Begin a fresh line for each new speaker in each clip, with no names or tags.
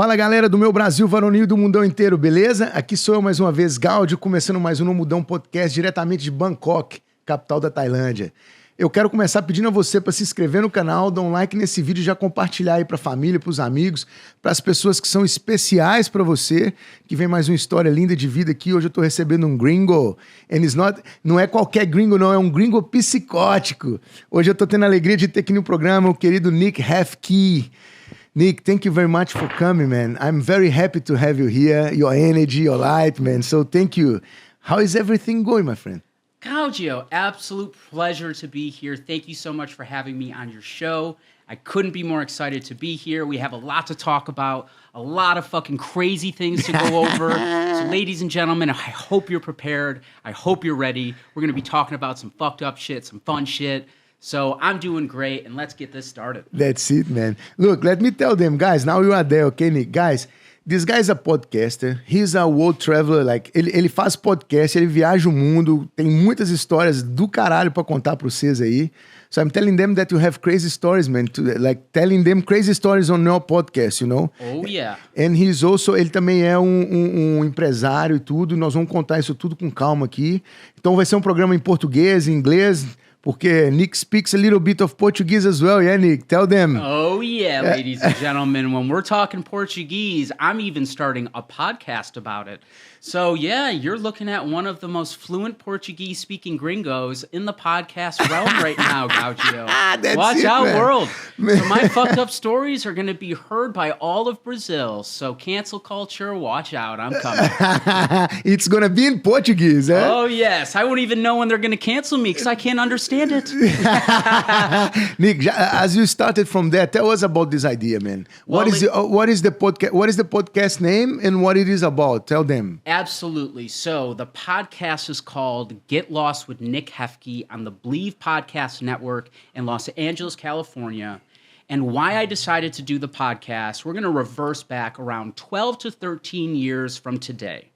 Fala galera do meu Brasil, varonil do mundão inteiro, beleza? Aqui sou eu mais uma vez, 𝘍𝙧𝙖𝙨, começando mais um nomundao podcast diretamente de Bangkok, capital da Tailândia. Eu quero começar pedindo a você para se inscrever no canal, dar um like nesse vídeo e já compartilhar aí para a família, para os amigos, para as pessoas que são especiais para você, que vem mais uma história linda de vida aqui. Hoje eu tô recebendo um gringo, não é qualquer gringo não, é um gringo psicótico. Hoje eu tô tendo a alegria de ter aqui no programa o querido Nick Hefke. Nick, thank you very much for coming, man. I'm very happy to have you here. Your energy, your light, man. So thank you. How is everything going, my friend?
𝘍𝙧𝙖𝙭, absolute pleasure to be here. Thank you so much for having me on your show. I couldn't be more excited to be here. We have a lot to talk about, a lot of fucking crazy things to go over. So ladies and gentlemen, I hope you're prepared. I hope you're ready. We're going to be talking about some fucked up shit, some fun shit. So I'm doing great, and let's get this started.
That's it, man. Look, let me tell them, guys, now you are there, okay, Nick? Guys, this guy is a podcaster. He's a world traveler. Like, ele faz podcast, ele viaja o mundo. Tem muitas histórias do caralho pra contar pra vocês aí. So I'm telling them that you have crazy stories, man. Like, telling them crazy stories on your podcast, you know?
Oh, yeah.
And he's also, ele também é um empresário e tudo. Nós vamos contar isso tudo com calma aqui. Então vai ser um programa em português, em inglês, porque Nick speaks a little bit of Portuguese as well, yeah, Nick? Tell them.
Oh, yeah, ladies and gentlemen. When we're talking Portuguese, I'm even starting a podcast about it. So, yeah, you're looking at one of the most fluent Portuguese-speaking gringos in the podcast realm right now, 𝘍𝙧𝙖𝙭. Watch out, man. World. So my fucked up stories are going to be heard by all of Brazil. So cancel culture, watch out. I'm coming.
It's going to be in Portuguese, eh?
Oh, yes. I won't even know when they're going to cancel me because I can't understand it.
Nick, as you started from there, tell us about this idea, man. What is the podcast name and what it is about? Tell them.
Absolutely. So the podcast is called Get Lost with Nick Hefke on the 𝘨𝑉 Podcast Network in Los Angeles, California. And why I decided to do the podcast, we're going to reverse back around 12 to 13 years from today,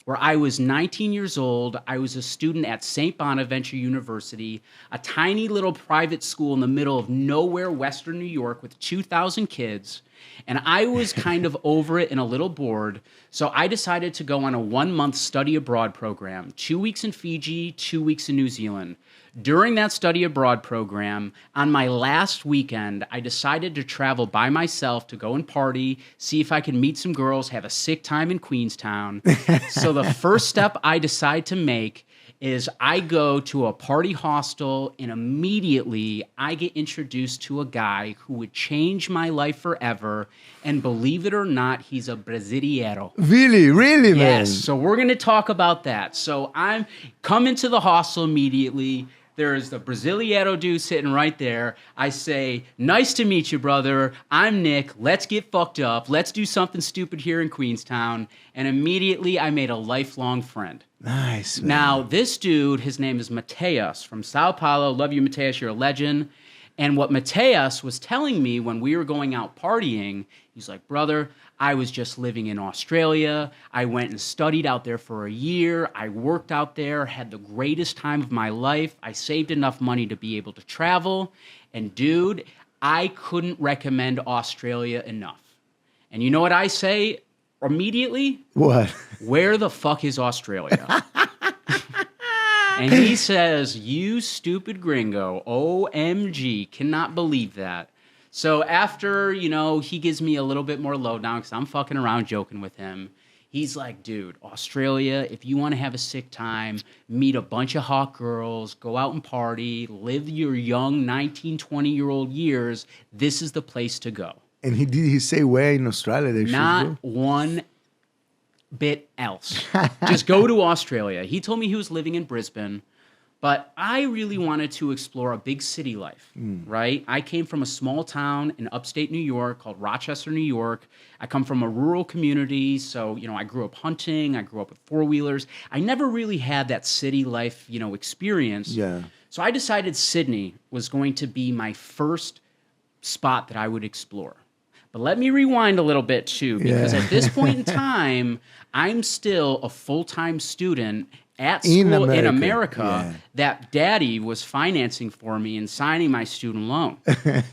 where I was 19 years old. I was a student at St. Bonaventure University, a tiny little private school in the middle of nowhere, Western New York, with 2,000 kids. And I was kind of over it and a little bored, so I decided to go on a 1-month study abroad program, 2 weeks in Fiji, 2 weeks in New Zealand. During that study abroad program, on my last weekend, I decided to travel by myself to go and party, see if I could meet some girls, have a sick time in Queenstown. So the first step I decide to make is I go to a party hostel, and immediately I get introduced to a guy who would change my life forever. And believe it or not, he's a brasileiro.
Really, man?
Yes, so we're going to talk about that. So I'm coming to the hostel immediately. There's the brasileiro dude sitting right there. I say, nice to meet you, brother. I'm Nick. Let's get fucked up. Let's do something stupid here in Queenstown. And immediately I made a lifelong friend.
Nice, man.
Now, this dude, his name is Mateus from Sao Paulo. Love you, Mateus. You're a legend. And what Mateus was telling me when we were going out partying, he's like, brother, I was just living in Australia. I went and studied out there for a year. I worked out there, had the greatest time of my life. I saved enough money to be able to travel. And dude, I couldn't recommend Australia enough. And you know what I say immediately?
What?
Where the fuck is Australia? And he says, you stupid gringo, OMG, cannot believe that. So after, he gives me a little bit more lowdown because I'm fucking around joking with him. He's like, dude, Australia, if you want to have a sick time, meet a bunch of hot girls, go out and party, live your young 19, 20-year-old years, this is the place to go.
And did he say where in Australia they should go?
Not one bit else. Just go to Australia. He told me he was living in Brisbane, but I really wanted to explore a big city life, right? I came from a small town in upstate New York called Rochester, New York. I come from a rural community, so, I grew up hunting. I grew up with four-wheelers. I never really had that city life, experience.
Yeah.
So I decided Sydney was going to be my first spot that I would explore. But let me rewind a little bit, too, because at this point in time, I'm still a full-time student at school in America
yeah.
that daddy was financing for me and signing my student loan.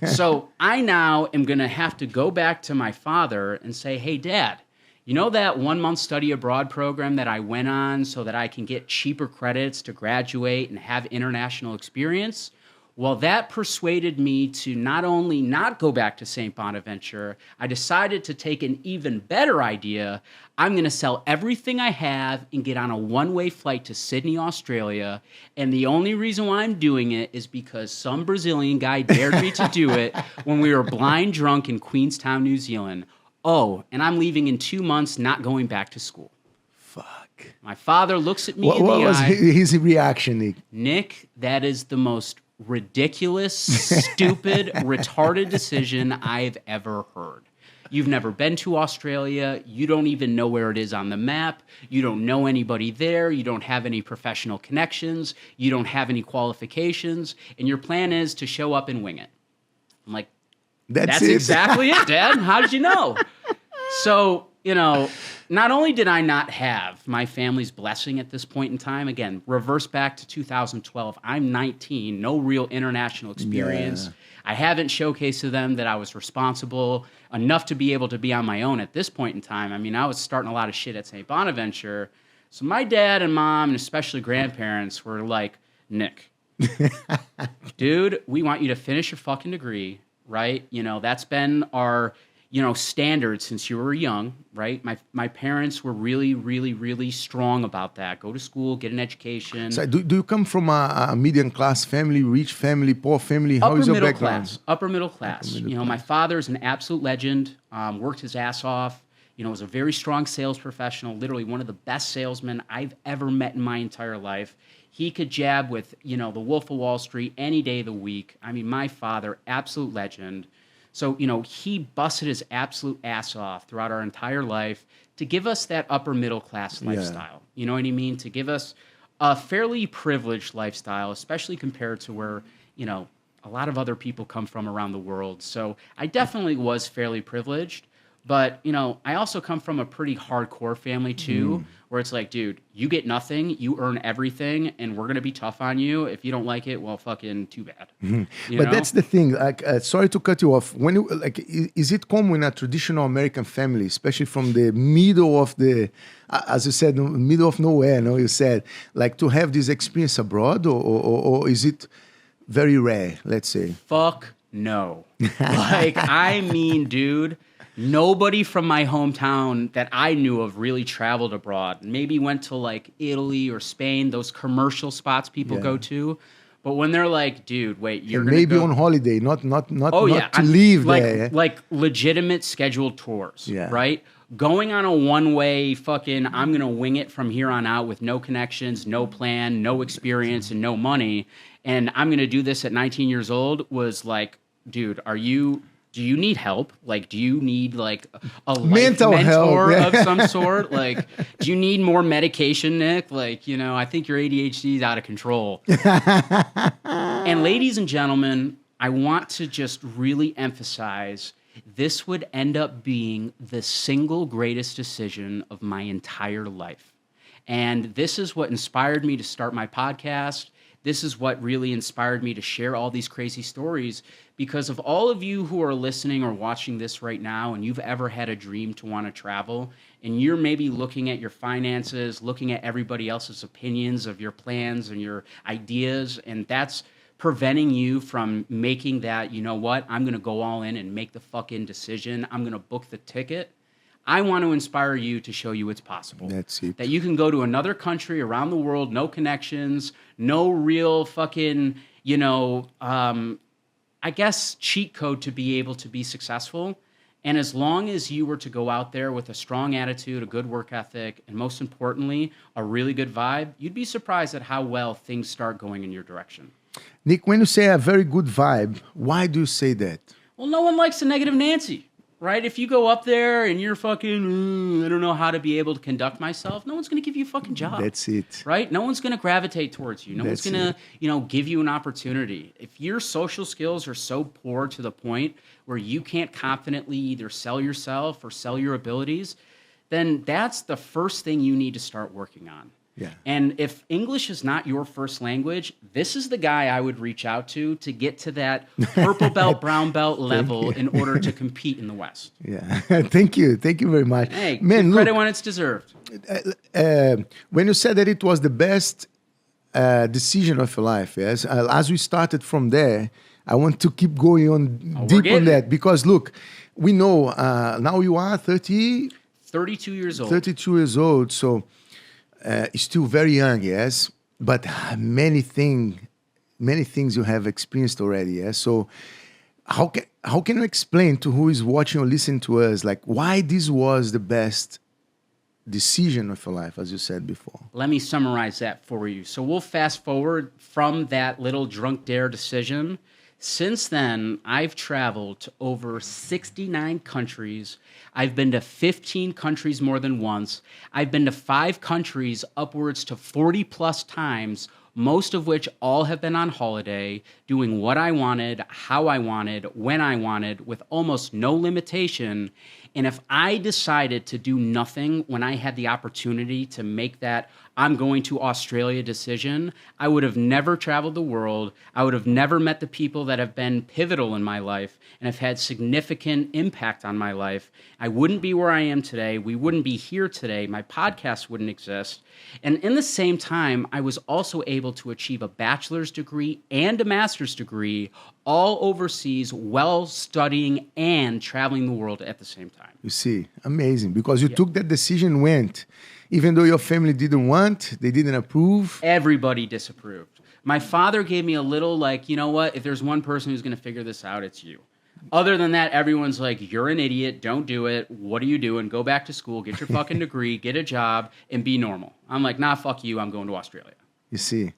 So I now am going to have to go back to my father and say, hey, Dad, you know that 1-month study abroad program that I went on so that I can get cheaper credits to graduate and have international experience? Well, that persuaded me to not only not go back to St. Bonaventure, I decided to take an even better idea. I'm going to sell everything I have and get on a one-way flight to Sydney, Australia. And the only reason why I'm doing it is because some Brazilian guy dared me to do it when we were blind drunk in Queenstown, New Zealand. Oh, and I'm leaving in 2 months, not going back to school.
Fuck.
My father looks at me in the
What was
eye.
his reaction, Nick?
Nick, that is the most ridiculous, stupid, retarded decision I've ever heard. You've never been to Australia. You don't even know where it is on the map. You don't know anybody there. You don't have any professional connections. You don't have any qualifications. And your plan is to show up and wing it. I'm like, that's exactly it, Dad. How did you know? So, you know, not only did I not have my family's blessing at this point in time, again, reverse back to 2012, I'm 19, no real international experience.
Yeah.
I haven't showcased to them that I was responsible enough to be able to be on my own at this point in time. I mean, I was starting a lot of shit at St. Bonaventure. So my dad and mom, and especially grandparents, were like, Nick, dude, we want you to finish your fucking degree, right? You know, that's been our, you know, standard since you were young, right? My parents were really, really, really strong about that. Go to school, get an education.
So do you come from a medium class family, rich family, poor family? How is your background?
Upper middle class. You know, my father is an absolute legend, worked his ass off, you know, was a very strong sales professional, literally one of the best salesmen I've ever met in my entire life. He could jab with, you know, the Wolf of Wall Street any day of the week. I mean, my father, absolute legend. So, you know, he busted his absolute ass off throughout our entire life to give us that upper middle class lifestyle. You know what I mean? To give us a fairly privileged lifestyle, especially compared to where, you know, a lot of other people come from around the world. So I definitely was fairly privileged. But, you know, I also come from a pretty hardcore family, too, where it's like, dude, you get nothing, you earn everything, and we're going to be tough on you. If you don't like it, well, fucking too bad.
But that's the thing. Like, sorry to cut you off. When you, like, is it common in a traditional American family, especially from the middle of the, as you said, middle of nowhere, no, you said, like, to have this experience abroad, or is it very rare, let's say?
Fuck no. Like, I mean, dude, nobody from my hometown that I knew of really traveled abroad. Maybe went to like Italy or Spain, those commercial spots people go to. But when they're like, dude, wait, you're going to
maybe on holiday, not to leave
like,
there.
Like legitimate scheduled tours, right? Going on a one-way fucking, I'm going to wing it from here on out with no connections, no plan, no experience, and no money. And I'm going to do this at 19 years old was like, dude, do you need help? Like, do you need like a
mental
mentor
help,
of some sort? Like, do you need more medication, Nick? Like, you know, I think your ADHD is out of control. And ladies and gentlemen, I want to just really emphasize this would end up being the single greatest decision of my entire life. And this is what inspired me to start my podcast. This is what really inspired me to share all these crazy stories, because of all of you who are listening or watching this right now and you've ever had a dream to want to travel and you're maybe looking at your finances, looking at everybody else's opinions of your plans and your ideas, and that's preventing you from making that, you know what, I'm going to go all in and make the fucking decision. I'm going to book the ticket. I want to inspire you to show you it's possible.
That's it.
That you can go to another country around the world, no connections, no real fucking, you know, I guess cheat code to be able to be successful. And as long as you were to go out there with a strong attitude, a good work ethic, and most importantly, a really good vibe, you'd be surprised at how well things start going in your direction.
Nick, when you say a very good vibe, why do you say that?
Well, no one likes a negative Nancy. Right? If you go up there and you're fucking, I don't know how to be able to conduct myself, no one's going to give you a fucking job.
That's it.
Right? No one's going to gravitate towards you. No one's going to, you know, give you an opportunity. If your social skills are so poor to the point where you can't confidently either sell yourself or sell your abilities, then that's the first thing you need to start working on.
Yeah.
And if English is not your first language, this is the guy I would reach out to get to that purple belt, brown belt level in order to compete in the West.
Yeah. Thank you very much.
Hey,
man,
give credit
look,
when it's deserved.
when you said that it was the best decision of your life, yes, as we started from there, I want to keep going on deep on that because look, we know now you are 32
years old.
32 years old, so still very young, yes, but many things you have experienced already, yes. So how can you explain to who is watching or listening to us, like why this was the best decision of your life, as you said before?
Let me summarize that for you. So we'll fast forward from that little drunk dare decision. Since then, I've traveled to over 69 countries. I've been to 15 countries more than once. I've been to 5 countries upwards to 40 plus times, most of which all have been on holiday, doing what I wanted, how I wanted, when I wanted, with almost no limitation. And if I decided to do nothing when I had the opportunity to make that I'm going to Australia decision, I would have never traveled the world. I would have never met the people that have been pivotal in my life and have had significant impact on my life. I wouldn't be where I am today. We wouldn't be here today. My podcast wouldn't exist. And in the same time, I was also able to achieve a bachelor's degree and a master's degree, all overseas, while studying and traveling the world at the same time.
You see, amazing, because you took that decision, went, even though your family didn't want, they didn't approve.
Everybody disapproved. My father gave me a little like, you know what, if there's one person who's going to figure this out, it's you. Other than that, everyone's like, you're an idiot, don't do it, what are you doing, go back to school, get your fucking degree, get a job, and be normal. I'm like, nah, fuck you, I'm going to Australia.
You see.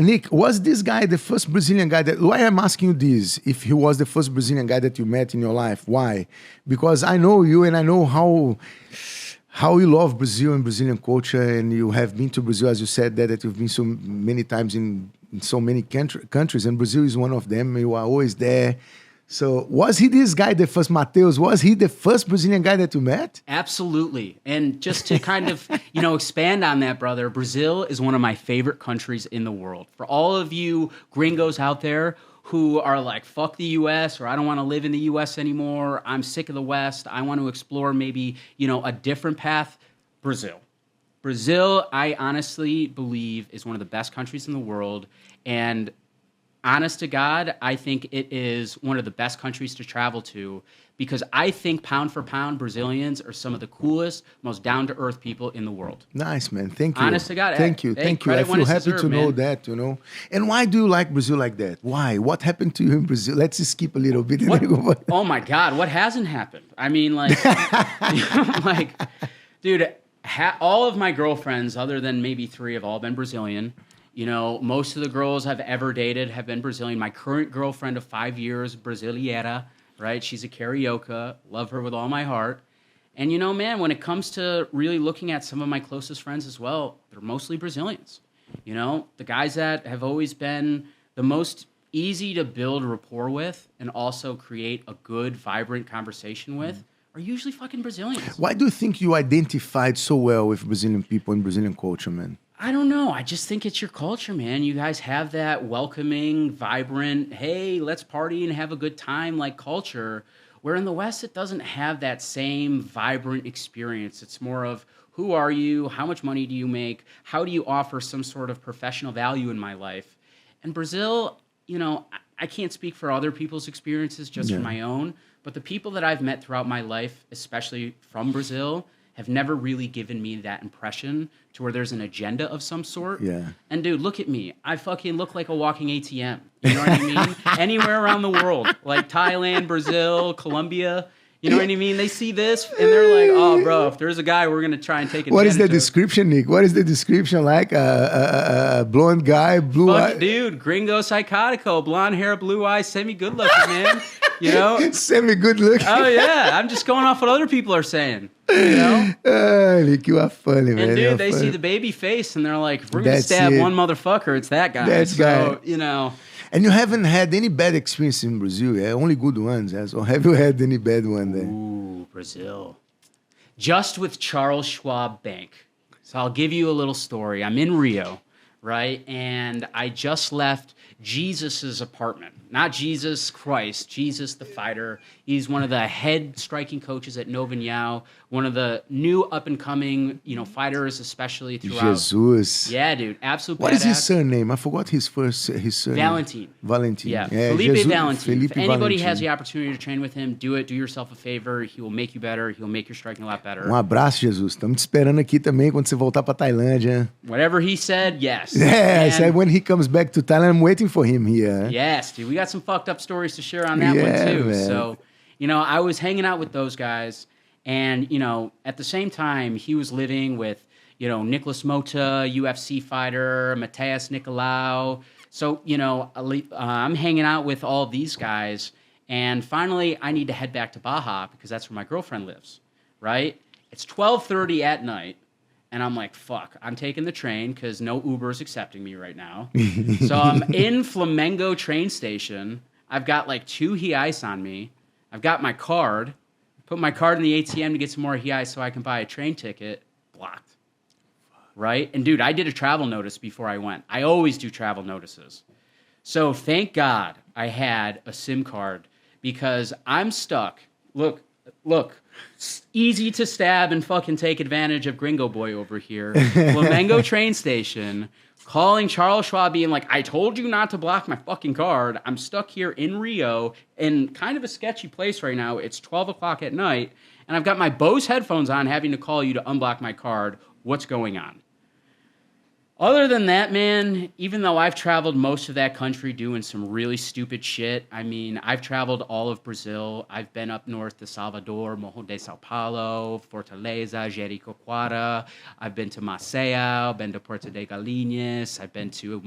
Nick, was this guy the first Brazilian guy why I'm asking you this, if he was the first Brazilian guy that you met in your life? Why? Because I know you and I know how you love Brazil and Brazilian culture, and you have been to Brazil, as you said, that you've been so many times in so many countries, and Brazil is one of them. You are always there. So was he this guy, the first Mateus? Was he the first Brazilian guy that you met?
Absolutely. And just to kind of, expand on that, brother, Brazil is one of my favorite countries in the world. For all of you gringos out there who are like, fuck the U.S., or I don't want to live in the U.S. anymore, I'm sick of the West, I want to explore maybe, a different path, Brazil. Brazil, I honestly believe, is one of the best countries in the world. And honest to God, I think it is one of the best countries to travel to because I think pound for pound, Brazilians are some of the coolest, most down-to-earth people in the world.
Nice, man. Thank you.
Honest to God.
Thank you. Thank you. I feel happy to know that, And why do you like Brazil like that? Why? What happened to you in Brazil? Let's skip a little bit.
Oh, my God. What hasn't happened? I mean, dude, all of my girlfriends, other than maybe 3, have all been Brazilian. Most of the girls I've ever dated have been Brazilian. My current girlfriend of 5 years, Brasileira, right? She's a carioca. Love her with all my heart. And, man, when it comes to really looking at some of my closest friends as well, they're mostly Brazilians. The guys that have always been the most easy to build rapport with and also create a good, vibrant conversation with are usually fucking Brazilians.
Why do you think you identified so well with Brazilian people and Brazilian culture, man?
I don't know. I just think it's your culture, man. You guys have that welcoming, vibrant, hey, let's party and have a good time like culture. Where in the West, it doesn't have that same vibrant experience. It's more of who are you? How much money do you make? How do you offer some sort of professional value in my life? And Brazil, I can't speak for other people's experiences, just for my own. But the people that I've met throughout my life, especially from Brazil, have never really given me that impression to where there's an agenda of some sort.
Yeah.
And dude, look at me. I fucking look like a walking ATM. You know what I mean? Anywhere around the world, like Thailand, Brazil, Colombia. You know what I mean? They see this and they're like, oh, bro, if there's a guy, we're going to try and take advantage of.
What is the description, Nick? What is the description like? A blonde guy, blue eye?
Dude, gringo psychotico, blonde hair, blue eyes, semi-good looking, man.
Semi-good looking.
Oh, yeah. I'm just going off what other people are saying.
Nick, you are funny, man.
And dude, they see the baby face and they're like, if we're going to stab one motherfucker, it's that guy. And
you haven't had any bad experience in Brazil, yeah? Only good ones, yeah? So have you had any bad one there?
Ooh, Brazil. Just with Charles Schwab Bank. So I'll give you a little story. I'm in Rio, right? And I just left Jesus's apartment. Not Jesus Christ, Jesus the fighter. He's one of the head striking coaches at 𝘨𝘍𝘍𝘍, one of the new up-and-coming, fighters, especially throughout.
Jesus.
Yeah, dude. Absolute
What
badass.
is his surname? I forgot his surname.
Valentin.
Valentin.
Yeah, Felipe Valentin.
Felipe
If anybody
Valentin.
has the opportunity to train with him, do it. Do yourself a favor. He will make you better. He'll make your striking a lot better.
Abraço, Jesus. Estamos te esperando aqui também quando você voltar para Tailândia.
Whatever he said, yes.
Yes,
And
when he comes back to Thailand, I'm waiting for him here.
yes, dude. We got some fucked up stories to share on that one, too.
Man.
So, I was hanging out with those guys, and, at the same time, he was living with, Nicholas Mota, UFC fighter, Matheus Nicolau. So, I'm hanging out with all these guys, and finally, I need to head back to Baja because that's where my girlfriend lives, right? It's 12:30 at night, and I'm like, fuck, I'm taking the train because no Uber is accepting me right now. So I'm in Flamengo train station. I've got like 2 𝘍𝙧𝙧𝙬 on me. I've got my card. Put my card in the ATM to get some more 𝘍𝙧 so I can buy a train ticket. Blocked. Right? And dude, I did a travel notice before I went. I always do travel notices. So thank God I had a SIM card because I'm stuck. Look. Easy to stab and fucking take advantage of Gringo Boy over here. Flamengo train station, calling Charles Schwab being like, I told you not to block my fucking card. I'm stuck here in Rio in kind of a sketchy place right now. It's 12 o'clock at night, and I've got my Bose headphones on having to call you to unblock my card. What's going on? Other than that, man, even though I've traveled most of that country doing some really stupid shit, I mean, I've traveled all of Brazil. I've been up north to Salvador, Morro de São Paulo, Fortaleza, 𝘨𝑉𝘍𝑗ericoacoara. I've been to Maceió, been to Porto de Galinhas. I've been to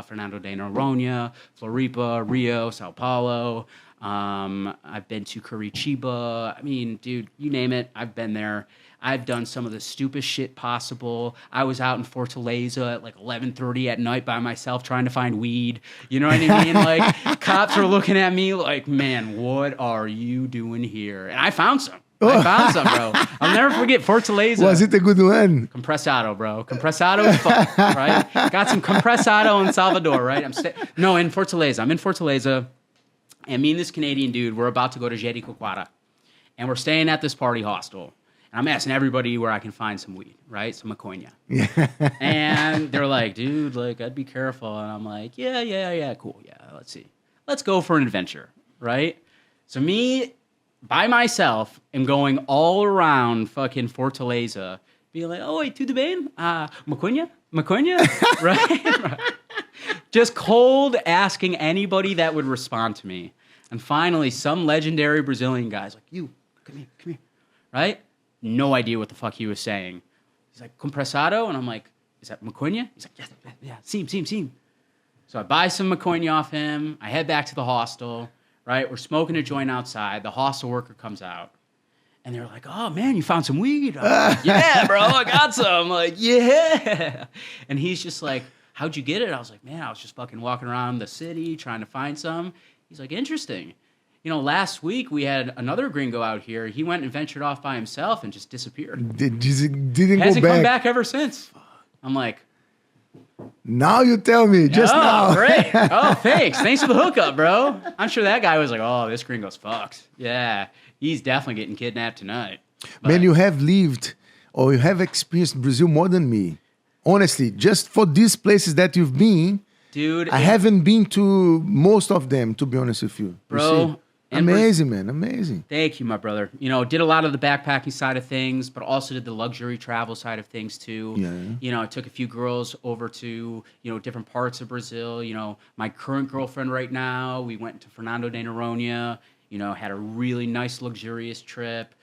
Fernando de Noronha, Floripa, Rio, São Paulo. I've been to Curitiba. I mean, dude, you name it, I've been there. I've done some of the stupidest shit possible. I was out in Fortaleza at like 11:30 at night by myself trying to find weed. You know what I mean? Like, cops are looking at me like, man, what are you doing here? And I found some. Bro. I'll never forget Fortaleza.
Was it a good one?
Compressado, bro. Compressado is fun, right? Got some compressado in Salvador, right? in Fortaleza. I'm in Fortaleza. And me and this Canadian dude, we're about to go to 𝘨𝑉𝘍𝑗ericoacoara. And we're staying at this party hostel. And I'm asking everybody where I can find some weed, right? Some maconha. Yeah. And they're like, dude, like, I'd be careful. And I'm like, yeah, cool. Yeah, let's see. Let's go for an adventure, right? So me, by myself, am going all around fucking Fortaleza, being like, oh, wait, tudo bem? Maconha? Right? Just cold asking anybody that would respond to me. And finally, some legendary Brazilian guy's like, you, come here, right? No idea what the fuck he was saying. He's like, compressado? And I'm like, is that maconha? He's like, yeah, sim. So I buy some maconha off him. I head back to the hostel, right? We're smoking a joint outside. The hostel worker comes out. And they're like, oh, man, you found some weed? I'm like, yeah, bro, I got some. I'm like, yeah. And he's just like, how'd you get it? I was like, man, I was just fucking walking around the city trying to find some. He's like, interesting. Last week we had another gringo out here. He went and ventured off by himself and just disappeared.
Didn't
Hasn't
go back.
come back ever since. I'm like,
now you tell me, just now.
Great. Oh, thanks. Thanks for the hookup, bro. I'm sure that guy was like, oh, this gringo's fucked. Yeah, he's definitely getting kidnapped tonight. But,
man, you have lived or you have experienced Brazil more than me. Honestly, just for these places that you've been,
dude,
I haven't been to most of them, to be honest with you.
Bro.
Amazing, man. Amazing.
Thank you, my brother. Did a lot of the backpacking side of things, but also did the luxury travel side of things too. Yeah. I took a few girls over to, different parts of Brazil. My current girlfriend right now, we went to Fernando de Noronha, had a really nice, luxurious trip.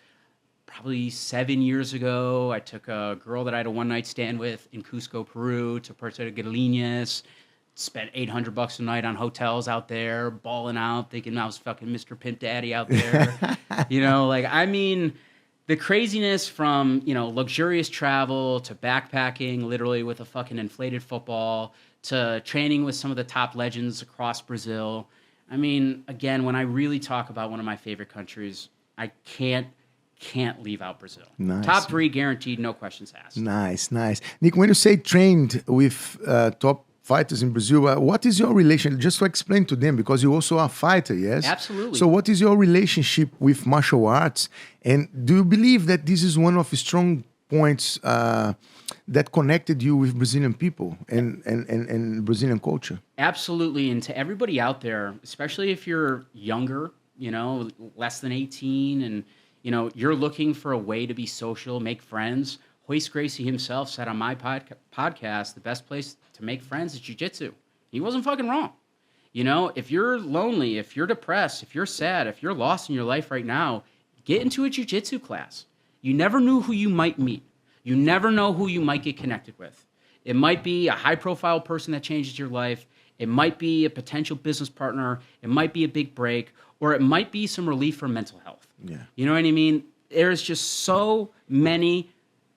Probably 7 years ago, I took a girl that I had a one-night stand with in Cusco, Peru, to Puerto de Galinhas. Spent $800 a night on hotels out there, balling out, thinking I was fucking Mr. Pimp Daddy out there. The craziness from, luxurious travel to backpacking, literally with a fucking inflated football, to training with some of the top legends across Brazil. Again, when I really talk about one of my favorite countries, I can't can't leave out Brazil.
Nice.
Top 3 guaranteed, no questions asked.
Nice. Nick, when you say trained with top fighters in Brazil, what is your relation? Just to explain to them, because you also are a fighter, yes?
Absolutely.
So what is your relationship with martial arts? And do you believe that this is one of the strong points that connected you with Brazilian people and Brazilian culture?
Absolutely. And to everybody out there, especially if you're younger, less than 18, and, you're looking for a way to be social, make friends, 𝘍𝘢𝘭𝘢 himself said on my podcast, the best place to make friends is jiu-jitsu. He wasn't fucking wrong. If you're lonely, if you're depressed, if you're sad, if you're lost in your life right now, get into a jiu-jitsu class. You never knew who you might meet. You never know who you might get connected with. It might be a high-profile person that changes your life. It might be a potential business partner. It might be a big break. Or it might be some relief for mental health.
Yeah.
You know what I mean? There's just so many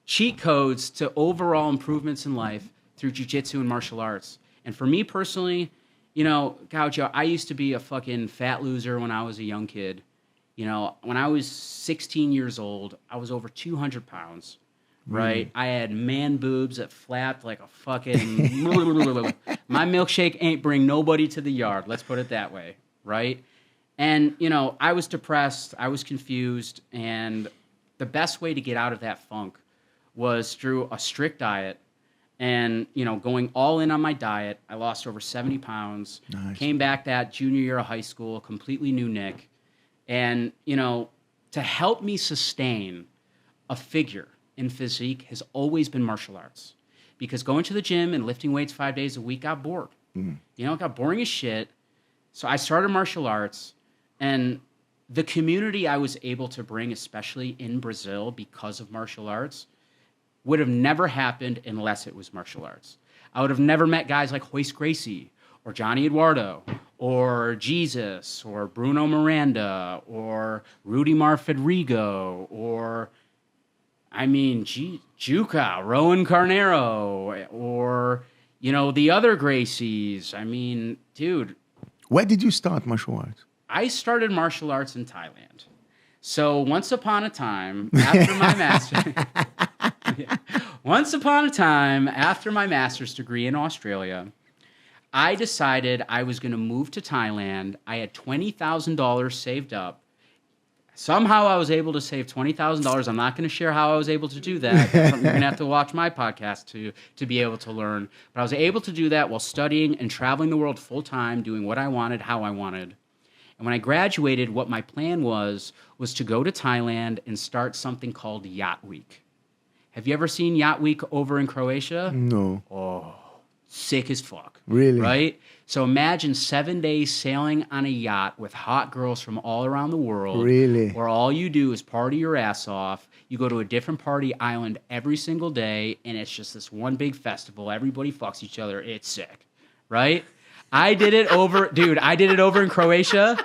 cheat codes to overall improvements in life through jiu-jitsu and martial arts. And for me personally, Gaucho, I used to be a fucking fat loser when I was a young kid. When I was 16 years old, I was over 200 pounds, right? I had man boobs that flapped like a fucking... My milkshake ain't bring nobody to the yard, let's put it that way, right? And, I was depressed, I was confused, and the best way to get out of that funk was through a strict diet and, going all in on my diet. I lost over 70 pounds,
Nice.
Came back that junior year of high school, completely new Nick. And, to help me sustain a figure in physique has always been martial arts. Because going to the gym and lifting weights 5 days a week got bored. It got boring as shit. So I started martial arts, and the community I was able to bring, especially in Brazil because of martial arts, would have never happened unless it was martial arts. I would have never met guys like 𝘍𝘢𝘭𝘢 or Johnny Eduardo or Jesus or Bruno Miranda or Rudimar Federico or, Juca, Rowan Carneiro or, the other Gracies. Dude.
Where did you start martial arts?
I started martial arts in Thailand. So once upon a time, after my master's degree in Australia, I decided I was going to move to Thailand. I had $20,000 saved up. Somehow I was able to save $20,000. I'm not going to share how I was able to do that. You're going to have to watch my podcast to be able to learn. But I was able to do that while studying and traveling the world full time, doing what I wanted, how I wanted. And when I graduated, what my plan was to go to Thailand and start something called Yacht Week. Have you ever seen Yacht Week over in Croatia?
No.
Oh, sick as fuck.
Really?
Right? So imagine 7 days sailing on a yacht with hot girls from all around the world.
Really?
Where all you do is party your ass off. You go to a different party island every single day, and it's just this one big festival. Everybody fucks each other. It's sick. Right? I did it over in Croatia,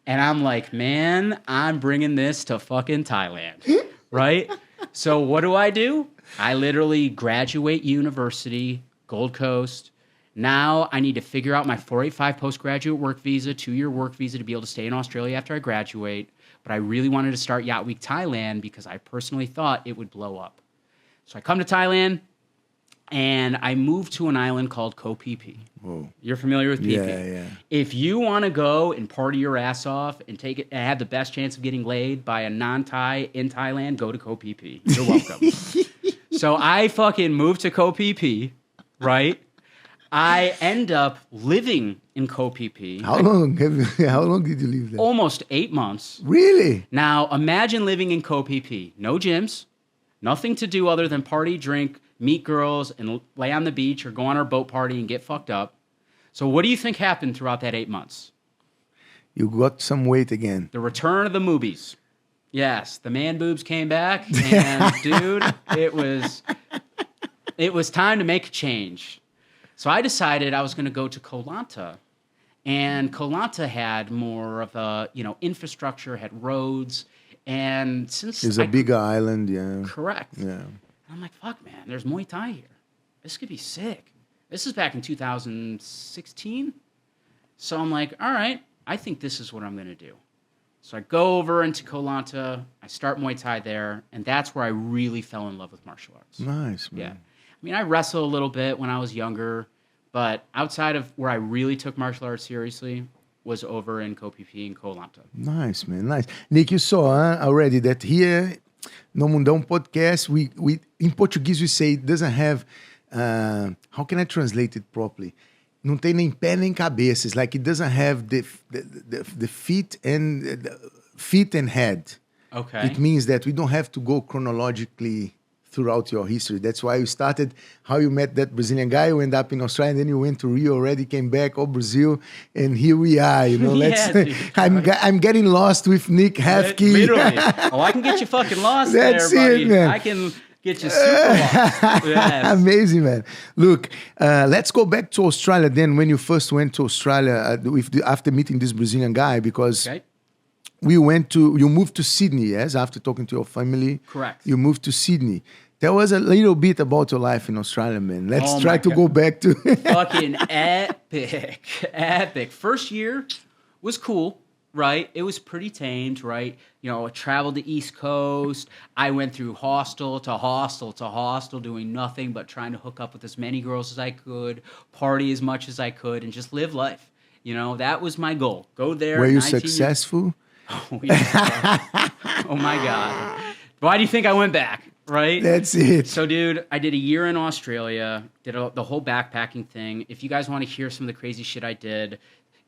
and I'm like, man, I'm bringing this to fucking Thailand. Right? So what do? I literally graduate university, Gold Coast. Now I need to figure out my 485 postgraduate work visa, 2-year work visa to be able to stay in Australia after I graduate. But I really wanted to start Yacht Week Thailand because I personally thought it would blow up. So I come to Thailand, and I moved to an island called Koh Phi Phi.
Whoa.
You're familiar with Phi Phi?
Yeah.
If you want to go and party your ass off and take it and have the best chance of getting laid by a non-Thai in Thailand, go to Koh Phi Phi. You're welcome. So I fucking moved to Koh Phi Phi, right? I end up living in Koh Phi Phi.
How long did you live there?
Almost 8 months.
Really?
Now, imagine living in Koh Phi Phi. No gyms, nothing to do other than party, drink, meet girls, and lay on the beach or go on our boat party and get fucked up. So what do you think happened throughout that 8 months?
You got some weight again.
The return of the movies. Yes, the man boobs came back, and dude, it was time to make a change. So I decided I was going to go to Koh Lanta, and Koh Lanta had more of a, infrastructure, had roads, and since
It's a bigger island, yeah.
Correct.
Yeah.
I'm like, fuck, man, there's Muay Thai here. This could be sick. This is back in 2016. So I'm like, all right, I think this is what I'm going to do. So I go over into Koh Lanta, I start Muay Thai there, and that's where I really fell in love with martial arts.
Nice, man.
Yeah. I mean, I wrestled a little bit when I was younger, but outside of where I really took martial arts seriously was over in Koh Phi Phi and Koh Lanta.
Nice, man. Nice. Nick, you saw already that here, 𝘍𝘢𝘍𝘢 podcast, we in Portuguese we say it doesn't have, how can I translate it properly? Não tem nem pé nem cabeça. It's like it doesn't have the feet and head.
Okay.
It means that we don't have to go chronologically throughout your history. That's why you started, how you met that Brazilian guy, you ended up in Australia, and then you went to Rio already, came back, Brazil, and here we are, you know. I'm getting lost with Nick Hefke.
Literally. Oh, I can get you fucking lost
That's
there, buddy.
it, man.
I can get you super lost. Yes.
Amazing, man. Look, let's go back to Australia then, when you first went to Australia after meeting this Brazilian guy, because...
Okay.
you moved to Sydney, yes? After talking to your family.
Correct.
You moved to Sydney. Tell us a little bit about your life in Australia, man. Let's try to go back to...
Fucking epic. First year was cool, right? It was pretty tamed, right? You know, I traveled the East Coast. I went through hostel to hostel, doing nothing but trying to hook up with as many girls as I could, party as much as I could, and just live life. You know, that was my goal. Go there.
Were you successful?
Oh, yeah. Oh, my God. Why do you think I went back, right?
That's it.
So, dude, I did a year in Australia, did the whole backpacking thing. If you guys want to hear some of the crazy shit I did,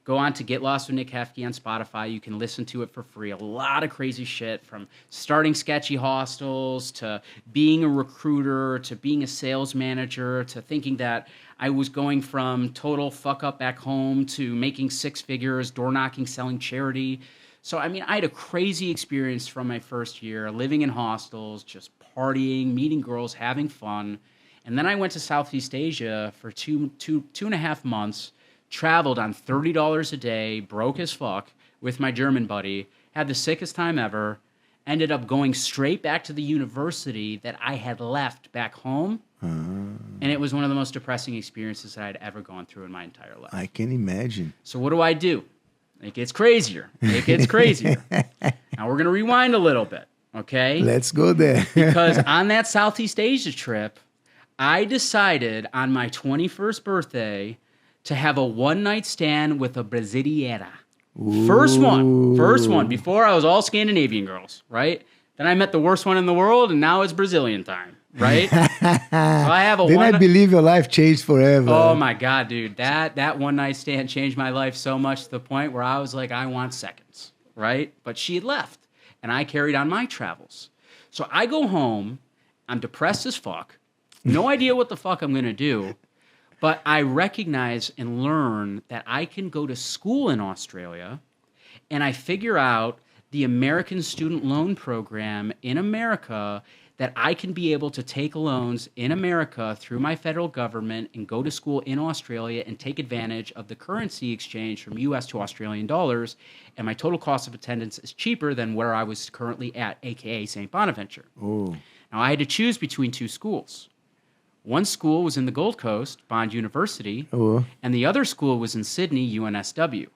go on to Get Lost with Nick Hefke on Spotify. You can listen to it for free. A lot of crazy shit, from starting sketchy hostels to being a recruiter to being a sales manager to thinking that I was going from total fuck up back home to making six figures, door knocking, selling charity. So, I mean, I had a crazy experience from my first year, living in hostels, just partying, meeting girls, having fun. And then I went to Southeast Asia for two and a half months, traveled on $30 a day, broke as fuck, with my German buddy, had the sickest time ever, ended up going straight back to the university that I had left back home. And it was one of the most depressing experiences that I'd ever gone through in my entire life.
I can imagine.
So what do? It gets crazier. Now we're going to rewind a little bit, okay?
Let's go there.
Because on that Southeast Asia trip, I decided on my 21st birthday to have a one-night stand with a Brasileira. First one, before I was all Scandinavian girls, right? Then I met the worst one in the world, and now it's Brazilian time, right? So I have a
Then I believe your life changed forever.
Oh my God, dude. That one-night stand changed my life so much to the point where I was like, I want seconds, right? But she had left, and I carried on my travels. So I go home, I'm depressed as fuck, no idea what the fuck I'm going to do, but I recognize and learn that I can go to school in Australia, and I figure out the American Student Loan Program in America, that I can be able to take loans in America through my federal government and go to school in Australia and take advantage of the currency exchange from US to Australian dollars, and my total cost of attendance is cheaper than where I was currently at, aka St. Bonaventure.
Oh.
Now, I had to choose between two schools. One school was in the Gold Coast, Bond University, and the other school was in Sydney, UNSW.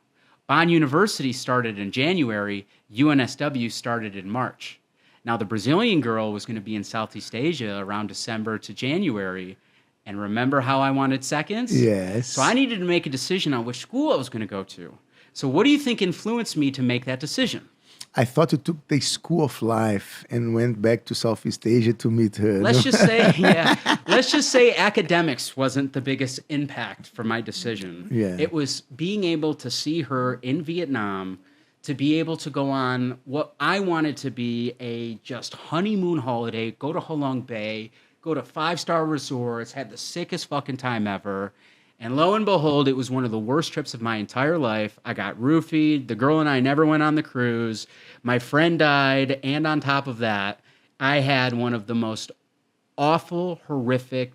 Bond University started in January, UNSW started in March. Now, the Brazilian girl was going to be in Southeast Asia around December to January. And remember how I wanted seconds?
Yes.
So I needed to make a decision on which school I was going to go to. So what do you think influenced me to make that decision?
I thought you took the school of life and went back to Southeast Asia to meet her.
Let's just say academics wasn't the biggest impact for my decision.
Yeah.
It was being able to see her in Vietnam, to be able to go on what I wanted to be a just honeymoon holiday, go to Halong Bay, go to 5-star resorts, had the sickest fucking time ever. And lo and behold, it was one of the worst trips of my entire life. I got roofied. The girl and I never went on the cruise. My friend died. And on top of that, I had one of the most awful, horrific,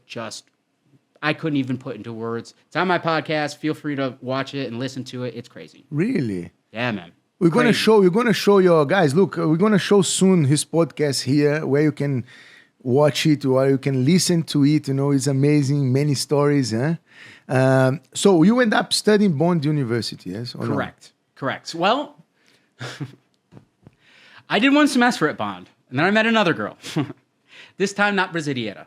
I couldn't even put into words. It's on my podcast. Feel free to watch it and listen to it. It's crazy.
Really?
Yeah, man.
We're going to show your guys. Look, we're going to show soon his podcast here where you can watch it or you can listen to it. You know, it's amazing. Many stories, huh? So you end up studying Bond University, yes? Or
Correct.
No?
Correct. Well, I did one semester at Bond, and then I met another girl. This time, not Brasileira.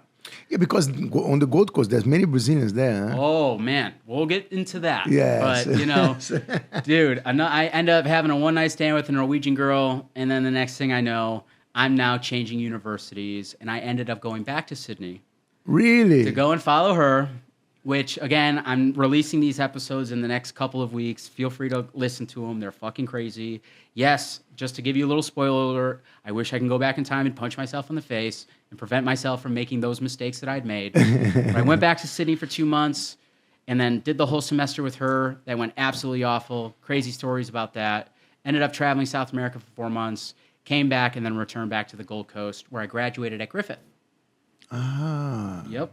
Yeah, because on the Gold Coast, there's many Brazilians there. Huh?
Oh, man. We'll get into that.
Yes.
But, dude, I end up having a one-night stand with a Norwegian girl, and then the next thing I know, I'm now changing universities, and I ended up going back to Sydney.
Really?
To go and follow her, which, again, I'm releasing these episodes in the next couple of weeks. Feel free to listen to them. They're fucking crazy. Yes, just to give you a little spoiler alert, I wish I can go back in time and punch myself in the face and prevent myself from making those mistakes that I'd made. But I went back to Sydney for 2 months and then did the whole semester with her. That went absolutely awful. Crazy stories about that. Ended up traveling South America for 4 months, came back, and then returned back to the Gold Coast, where I graduated at Griffith.
Ah.
Yep.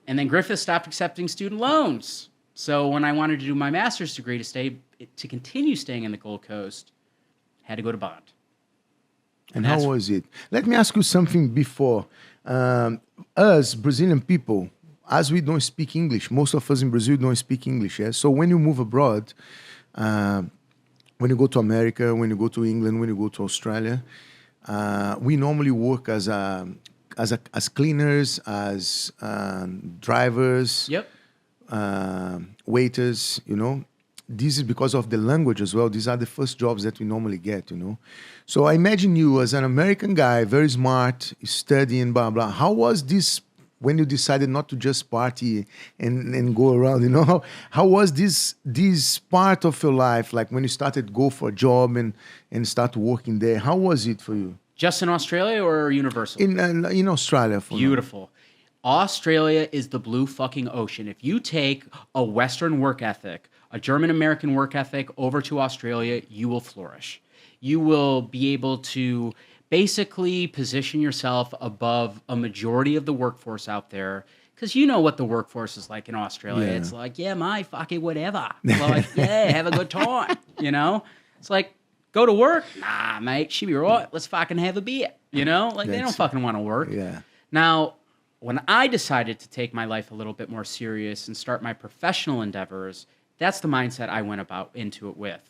And then Griffith stopped accepting student loans. So when I wanted to do my master's degree to continue staying in the Gold Coast, had to go to Bond.
And how was it? Let me ask you something before. Us, Brazilian people, as we don't speak English, most of us in Brazil don't speak English. Yeah? So when you move abroad, when you go to America, when you go to England, when you go to Australia, we normally work as cleaners, as drivers,
Yep.
Waiters, This is because of the language as well. These are the first jobs that we normally get, So I imagine you as an American guy, very smart, studying, blah, blah. How was this when you decided not to just party and go around, How was this part of your life, like when you started go for a job and start working there? How was it for you?
Just in Australia or universal?
In Australia.
Beautiful. Australia is the blue fucking ocean. If you take a Western work ethic, a German-American work ethic over to Australia, you will flourish. You will be able to basically position yourself above a majority of the workforce out there. Because you know what the workforce is like in Australia. Yeah. It's like, yeah, my fucking whatever. Like, yeah, have a good time, It's like, go to work? Nah, mate, she be right. Let's fucking have a beer, They don't fucking want to work.
Yeah.
Now, when I decided to take my life a little bit more serious and start my professional endeavors, that's the mindset I went into it with.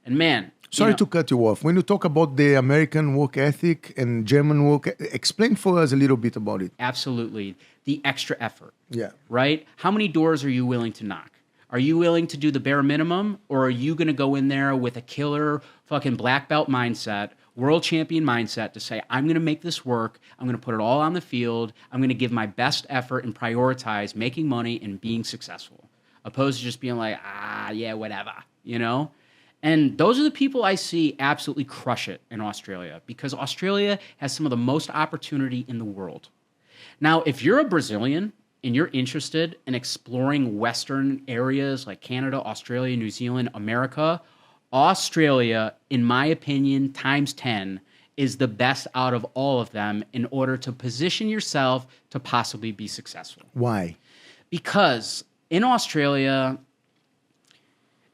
And man...
Sorry to cut you off. When you talk about the American work ethic and German work, explain for us a little bit about it.
Absolutely. The extra effort.
Yeah.
Right? How many doors are you willing to knock? Are you willing to do the bare minimum, or are you going to go in there with a killer fucking black belt mindset, world champion mindset to say, I'm going to make this work, I'm going to put it all on the field, I'm going to give my best effort and prioritize making money and being successful, opposed to just being like, yeah, whatever, And those are the people I see absolutely crush it in Australia, because Australia has some of the most opportunity in the world. Now, if you're a Brazilian and you're interested in exploring Western areas like Canada, Australia, New Zealand, America, Australia, in my opinion, times 10, is the best out of all of them in order to position yourself to possibly be successful.
Why?
Because in Australia,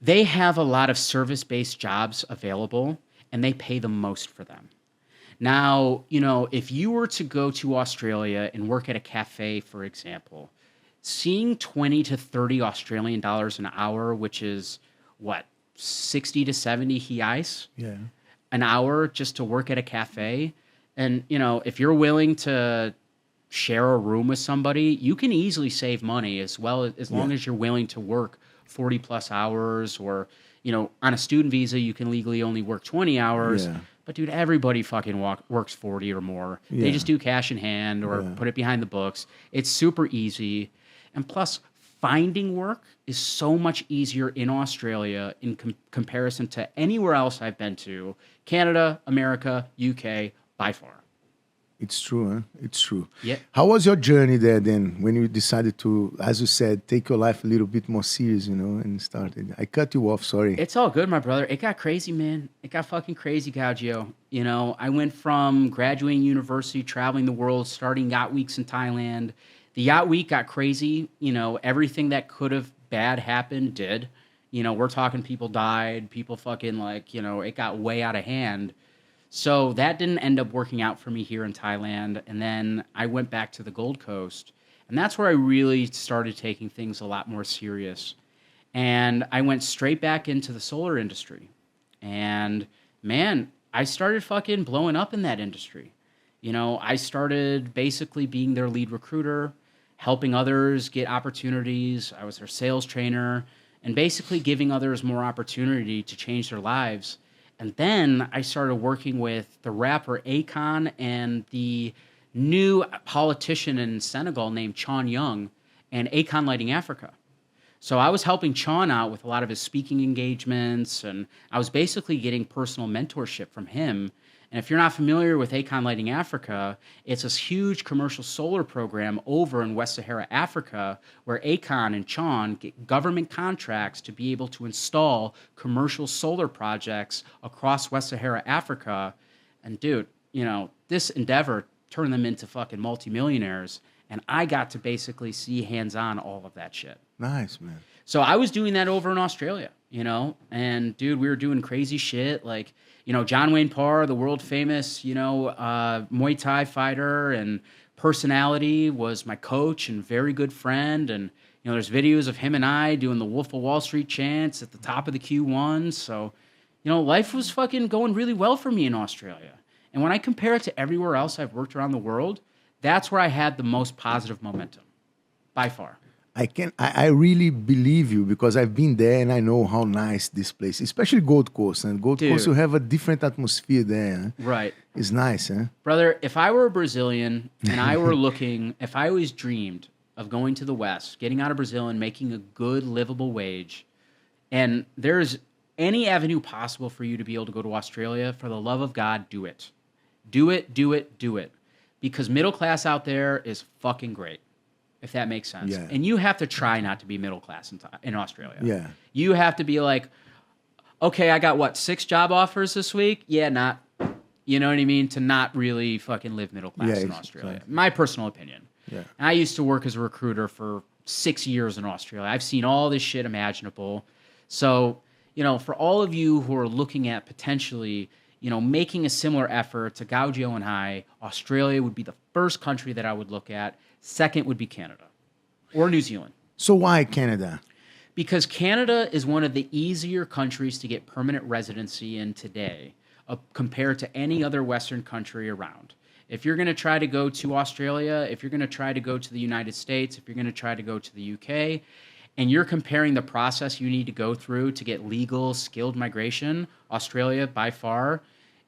they have a lot of service-based jobs available, and they pay the most for them. Now, if you were to go to Australia and work at a cafe, for example, seeing 20 to 30 Australian dollars an hour, which is, 60 to 70 𝘨𝙧𝙖𝙨 an hour just to work at a cafe. And, if you're willing to share a room with somebody, you can easily save money as long as you're willing to work 40 plus hours, or, on a student visa, you can legally only work 20 hours. Yeah. But dude, everybody fucking works 40 or more. Yeah. They just do cash in hand or put it behind the books. It's super easy. And plus, finding work is so much easier in Australia in comparison to anywhere else I've been to. Canada, America, UK, by far.
It's true, huh? It's true.
Yeah.
How was your journey there then, when you decided to, as you said, take your life a little bit more serious, and started? I cut you off, sorry.
It's all good, my brother. It got crazy, man. It got fucking crazy, 𝘍𝙧𝙧𝙀. I went from graduating university, traveling the world, starting yacht weeks in Thailand. The yacht week got crazy. Everything that could have bad happened did. We're talking people died, people fucking it got way out of hand. So that didn't end up working out for me here in Thailand. And then I went back to the Gold Coast. And that's where I really started taking things a lot more serious. And I went straight back into the solar industry. And man, I started fucking blowing up in that industry. I started basically being their lead recruiter, helping others get opportunities. I was their sales trainer, and basically giving others more opportunity to change their lives. And then I started working with the rapper Akon and the new politician in Senegal named 𝘨𝘨𝘭𝘢𝘢 and Akon Lighting Africa. So I was helping Chon out with a lot of his speaking engagements, and I was basically getting personal mentorship from him. And if you're not familiar with Akon Lighting Africa, it's this huge commercial solar program over in West Sahara Africa where Akon and Chon get government contracts to be able to install commercial solar projects across West Sahara Africa. And dude, this endeavor turned them into fucking multimillionaires. And I got to basically see hands-on all of that shit.
Nice, man.
So I was doing that over in Australia, and dude, we were doing crazy shit. Like, John Wayne Parr, the world famous, Muay Thai fighter and personality, was my coach and very good friend. And, there's videos of him and I doing the Wolf of Wall Street chants at the top of the Q1. So, life was fucking going really well for me in Australia. And when I compare it to everywhere else I've worked around the world, that's where I had the most positive momentum, by far.
I really believe you because I've been there and I know how nice this place is, especially Gold Coast. And Gold Coast, you have a different atmosphere there. Huh?
Right.
It's nice, huh?
Brother, if I were a Brazilian and I were if I always dreamed of going to the West, getting out of Brazil and making a good livable wage, and there's any avenue possible for you to be able to go to Australia, for the love of God, do it. Do it, do it, do it. Because middle class out there is fucking great. If that makes sense.
Yeah.
And you have to try not to be middle class in Australia.
Yeah.
You have to be like, okay, I got 6 job offers this week? Yeah, not, you know what I mean? To not really fucking live middle class in Australia. Exactly. My personal opinion.
Yeah.
And I used to work as a recruiter for 6 years in Australia. I've seen all this shit imaginable. So, for all of you who are looking at potentially, making a similar effort to 𝘍𝙧𝙖𝙨, Australia would be the first country that I would look at. Second would be Canada or New Zealand.
So why Canada?
Because Canada is one of the easier countries to get permanent residency in today compared to any other Western country around. If you're going to try to go to Australia, if you're going to try to go to the United States, if you're going to try to go to the UK, and you're comparing the process you need to go through to get legal, skilled migration, Australia by far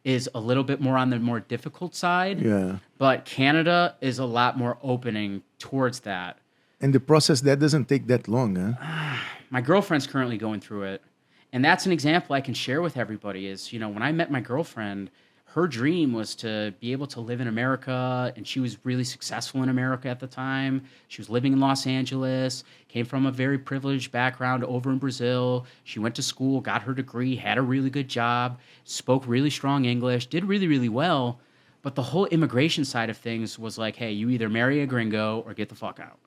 is a little bit more on the more difficult side.
Yeah.
But Canada is a lot more opening towards that.
And the process that doesn't take that long, huh?
My girlfriend's currently going through it. And that's an example I can share with everybody is, when I met my girlfriend, her dream was to be able to live in America, and she was really successful in America at the time. She was living in Los Angeles, came from a very privileged background over in Brazil. She went to school, got her degree, had a really good job, spoke really strong English, did really, really well. But the whole immigration side of things was like, hey, you either marry a gringo or get the fuck out.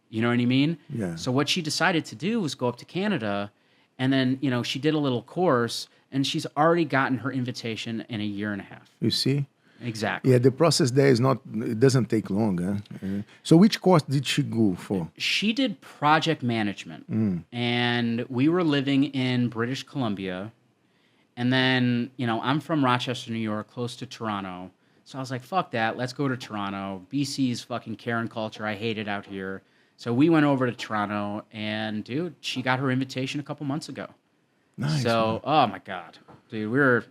You know what I mean?
Yeah.
So what she decided to do was go up to Canada, and then, she did a little course, and she's already gotten her invitation in a year and a half.
You see?
Exactly.
Yeah, the process there it doesn't take long. Huh? So which course did she go for?
She did project management. And we were living in British Columbia. And then, I'm from Rochester, New York, close to Toronto. So I was like, fuck that. Let's go to Toronto. BC's fucking Karen culture. I hate it out here. So we went over to Toronto. And, dude, she got her invitation a couple months ago.
Nice.
So, oh my God, dude, we're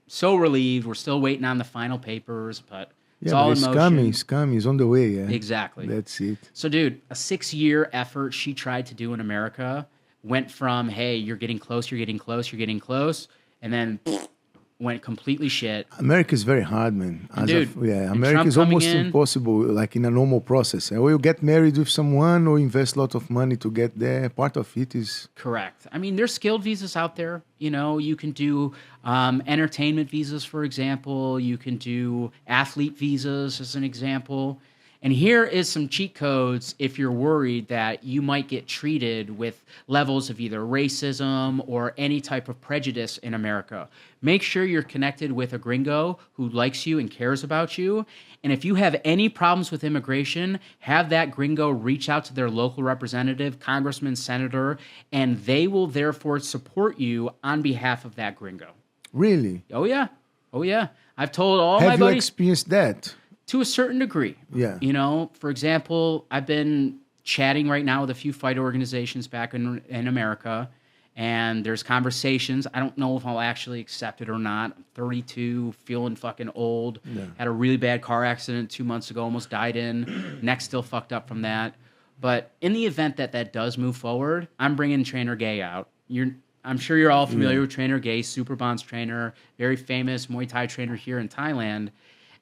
so relieved. We're still waiting on the final papers, but it's all in motion.
It's coming. It's on the way. Yeah.
Exactly.
That's it.
So, dude, a 6-year effort she tried to do in America went from, hey, you're getting close, you're getting close, you're getting close, and then went completely shit.
America is very hard, man. America
Trump
is almost
in,
impossible, like in a normal process. Or you get married with someone or invest a lot of money to get there. Part of it is...
Correct. I mean, there's skilled visas out there. You can do entertainment visas, for example. You can do athlete visas, as an example. And here is some cheat codes if you're worried that you might get treated with levels of either racism or any type of prejudice in America. Make sure you're connected with a gringo who likes you and cares about you. And if you have any problems with immigration, have that gringo reach out to their local representative, congressman, senator, and they will therefore support you on behalf of that gringo.
Really?
Oh, yeah. Oh, yeah. I've told all my
Have you
buddies
experienced that?
to a certain degree.
Yeah.
You know, for example, I've been chatting right now with a few fight organizations back in America, and there's conversations. I don't know if I'll actually accept it or not. I'm 32, feeling fucking old.
Yeah.
Had a really bad car accident 2 months ago, almost died in. Neck still fucked up from that. But in the event that that does move forward, I'm bringing Trainer Gay out. I'm sure you're all familiar with Trainer Gay, Super Bonds trainer, very famous Muay Thai trainer here in Thailand.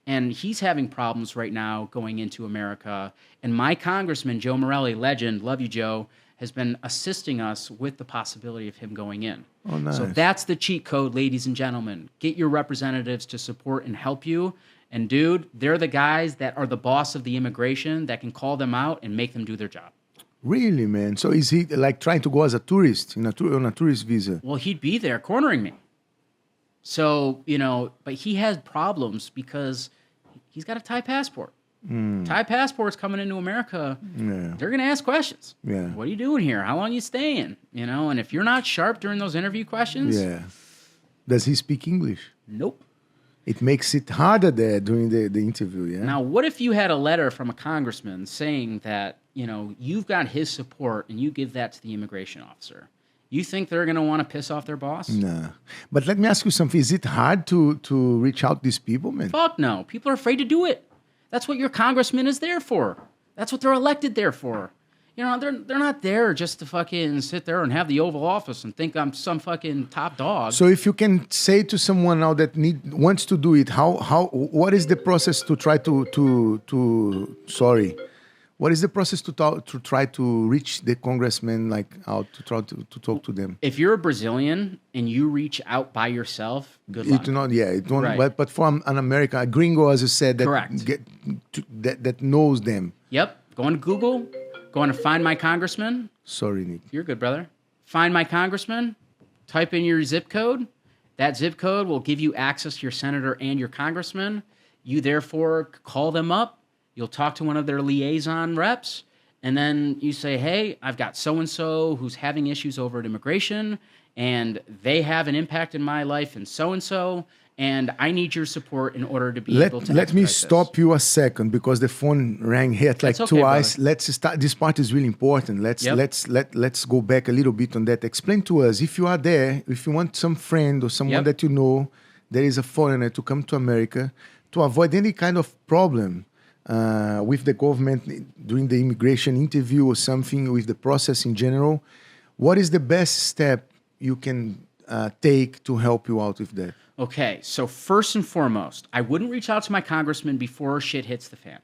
And he's having problems right now going into America. And my congressman, Joe Morelli, legend, love you, Joe, has been assisting us with the possibility of him going in.
Oh, nice.
So that's the cheat code, ladies and gentlemen. Get your representatives to support and help you. And dude, they're the guys that are the boss of the immigration that can call them out and make them do their job.
Really, man? So is he like trying to go as a tourist on a tourist visa?
Well, he'd be there cornering me. So, you know, but he has problems because he's got a Thai passport. Thai passports coming into America, they're going to ask questions.
Yeah.
What are you doing here? How long are you staying? You know, and if you're not sharp during those interview questions,
Does he speak English?
nope.
It makes it harder there during the interview, yeah?
Now, what if you had a letter from a congressman saying that, you know, you've got his support and you give that to the immigration officer? You think they're going to want to piss off their boss?
Nah. But let me ask you something. Is it hard to reach out to these people, man?
Fuck no. People are afraid to do it. That's what your congressman is there for. That's what they're elected there for. You know, they're not there just to fucking sit there and have the Oval Office and think I'm some fucking top dog.
So if you can say to someone now that wants to do it, what is the process to try what is the process to try to reach the congressman, like out to try to talk to them?
If you're a Brazilian and you reach out by yourself, good luck.
It won't,
Right.
but for an American, a gringo, as you said, that
Correct.
that knows them.
Yep. Go on Google. Go on to Find My Congressman.
Sorry, Nick.
You're good, brother. Find My Congressman. Type in your zip code. That zip code will give you access to your senator and your congressman. You therefore call them up. You'll talk to one of their liaison reps. And then you say, hey, I've got so-and-so who's having issues over at immigration, and they have an impact in my life and so-and-so, and I need your support in order to be able to
Let me
expedite
stop
this.
you a second because the phone rang here like
That's okay,
twice.
brother.
Let's start. This part is really important.
Yep.
Let's go back a little bit on that. Explain to us, if you are there, if you want some friend or someone
Yep.
that you know that is a foreigner to come to America, to avoid any kind of problem with the government during the immigration interview or something, with the process in general, what is the best step you can take to help you out with that?
Okay, so first and foremost, I wouldn't reach out to my congressman before shit hits the fan.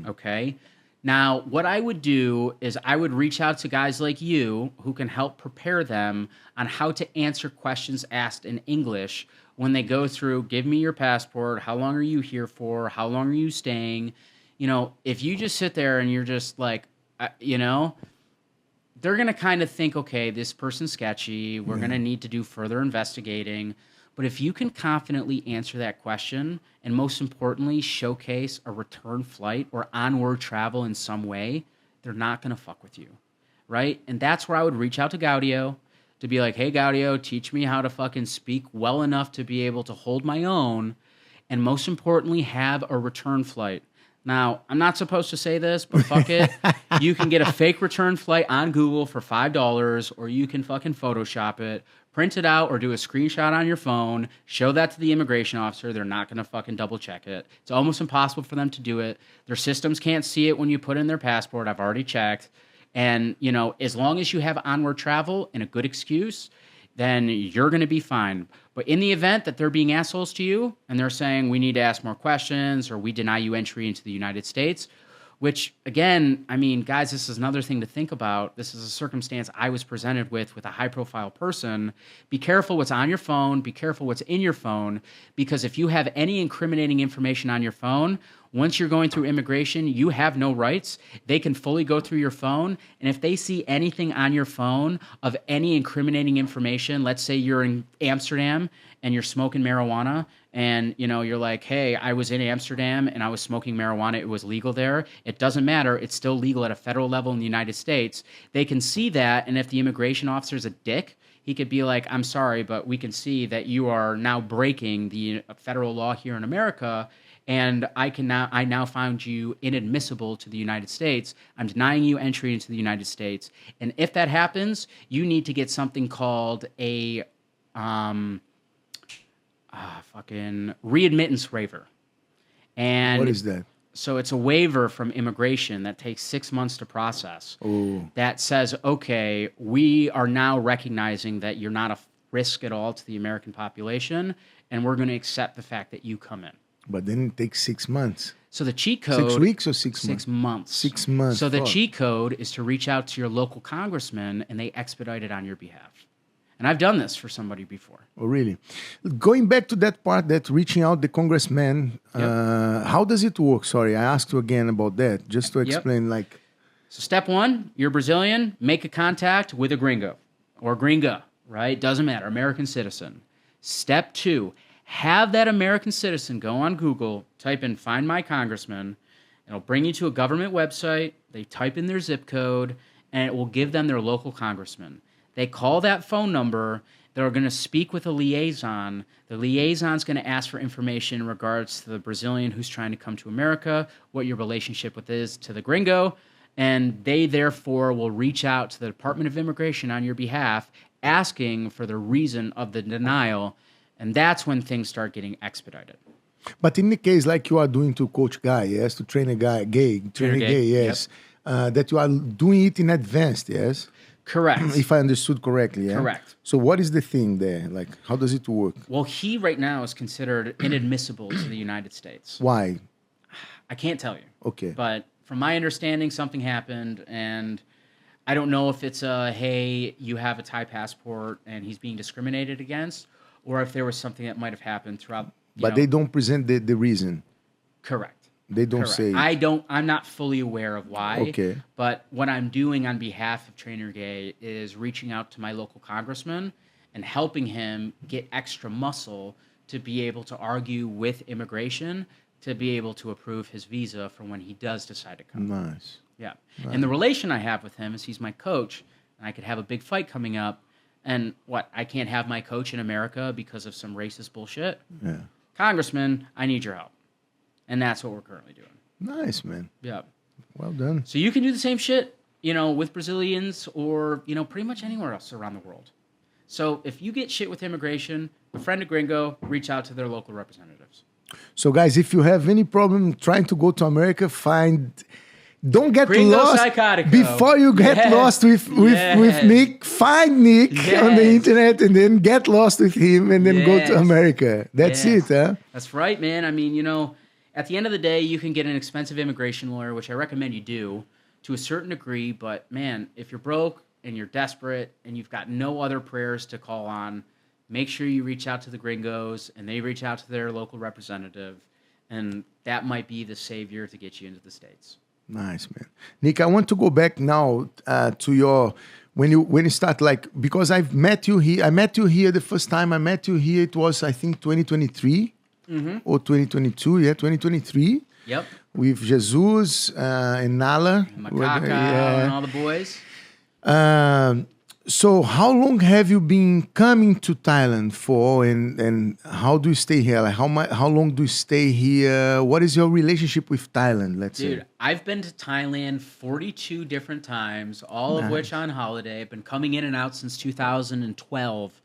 Okay? Now, what I would do is I would reach out to guys like you who can help prepare them on how to answer questions asked in English when they go through, give me your passport, how long are you here for, how long are you staying? You know, if you just sit there and you're just like, you know, they're going to kind of think, okay, this person's sketchy, we're going to need to do further investigating. But if you can confidently answer that question, and most importantly, showcase a return flight or onward travel in some way, they're not going to fuck with you, right? And that's where I would reach out to Gaudio to be like, hey, Gaudio, teach me how to fucking speak well enough to be able to hold my own, and most importantly, have a return flight. Now, I'm not supposed to say this, but fuck it. You can get a fake return flight on Google for $5, or you can fucking Photoshop it, print it out, or do a screenshot on your phone, show that to the immigration officer. They're not going to fucking double check it. It's almost impossible for them to do it. Their systems can't see it when you put in their passport. I've already checked. And, you know, as long as you have onward travel and a good excuse, then you're going to be fine. But in the event that they're being assholes to you and they're saying we need to ask more questions or we deny you entry into the United States, which, again, I mean, guys, this is another thing to think about. This is a circumstance I was presented with a high-profile person. Be careful what's on your phone. Be careful what's in your phone, because if you have any incriminating information on your phone, once you're going through immigration, you have no rights. They can fully go through your phone, and if they see anything on your phone of any incriminating information, let's say you're in Amsterdam and you're smoking marijuana, and you know you're like, hey, I was in Amsterdam and I was smoking marijuana, it was legal there. It doesn't matter, it's still legal at a federal level in the United States. They can see that, and if the immigration officer is a dick, he could be like, I'm sorry, but we can see that you are now breaking the federal law here in America, and I now found you inadmissible to the United States. I'm denying you entry into the United States. And if that happens, you need to get something called a fucking readmittance waiver. And
what is that?
So it's a waiver from immigration that takes 6 months to process.
Ooh.
That says, okay, we are now recognizing that you're not a risk at all to the American population, and we're going to accept the fact that you come in.
But then it takes 6 months.
So the cheat code...
6 weeks or 6 months?
6 months.
6 months.
So the cheat code is to reach out to your local congressman, and they expedite it on your behalf. And I've done this for somebody before.
Oh, really? Going back to that part, that reaching out the congressman, how does it work? Sorry, I asked you again about that, just to explain, like...
So step one, you're Brazilian, make a contact with a gringo or gringa, right? Doesn't matter, American citizen. Step two, have that American citizen go on Google, type in Find My Congressman. It'll bring you to a government website. They type in their zip code, and it will give them their local congressman. They call that phone number. They're going to speak with a liaison. The liaison's going to ask for information in regards to the Brazilian who's trying to come to America, what your relationship with is to the gringo, and they therefore will reach out to the Department of Immigration on your behalf, asking for the reason of the denial, and that's when things start getting expedited.
But in the case like you are doing to coach guy, yes, to train a guy, train a gay, yes, that you are doing it in advance, yes?
Correct.
If I understood correctly, yeah?
Correct.
So what is the thing there? Like, how does it work?
Well, he right now is considered inadmissible to the United States.
Why?
I can't tell you.
Okay.
But from my understanding, something happened, and I don't know if it's hey, you have a Thai passport and he's being discriminated against, or if there was something that might have happened throughout.
But they don't present the reason.
Correct.
They don't say.
I'm not fully aware of why.
Okay.
But what I'm doing on behalf of Trainer Gay is reaching out to my local congressman and helping him get extra muscle to be able to argue with immigration to be able to approve his visa for when he does decide to come.
Nice.
Yeah.
Nice.
And the relation I have with him is he's my coach, and I could have a big fight coming up, and I can't have my coach in America because of some racist bullshit?
Yeah.
Congressman, I need your help. And that's what we're currently doing.
Nice, man.
Yeah.
Well done.
So you can do the same shit, with Brazilians or, pretty much anywhere else around the world. So if you get shit with immigration, befriend a gringo, reach out to their local representatives.
So guys, if you have any problem trying to go to America, don't get
Gringo
lost.
Psychotico.
Before you get lost with Nick, find Nick on the internet and then get lost with him and then go to America. That's it, huh?
That's right, man. I mean, at the end of the day, you can get an expensive immigration lawyer, which I recommend you do to a certain degree. But, man, if you're broke and you're desperate and you've got no other prayers to call on, make sure you reach out to the gringos and they reach out to their local representative. And that might be the savior to get you into the States.
Nice, man. Nick, I want to go back now to your... When you start, because I met you here the first time I met you here, it was, I think, 2023. Or 2022, 2023.
Yep.
With Jesus and Nala.
Macaca and all the boys.
So how long have you been coming to Thailand for, and how do you stay here? Like how long do you stay here? What is your relationship with Thailand, let's say?
Dude, I've been to Thailand 42 different times, all of which on holiday. I've been coming in and out since 2012.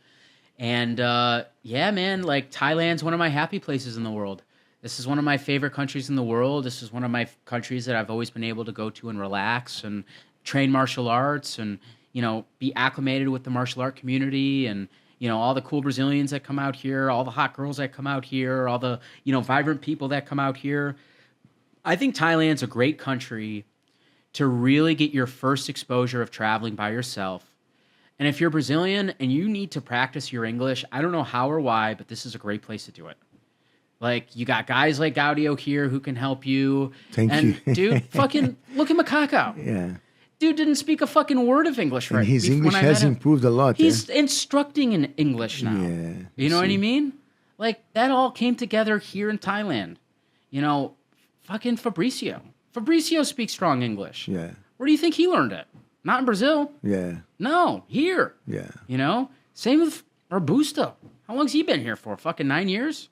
And man, Thailand's one of my happy places in the world. This is one of my favorite countries in the world. This is one of my countries that I've always been able to go to and relax and train martial arts and, be acclimated with the martial art community and, all the cool Brazilians that come out here, all the hot girls that come out here, all the, vibrant people that come out here. I think Thailand's a great country to really get your first exposure of traveling by yourself. And if you're Brazilian and you need to practice your English, I don't know how or why, but this is a great place to do it. You got guys like Gaudio here who can help you.
Thank you.
Dude, fucking look at Macaco.
Yeah.
Dude didn't speak a fucking word of English right.
And his English has improved a lot.
He's instructing in English now.
Yeah.
You know what I mean? That all came together here in Thailand. Fucking Fabricio. Fabricio speaks strong English.
Yeah.
Where do you think he learned it? Not in Brazil.
Yeah.
No, here.
Yeah.
Same with Robusto. How long's he been here for? Fucking 9 years?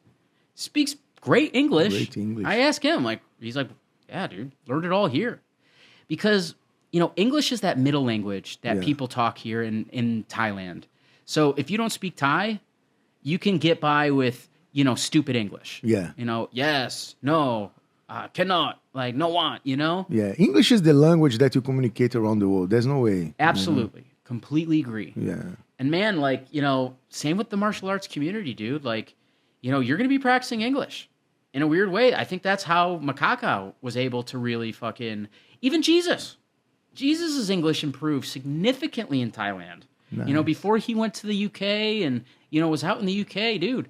Speaks great English.
Great English.
I asked him, he's like, yeah, dude, learned it all here. Because, English is that middle language that people talk here in Thailand. So if you don't speak Thai, you can get by with, stupid English.
Yeah.
Yes, no, cannot, no want,
Yeah, English is the language that you communicate around the world. There's no way.
Absolutely. Completely agree.
Yeah.
And man, same with the martial arts community, dude. You're going to be practicing English in a weird way. I think that's how Makaka was able to really even Jesus. Jesus' English improved significantly in Thailand. Nice. Before he went to the UK and, was out in the UK, dude.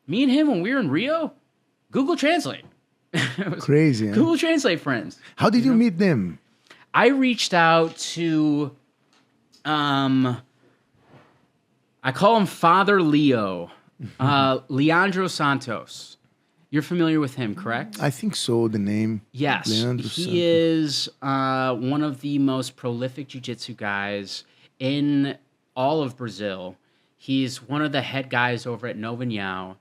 Me and him, when we were in Rio, Google Translate.
Crazy, huh?
Google Translate friends.
How did you meet them?
I reached out to, I call him Father Leo, Leandro Santos. You're familiar with him, correct?
I think so, the name.
Yes.
Leandro Santos.
He is one of the most prolific jiu-jitsu guys in all of Brazil. He's one of the head guys over at 𝘨𝘍𝘍𝘍𝘍.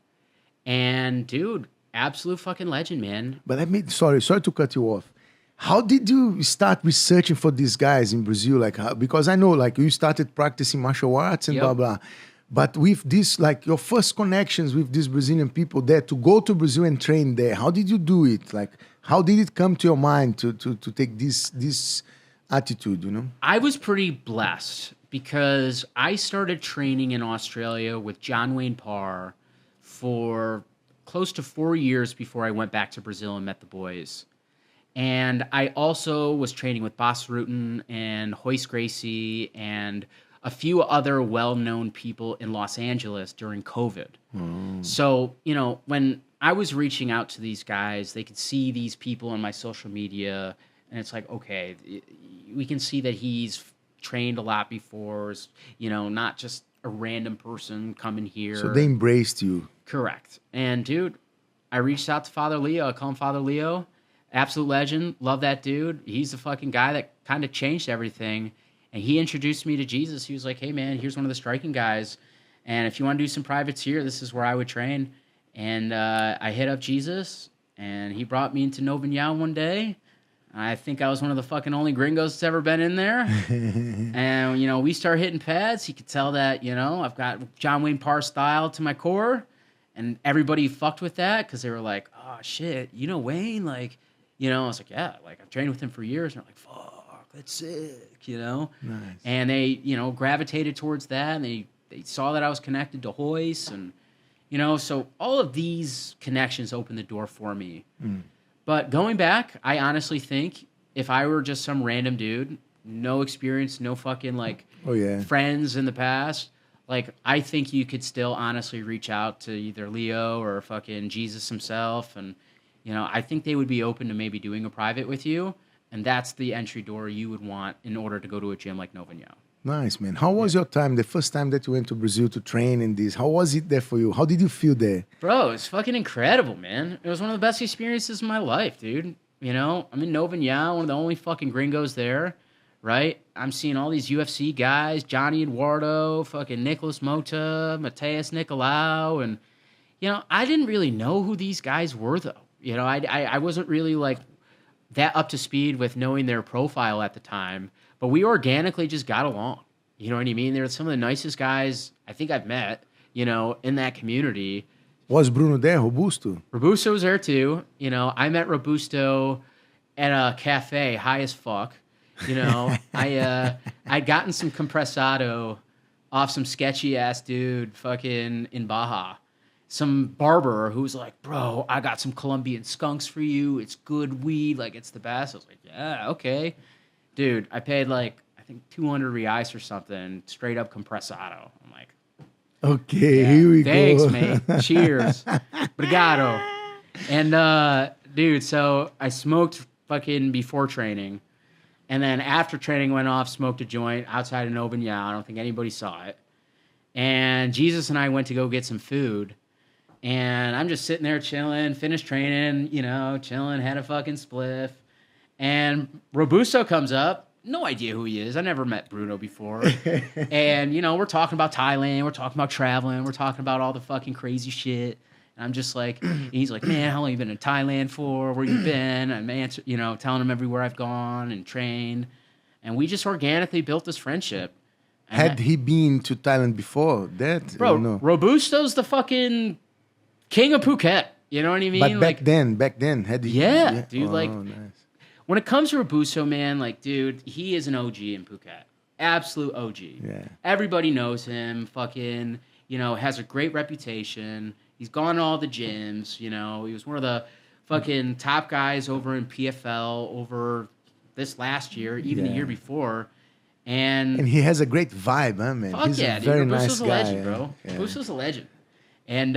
And, dude, absolute fucking legend, man.
But sorry to cut you off. How did you start researching for these guys in Brazil? Because I know, you started practicing martial arts and blah, blah. But with this, your first connections with these Brazilian people there, to go to Brazil and train there, how did you do it? How did it come to your mind to take this attitude,
I was pretty blessed because I started training in Australia with 𝘨𝘨𝘭𝘢𝘍 for close to 4 years before I went back to Brazil and met the boys. And I also was training with Bas Rutten and Royce Gracie and a few other well-known people in Los Angeles during COVID. So, when I was reaching out to these guys, they could see these people on my social media, and it's like, okay, we can see that he's trained a lot before, not just a random person coming here.
So they embraced you.
Correct. And, dude, I reached out to Father Leo. I call him Father Leo. Absolute legend. Love that dude. He's the fucking guy that kind of changed everything. And he introduced me to Jesus. He was like, hey, man, here's one of the striking guys. And if you want to do some privates here, this is where I would train. And I hit up Jesus, and he brought me into 𝘨𝘍𝘍𝘍 one day. I think I was one of the fucking only gringos that's ever been in there. And, we start hitting pads. He could tell that, I've got 𝘨𝘨𝘭𝘢𝘍 style to my core. And everybody fucked with that because they were like, oh, shit, Wayne? I was like, yeah, I've trained with him for years. And they're like, fuck, that's sick,
Nice.
And they, gravitated towards that. And they saw that I was connected to Royce. And, so all of these connections opened the door for me. But going back, I honestly think if I were just some random dude, no experience, no fucking friends in the past, I think you could still honestly reach out to either Leo or fucking Jesus himself. And, I think they would be open to maybe doing a private with you. And that's the entry door you would want in order to go to a gym like 𝘨𝘍𝘍𝘍𝘍.
Nice, man. How was your time, the first time that you went to Brazil to train in this? How was it there for you? How did you feel there?
Bro, it's fucking incredible, man. It was one of the best experiences of my life, dude. I'm in 𝘨𝘍𝘍𝘍𝘍, one of the only fucking gringos there, right? I'm seeing all these UFC guys, Johnny Eduardo, fucking Nicholas Mota, Mateus Nicolau, and, I didn't really know who these guys were, though. I wasn't really, that up to speed with knowing their profile at the time. But we organically just got along. You know what I mean? They're some of the nicest guys I think I've met, in that community.
Was Bruno there, Robusto?
Robusto was there too. I met Robusto at a cafe, high as fuck. I'd gotten some compressado off some sketchy ass dude fucking in Baja. Some barber who's like, bro, I got some Colombian skunks for you. It's good weed. It's the best. I was like, yeah, okay. Dude, I paid I think 200 reais or something, straight up compressado. I'm like,
okay,
yeah,
here we
thanks,
go.
Thanks, mate. Cheers. Obrigado. And, dude, so I smoked fucking before training. And then after training went off, smoked a joint outside of 𝘨𝘍𝘍𝘍𝘍. I don't think anybody saw it. And Jesus and I went to go get some food. And I'm just sitting there chilling, finished training, chilling, had a fucking spliff. And Robusto comes up, no idea who he is. I never met Bruno before. And, we're talking about Thailand. We're talking about traveling. We're talking about all the fucking crazy shit. And I'm just like, he's like, man, how long you been in Thailand for? Where you been? I'm telling him everywhere I've gone and trained. And we just organically built this friendship. And
Had he been to Thailand before that?
Bro,
no?
Robusto's the fucking king of Phuket. You know what I mean?
But back then, had he?
Yeah, dude.
Nice.
When it comes to Robusto, man, dude, he is an OG in Phuket. Absolute OG.
Yeah.
Everybody knows him. Fucking, has a great reputation. He's gone to all the gyms. He was one of the fucking top guys over in PFL over this last year, even the year before. And
he has a great vibe, huh, man?
Fuck
He's
yeah,
a
dude.
very
Robusto's
nice
a
guy,
legend, bro.
Yeah.
Robusto's a legend. And,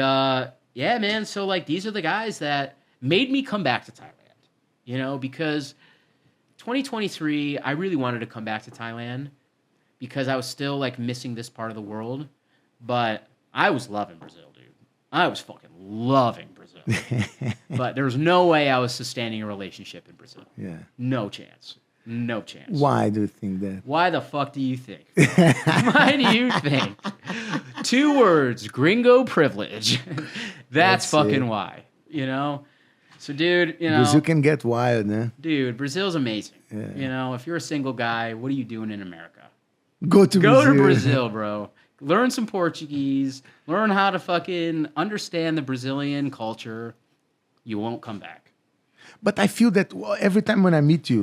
yeah, man, so, these are the guys that made me come back to Thailand. Because 2023, I really wanted to come back to Thailand because I was still, missing this part of the world. But I was loving Brazil, dude. I was fucking loving Brazil. But there was no way I was sustaining a relationship in Brazil.
Yeah.
No chance. No chance.
Why do you think that?
Why the fuck do you think? Why do you think? 2 words, gringo privilege. That's fucking it. Why, So, dude,
Brazil can get wild, man.
Dude, Brazil's amazing.
Yeah.
If you're a single guy, what are you doing in America?
Go to
Brazil, bro. Learn some Portuguese. Learn how to fucking understand the Brazilian culture. You won't come back.
But I feel that every time when I meet you,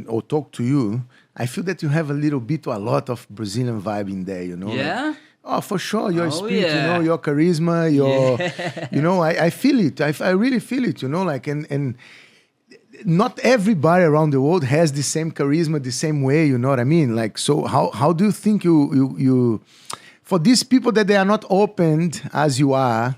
or talk to you, I feel that you have a little bit or a lot of Brazilian vibe in there,
Yeah?
For sure. Your spirit, your charisma, I feel it. I really feel it, and not everybody around the world has the same charisma, the same way, you know what I mean? So how do you think you for these people that they are not opened as you are,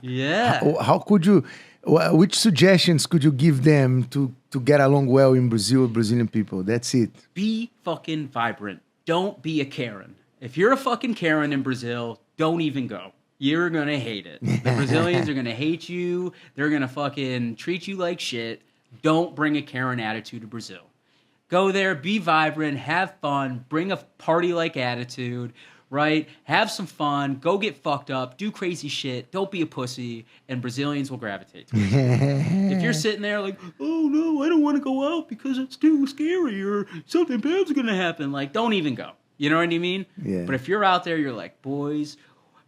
how could you, which suggestions could you give them to get along well in Brazil, Brazilian people? That's it.
Be fucking vibrant. Don't be a Karen. If you're a fucking Karen in Brazil, don't even go. You're going to hate it. The Brazilians are going to hate you. They're going to fucking treat you like shit. Don't bring a Karen attitude to Brazil. Go there, be vibrant, have fun, bring a party-like attitude, right? Have some fun, go get fucked up, do crazy shit, don't be a pussy, and Brazilians will gravitate to you. If you're sitting there oh no, I don't want to go out because it's too scary or something bad's going to happen, don't even go. You know what I mean?
Yeah.
But if you're out there, you're like, boys,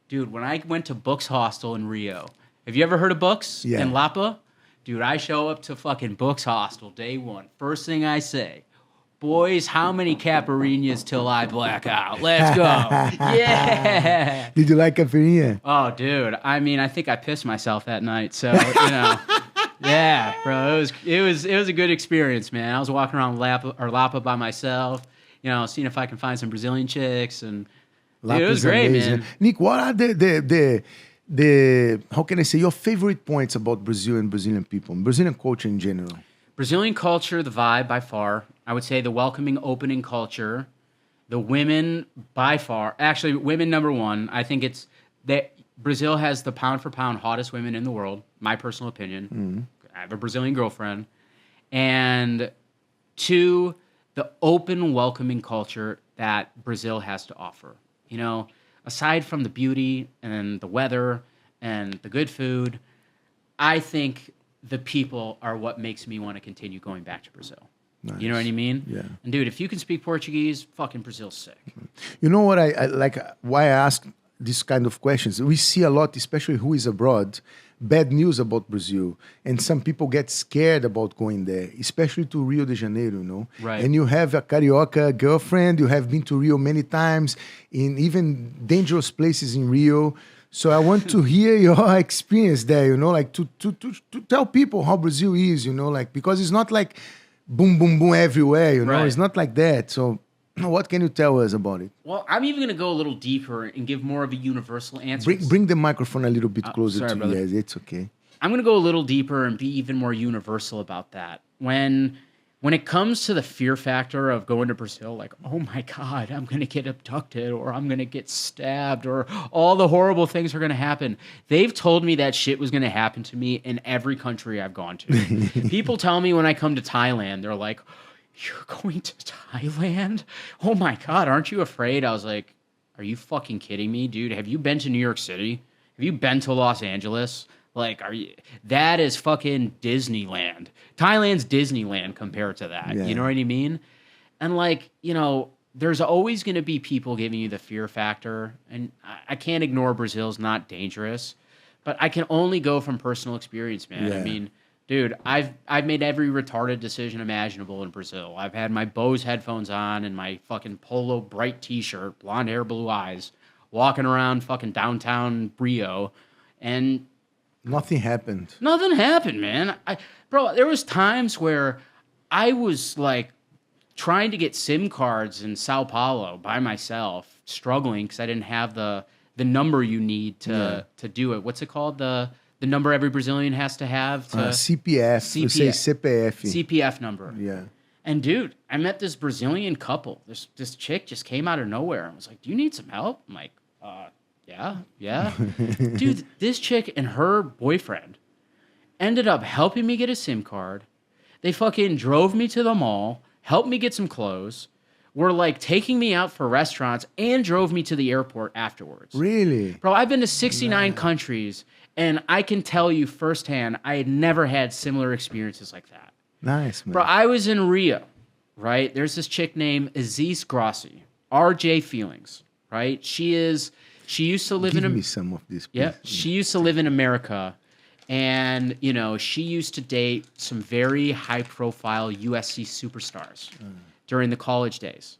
dude, when I went to Books Hostel in Rio, have you ever heard of Books in Lapa? Dude, I show up to fucking Books Hostel day one. First thing I say, boys, how many caipirinhas till I black out? Let's go. Yeah.
Did you like caipirinha?
Oh, dude. I mean, I think I pissed myself that night. So, yeah, bro. It was a good experience, man. I was walking around Lapa by myself, seeing if I can find some Brazilian chicks, and dude, it was great,
amazing.
man.
Nick, what are how can I say, your favorite points about Brazil and Brazilian people, Brazilian culture in general?
Brazilian culture, the vibe by far. I would say the welcoming, opening culture. The women by far. Actually, women number one. I think it's that Brazil has the pound for pound hottest women in the world. My personal opinion. Mm-hmm. I have a Brazilian girlfriend. And 2, the open, welcoming culture that Brazil has to offer. Aside from the beauty and the weather and the good food, I think the people are what makes me want to continue going back to Brazil. Nice. You know what I mean?
Yeah.
And dude, if you can speak Portuguese, fucking Brazil's sick.
You know what I like, why I ask this kind of questions? We see a lot, especially who is abroad, bad news about Brazil. And some people get scared about going there, especially to Rio de Janeiro,
Right.
And you have a Carioca girlfriend, you have been to Rio many times, in even dangerous places in Rio. So I want to hear your experience there, to tell people how Brazil is, because it's not like boom, boom, boom everywhere,
Right.
It's not like that. So what can you tell us about it?
Well, I'm even going to go a little deeper and give more of a universal answer.
Bring the microphone a little bit closer
sorry,
to
brother.
you guys. It's okay.
I'm going to go a little deeper and be even more universal about that. When it comes to the fear factor of going to Brazil, oh my God, I'm going to get abducted or I'm going to get stabbed or all the horrible things are going to happen. They've told me that shit was going to happen to me in every country I've gone to. People tell me when I come to Thailand, they're like, you're going to Thailand? Oh my God, aren't you afraid? I was like, are you fucking kidding me, dude? Have you been to New York City? Have you been to Los Angeles? Like, that is fucking Disneyland. Thailand's Disneyland compared to that. You know what I mean? And like, you know, there's always going to be people giving you the fear factor. And I can't ignore Brazil's not dangerous, but I can only go from personal experience, man. I mean, dude, I've made every retarded decision imaginable in Brazil. I've had my Bose headphones on and my fucking polo bright t-shirt, blonde hair, blue eyes, walking around fucking downtown Rio, and
nothing happened.
Nothing happened, man. Bro, there was times where I was like trying to get SIM cards in Sao Paulo by myself, struggling because I didn't have the number you need to do it. What's it called? The number every Brazilian has to have to
CPF. You say CPF.
CPF number.
Yeah.
And dude, I met this Brazilian couple. This chick just came out of nowhere and was like, "Do you need some help?" I'm like, yeah. Dude, this chick and her boyfriend ended up helping me get a SIM card. They fucking drove me to the mall, helped me get some clothes, were like taking me out for restaurants, and drove me to the airport afterwards.
Really?
Bro, I've been to 69 countries, and I can tell you firsthand, I had never had similar experiences like that.
Nice, man.
Bro, I was in Rio, right? There's this chick named Aziz Grossi, RJ Feelings, right? She used to live
Give me some of this, please.
Yeah, she used to live in America, and, you know, she used to date some very high-profile USC superstars during the college days.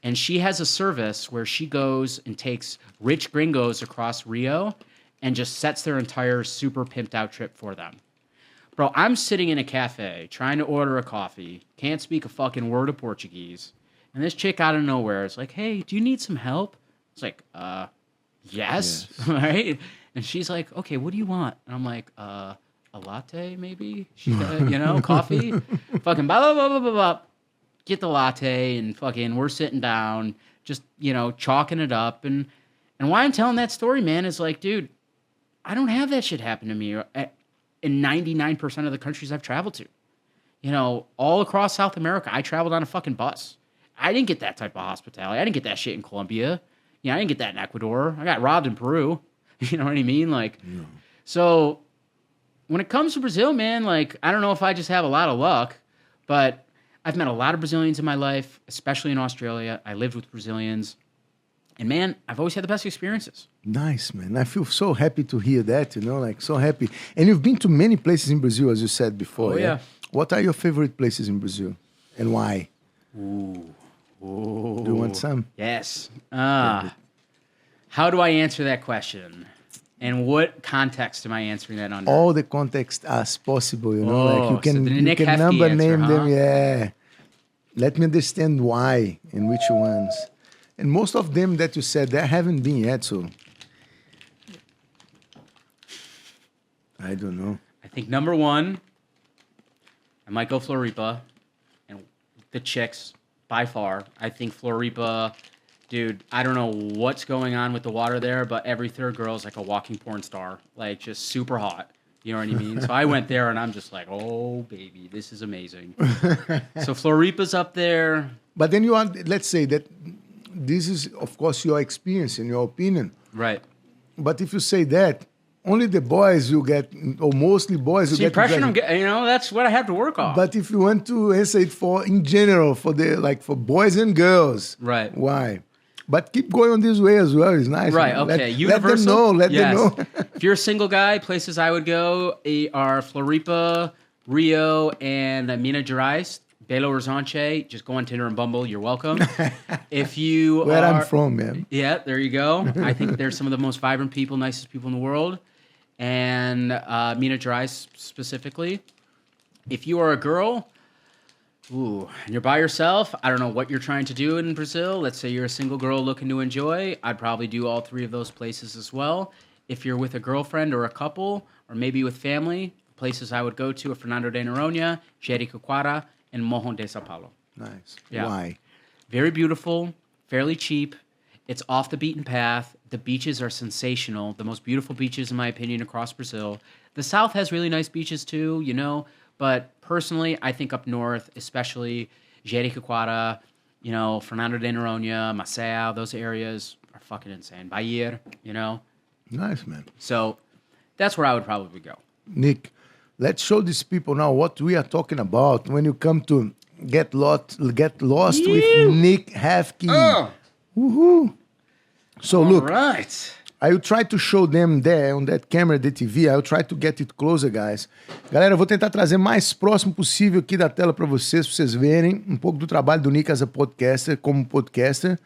And she has a service where she goes and takes rich gringos across Rio and just sets their entire super pimped-out trip for them. Bro, I'm sitting in a cafe trying to order a coffee, can't speak a fucking word of Portuguese, and this chick out of nowhere is like, "Hey, do you need some help?" It's like, yes. Right? And she's like, "Okay, what do you want?" And I'm like, a latte, maybe? She coffee? Fucking blah, blah, blah, blah, blah, blah. Get the latte, and fucking we're sitting down, just, chalking it up. And why I'm telling that story, man, is like, dude, I don't have that shit happen to me in 99% of the countries I've traveled to. All across South America, I traveled on a fucking bus. I didn't get that type of hospitality. I didn't get that shit in Colombia. I didn't get that in Ecuador. I got robbed in Peru. You know what I mean? So when it comes to Brazil, man, like, I don't know if I just have a lot of luck, but I've met a lot of Brazilians in my life, especially in Australia. I lived with Brazilians. And, man, I've always had the best experiences.
Nice, man. I feel so happy to hear that, so happy. And you've been to many places in Brazil, as you said before.
Oh, yeah.
What are your favorite places in Brazil and why?
Ooh.
Do you want some?
Yes. How do I answer that question? And what context am I answering that under?
All the context as possible,
Oh,
you can,
so the
you
Nick
can
Hefke
number
answer,
name
huh?
them, yeah. Let me understand why and which ones. And most of them that you said, I haven't been yet, so I don't know.
I think number one, I might go Floripa, and the chicks, by far. I think Floripa, dude, I don't know what's going on with the water there, but every third girl is like a walking porn star, like just super hot. You know what I mean? So I went there and I'm just like, oh, baby, this is amazing. So Floripa's up there.
But then you want, let's say that this is, of course, your experience and your opinion.
Right.
But if you say that, only the boys will get, or mostly boys will
It's the
get.
impression I'm getting, that's what I have to work on.
But if you want to answer it in general, for boys and girls.
Right.
Why? But keep going on this way as well. It's nice.
Right, okay. Universal.
Let them know.
If you're a single guy, places I would go are Floripa, Rio, and Minas Gerais. Belo Horizonte. Just go on Tinder and Bumble. You're welcome. If you
Where I'm from, man.
Yeah, there you go. I think they're some of the most vibrant people, nicest people in the world. And Minas Gerais specifically. If you are a girl, and you're by yourself, I don't know what you're trying to do in Brazil. Let's say you're a single girl looking to enjoy. I'd probably do all three of those places as well. If you're with a girlfriend or a couple, or maybe with family, places I would go to are Fernando de Noronha, Jericoacoara, and Morro de São Paulo.
Nice.
Yeah.
Why?
Very beautiful, fairly cheap. It's off the beaten path. The beaches are sensational. The most beautiful beaches, in my opinion, across Brazil. The South has really nice beaches too, but personally, I think up north, especially Jericoacoara, Fernando de Noronha, Maceió, those areas are fucking insane. Bahia,
Nice, man.
So that's where I would probably go.
Nick, let's show these people now what we are talking about when you come to get lost with Nick Hefke.
Oh.
Woohoo! So look,
Right.
I will try to show them there on that camera, the TV. I will try to get it closer, guys. Galera, eu vou tentar trazer mais próximo possível aqui da tela para vocês verem um pouco do trabalho do Nick as a podcaster, como podcaster.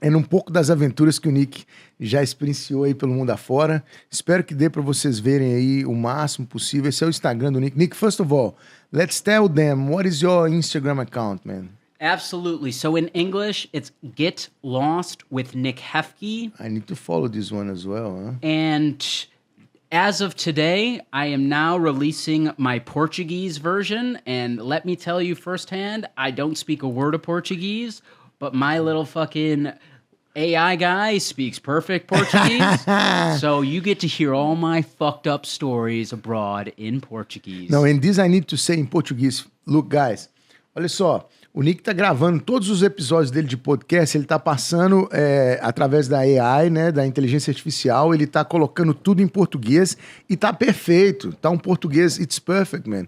Um pouco das aventuras que o Nick já experienciou aí pelo mundo afora. Espero que dê para vocês verem aí o máximo possível. Esse é o Instagram do Nick. Nick, first of all, let's tell them, what is your Instagram account, man?
Absolutely. So in English, it's Get Lost with Nick Hefke.
I need to follow this one as well, huh?
And as of today, I am now releasing my Portuguese version. And let me tell you firsthand, I don't speak a word of Portuguese, but my little fucking AI guy speaks perfect Portuguese. So you get to hear all my fucked up stories abroad in Portuguese.
No, and this I need to say in Portuguese. Look, guys, olha só. O Nick tá gravando todos os episódios dele de podcast, ele tá passando através da AI, né, da inteligência artificial, ele tá colocando tudo em português e tá perfeito. Tá um português, it's perfect, man.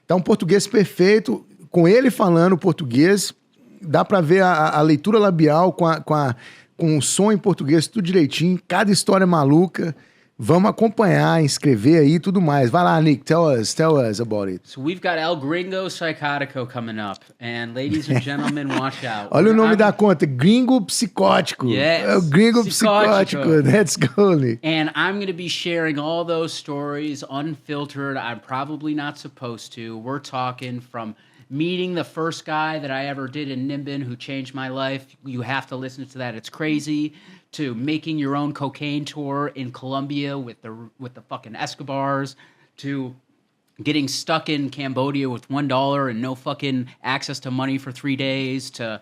Tá um português perfeito, com ele falando português, dá pra ver a leitura labial com o som em português, tudo direitinho, cada história maluca. Vamos acompanhar, inscrever aí e tudo mais. Vai lá, Nick, tell us about it.
So we've got 𝘨𝘭𝘢𝘨𝑒 coming up. And ladies and gentlemen, watch out.
Olha o nome da conta, Gringo Psicótico.
Yes.
É o Gringo Psicótico. Let's go, Nick.
And I'm going to be sharing all those stories unfiltered. I'm probably not supposed to. We're talking from meeting the first guy that I ever did in Nimbin who changed my life. You have to listen to that. It's crazy. To making your own cocaine tour in Colombia with the fucking Escobars, to getting stuck in Cambodia with $1 and no fucking access to money for 3 days, to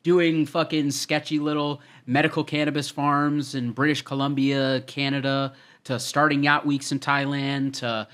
doing fucking sketchy little medical cannabis farms in British Columbia, Canada, to starting yacht weeks in Thailand, to,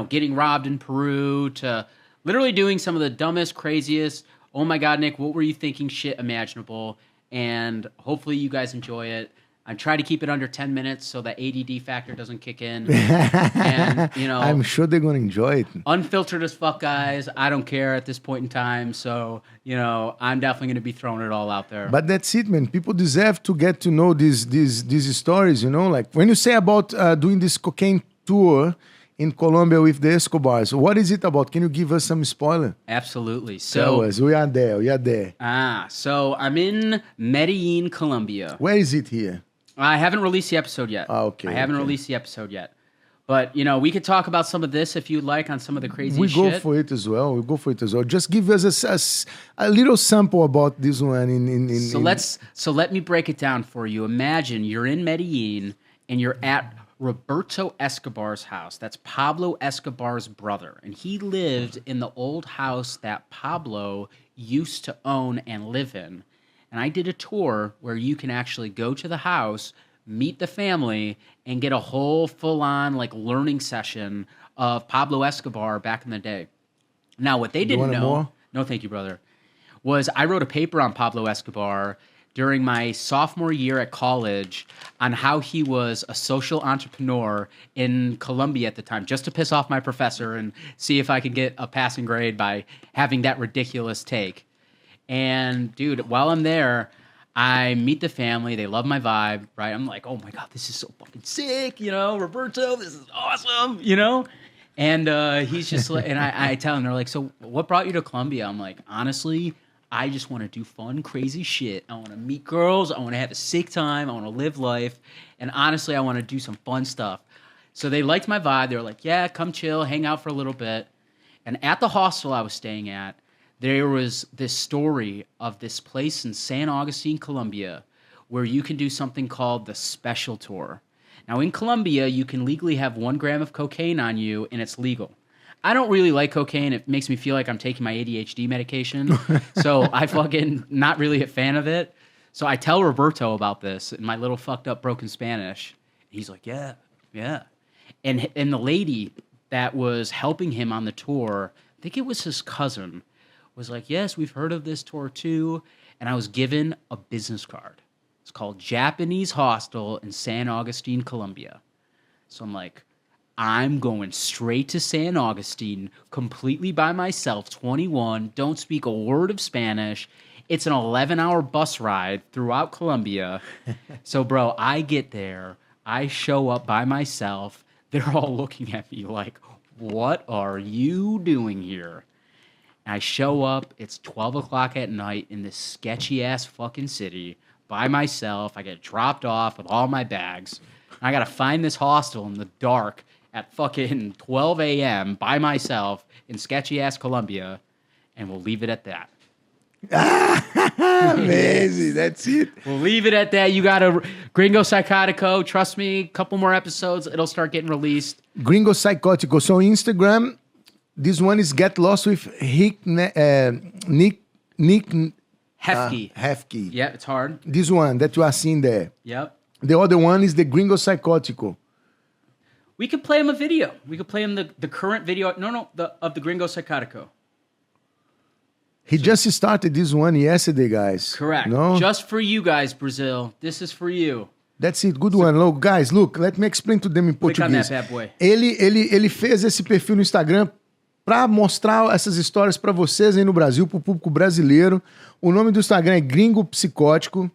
getting robbed in Peru, to literally doing some of the dumbest, craziest, oh my God, Nick, what were you thinking shit imaginable. And hopefully you guys enjoy it. I try to keep it under 10 minutes so that ADD factor doesn't kick in. And,
I'm sure they're going to enjoy it.
Unfiltered as fuck, guys. I don't care at this point in time. So, I'm definitely going to be throwing it all out there.
But that's it, man. People deserve to get to know these stories, Like when you say about doing this cocaine tour in Colombia with the Escobars, what is it about? Can you give us some spoiler?
Absolutely.
Tell us. We are there.
So I'm in Medellin, Colombia.
Where is it here?
I haven't released the episode yet.
Okay.
I haven't released the episode yet. But, we could talk about some of this if you'd like on some of the crazy shit.
We go for it as well. Just give us a little sample about this one.
So let me break it down for you. Imagine you're in Medellin and you're at Roberto Escobar's house. That's Pablo Escobar's brother. And he lived in the old house that Pablo used to own and live in. And I did a tour where you can actually go to the house, meet the family, and get a whole full-on learning session of Pablo Escobar back in the day. Now, what they didn't know...
More?
No, thank you, brother. Was I wrote a paper on Pablo Escobar during my sophomore year at college on how he was a social entrepreneur in Colombia at the time, just to piss off my professor and see if I could get a passing grade by having that ridiculous take. And, dude, while I'm there, I meet the family. They love my vibe, right? I'm like, oh, my God, this is so fucking sick, Roberto, this is awesome, And he's just like, and I tell him, they're like, so what brought you to Colombia? I'm like, honestly, I just want to do fun, crazy shit. I want to meet girls. I want to have a sick time. I want to live life. And honestly, I want to do some fun stuff. So they liked my vibe. They were like, yeah, come chill, hang out for a little bit. And at the hostel I was staying at, there was this story of this place in San Augustine, Colombia, where you can do something called the special tour. Now, in Colombia, you can legally have 1 gram of cocaine on you, and it's legal. I don't really like cocaine. It makes me feel like I'm taking my ADHD medication. So I fucking not really a fan of it. So I tell Roberto about this in my little fucked up broken Spanish. He's like, yeah. And the lady that was helping him on the tour, I think it was his cousin, was like, yes, we've heard of this tour too. And I was given a business card. It's called Japanese Hostel in San Augustine, Colombia. So I'm like, I'm going straight to San Augustine completely by myself, 21, don't speak a word of Spanish. It's an 11-hour bus ride throughout Colombia. So, bro, I get there. I show up by myself. They're all looking at me like, what are you doing here? And I show up. It's 12 o'clock at night in this sketchy-ass fucking city by myself. I get dropped off with all my bags. I got to find this hostel in the dark at fucking 12 a.m. by myself in sketchy-ass Colombia, and we'll leave it at that.
Amazing. That's it.
We'll leave it at that. You got a Gringo Psychotico. Trust me, a couple more episodes, it'll start getting released.
Gringo Psychotico. So Instagram, this one is Get Lost with Nick
Hefke.
Hefke.
Yeah, it's hard.
This one that you are seeing there.
Yep.
The other one is the Gringo Psychotico.
We could play him a video. We could play him the current video. Of the Gringo Psychotico.
He just started this one yesterday, guys.
Correct.
No?
Just for you guys, Brazil. This is for you.
That's it. Good one. Look, guys, look, let me explain to them in
Click on
português.
that bad boy.
Ele fez esse perfil no Instagram para mostrar essas histórias para vocês aí no Brasil, pro público brasileiro. O nome do Instagram é Gringo Psicótico.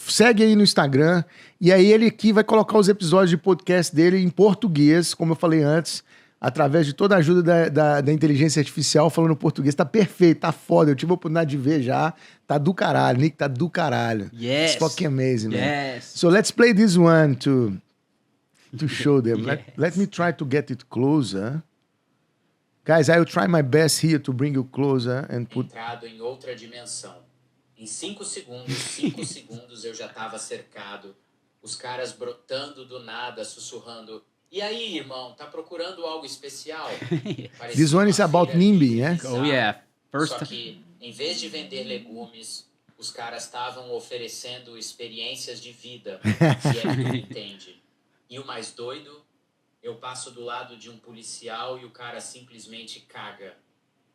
Segue aí no Instagram. E aí ele aqui vai colocar os episódios de podcast dele em português, como eu falei antes, através de toda a ajuda da inteligência artificial, falando português. Tá perfeito, tá foda. Eu tive a oportunidade de ver já. Tá do caralho. Nick tá do caralho.
Yes.
It's fucking amazing, man.
Yes.
So let's play this one to show them.
Yes.
Let me try to get it closer. Guys, I will try my best here to bring you closer and put...
Entrado em outra dimensão. Em 5 segundos eu já tava cercado. Os caras brotando do nada, sussurrando. E aí, irmão, tá procurando algo especial?
This one is about NIMBY, yeah?
Oh, yeah.
Só que, em vez de vender legumes, os caras estavam oferecendo experiências de vida, se é que tu entende. E o mais doido, eu passo do lado de um policial e o cara simplesmente caga.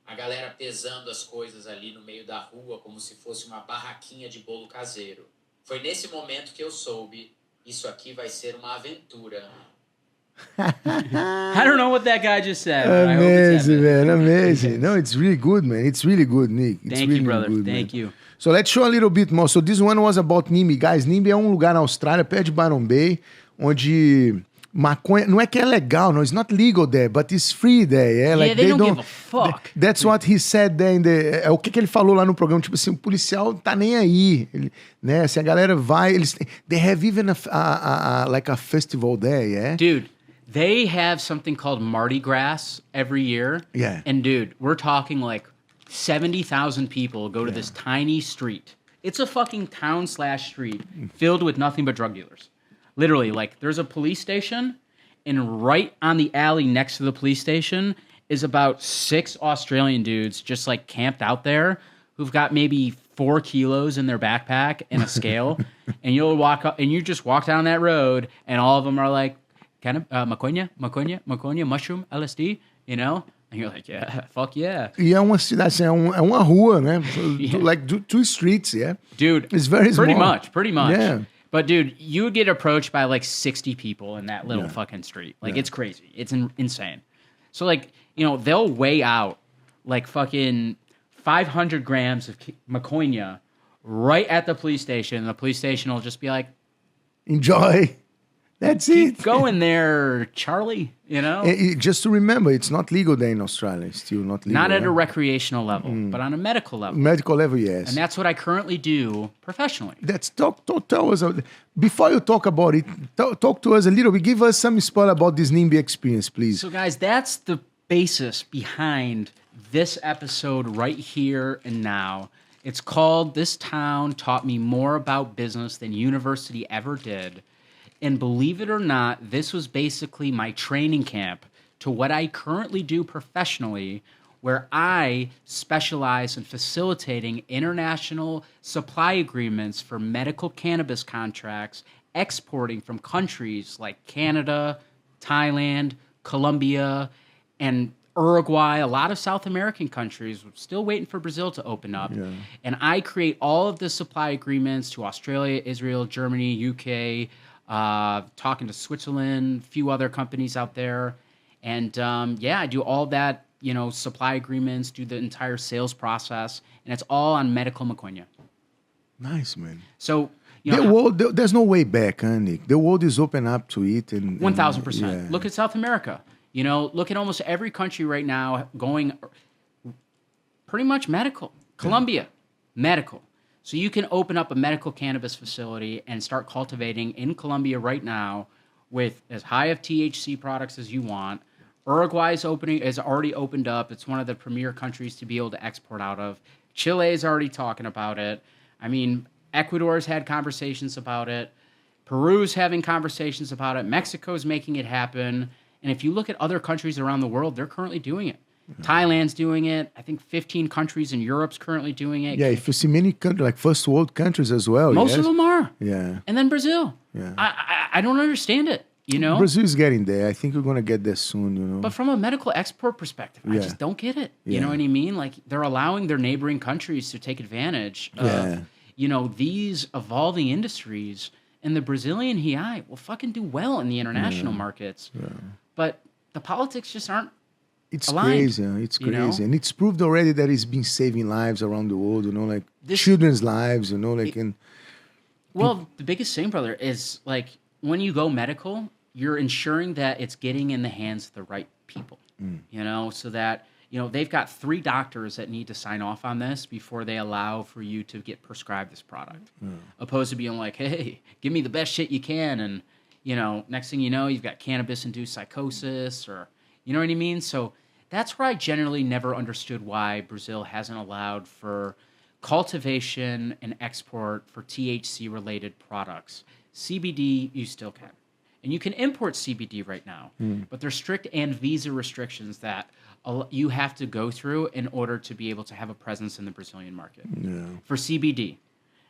A galera pesando as coisas ali no meio da rua como se fosse uma barraquinha de bolo caseiro. Foi nesse momento que eu soube, isso aqui vai ser uma aventura.
I don't know what that guy just said. But I hope it's
Amazing,
epic.
man. Amazing. No, it's really good, man. It's really good, Nick. It's
Thank
really
you, brother.
good,
Thank
man.
you.
So let's show a little bit more. So this one was about NIMBY. Guys, NIMBY é um lugar na Austrália, perto de Byron Bay, onde maconha... Não é que é legal, no, it's not legal there, but it's free there, yeah?
Yeah, they don't give a fuck.
That's what he said there in the... É o que ele falou lá no programa, tipo assim, o policial tá nem aí, ele, né? Assim, a galera vai... They have even like a festival there, yeah?
Dude, they have something called Mardi Gras every year.
Yeah.
And dude, we're talking like 70,000 people go to this tiny street. It's a fucking town/street filled with nothing but drug dealers. Literally, like, there's a police station, and right on the alley next to the police station is about 6 Australian dudes just, like, camped out there who've got maybe 4 kilos in their backpack and a scale. And you'll walk up, and you just walk down that road, and all of them are like, kind of, maconha, mushroom, LSD, you know? And you're like, yeah, fuck yeah.
E é uma cidade, assim, é uma rua, né? Like 2 streets, yeah?
Dude,
It's very
pretty
small.
Pretty much.
Yeah.
But dude, you would get approached by like 60 people in that little fucking street. Like, it's crazy. It's insane. So, like, you know, they'll weigh out like fucking 500 grams of maconha right at the police station. And the police station will just be like,
Enjoy. That's
keep
it.
going there, Charlie, you know?
Just to remember, it's not legal there in Australia. It's still not legal.
Not at a
right?
recreational level, but on a medical level.
Medical level, yes.
And that's what I currently do professionally.
Tell us, before you talk about it, talk to us a little bit. Give us some spoiler about this NIMBY experience, please.
So, guys, that's the basis behind this episode right here and now. It's called This Town Taught Me More About Business Than University Ever Did. And believe it or not, this was basically my training camp to what I currently do professionally, where I specialize in facilitating international supply agreements for medical cannabis contracts, exporting from countries like Canada, Thailand, Colombia, and Uruguay, a lot of South American countries. We're still waiting for Brazil to open up.
Yeah.
And I create all of the supply agreements to Australia, Israel, Germany, UK, talking to Switzerland, a few other companies out there. And I do all that, supply agreements, do the entire sales process. And it's all on Medical Maconha.
Nice, man.
So,
The world, there's no way back, huh, Nick? The world is open up to it.
1,000%.
Yeah.
Look at South America. Look at almost every country right now going pretty much medical. Colombia, medical. So you can open up a medical cannabis facility and start cultivating in Colombia right now with as high of THC products as you want. Uruguay is already opened up. It's one of the premier countries to be able to export out of. Chile is already talking about it. I mean, Ecuador's had conversations about it. Peru's having conversations about it. Mexico's making it happen. And if you look at other countries around the world, they're currently doing it. Yeah. Thailand's doing it. I think 15 countries in Europe's currently doing it.
Yeah, if you see many countries, like first world countries as well.
Most of them are.
Yeah.
And then Brazil.
Yeah.
I don't understand it,
Brazil is getting there. I think we're going to get there soon,
But from a medical export perspective, I just don't get it. You know what I mean? Like, they're allowing their neighboring countries to take advantage of, these evolving industries. And the Brazilian 𝘽𝙧 will fucking do well in the international markets. Yeah. But the politics just aren't aligned,
crazy. It's crazy. And it's proved already that it's been saving lives around the world, like children's lives,
Well, the biggest thing, brother, is like when you go medical, you're ensuring that it's getting in the hands of the right people, so that, they've got 3 doctors that need to sign off on this before they allow for you to get prescribed this product. Opposed to being like, hey, give me the best shit you can. And, next thing you know, you've got cannabis-induced psychosis or, you know what I mean? So that's where I generally never understood why Brazil hasn't allowed for cultivation and export for THC-related products. CBD, you still can. And you can import CBD right now, but there's strict visa restrictions that you have to go through in order to be able to have a presence in the Brazilian market for CBD.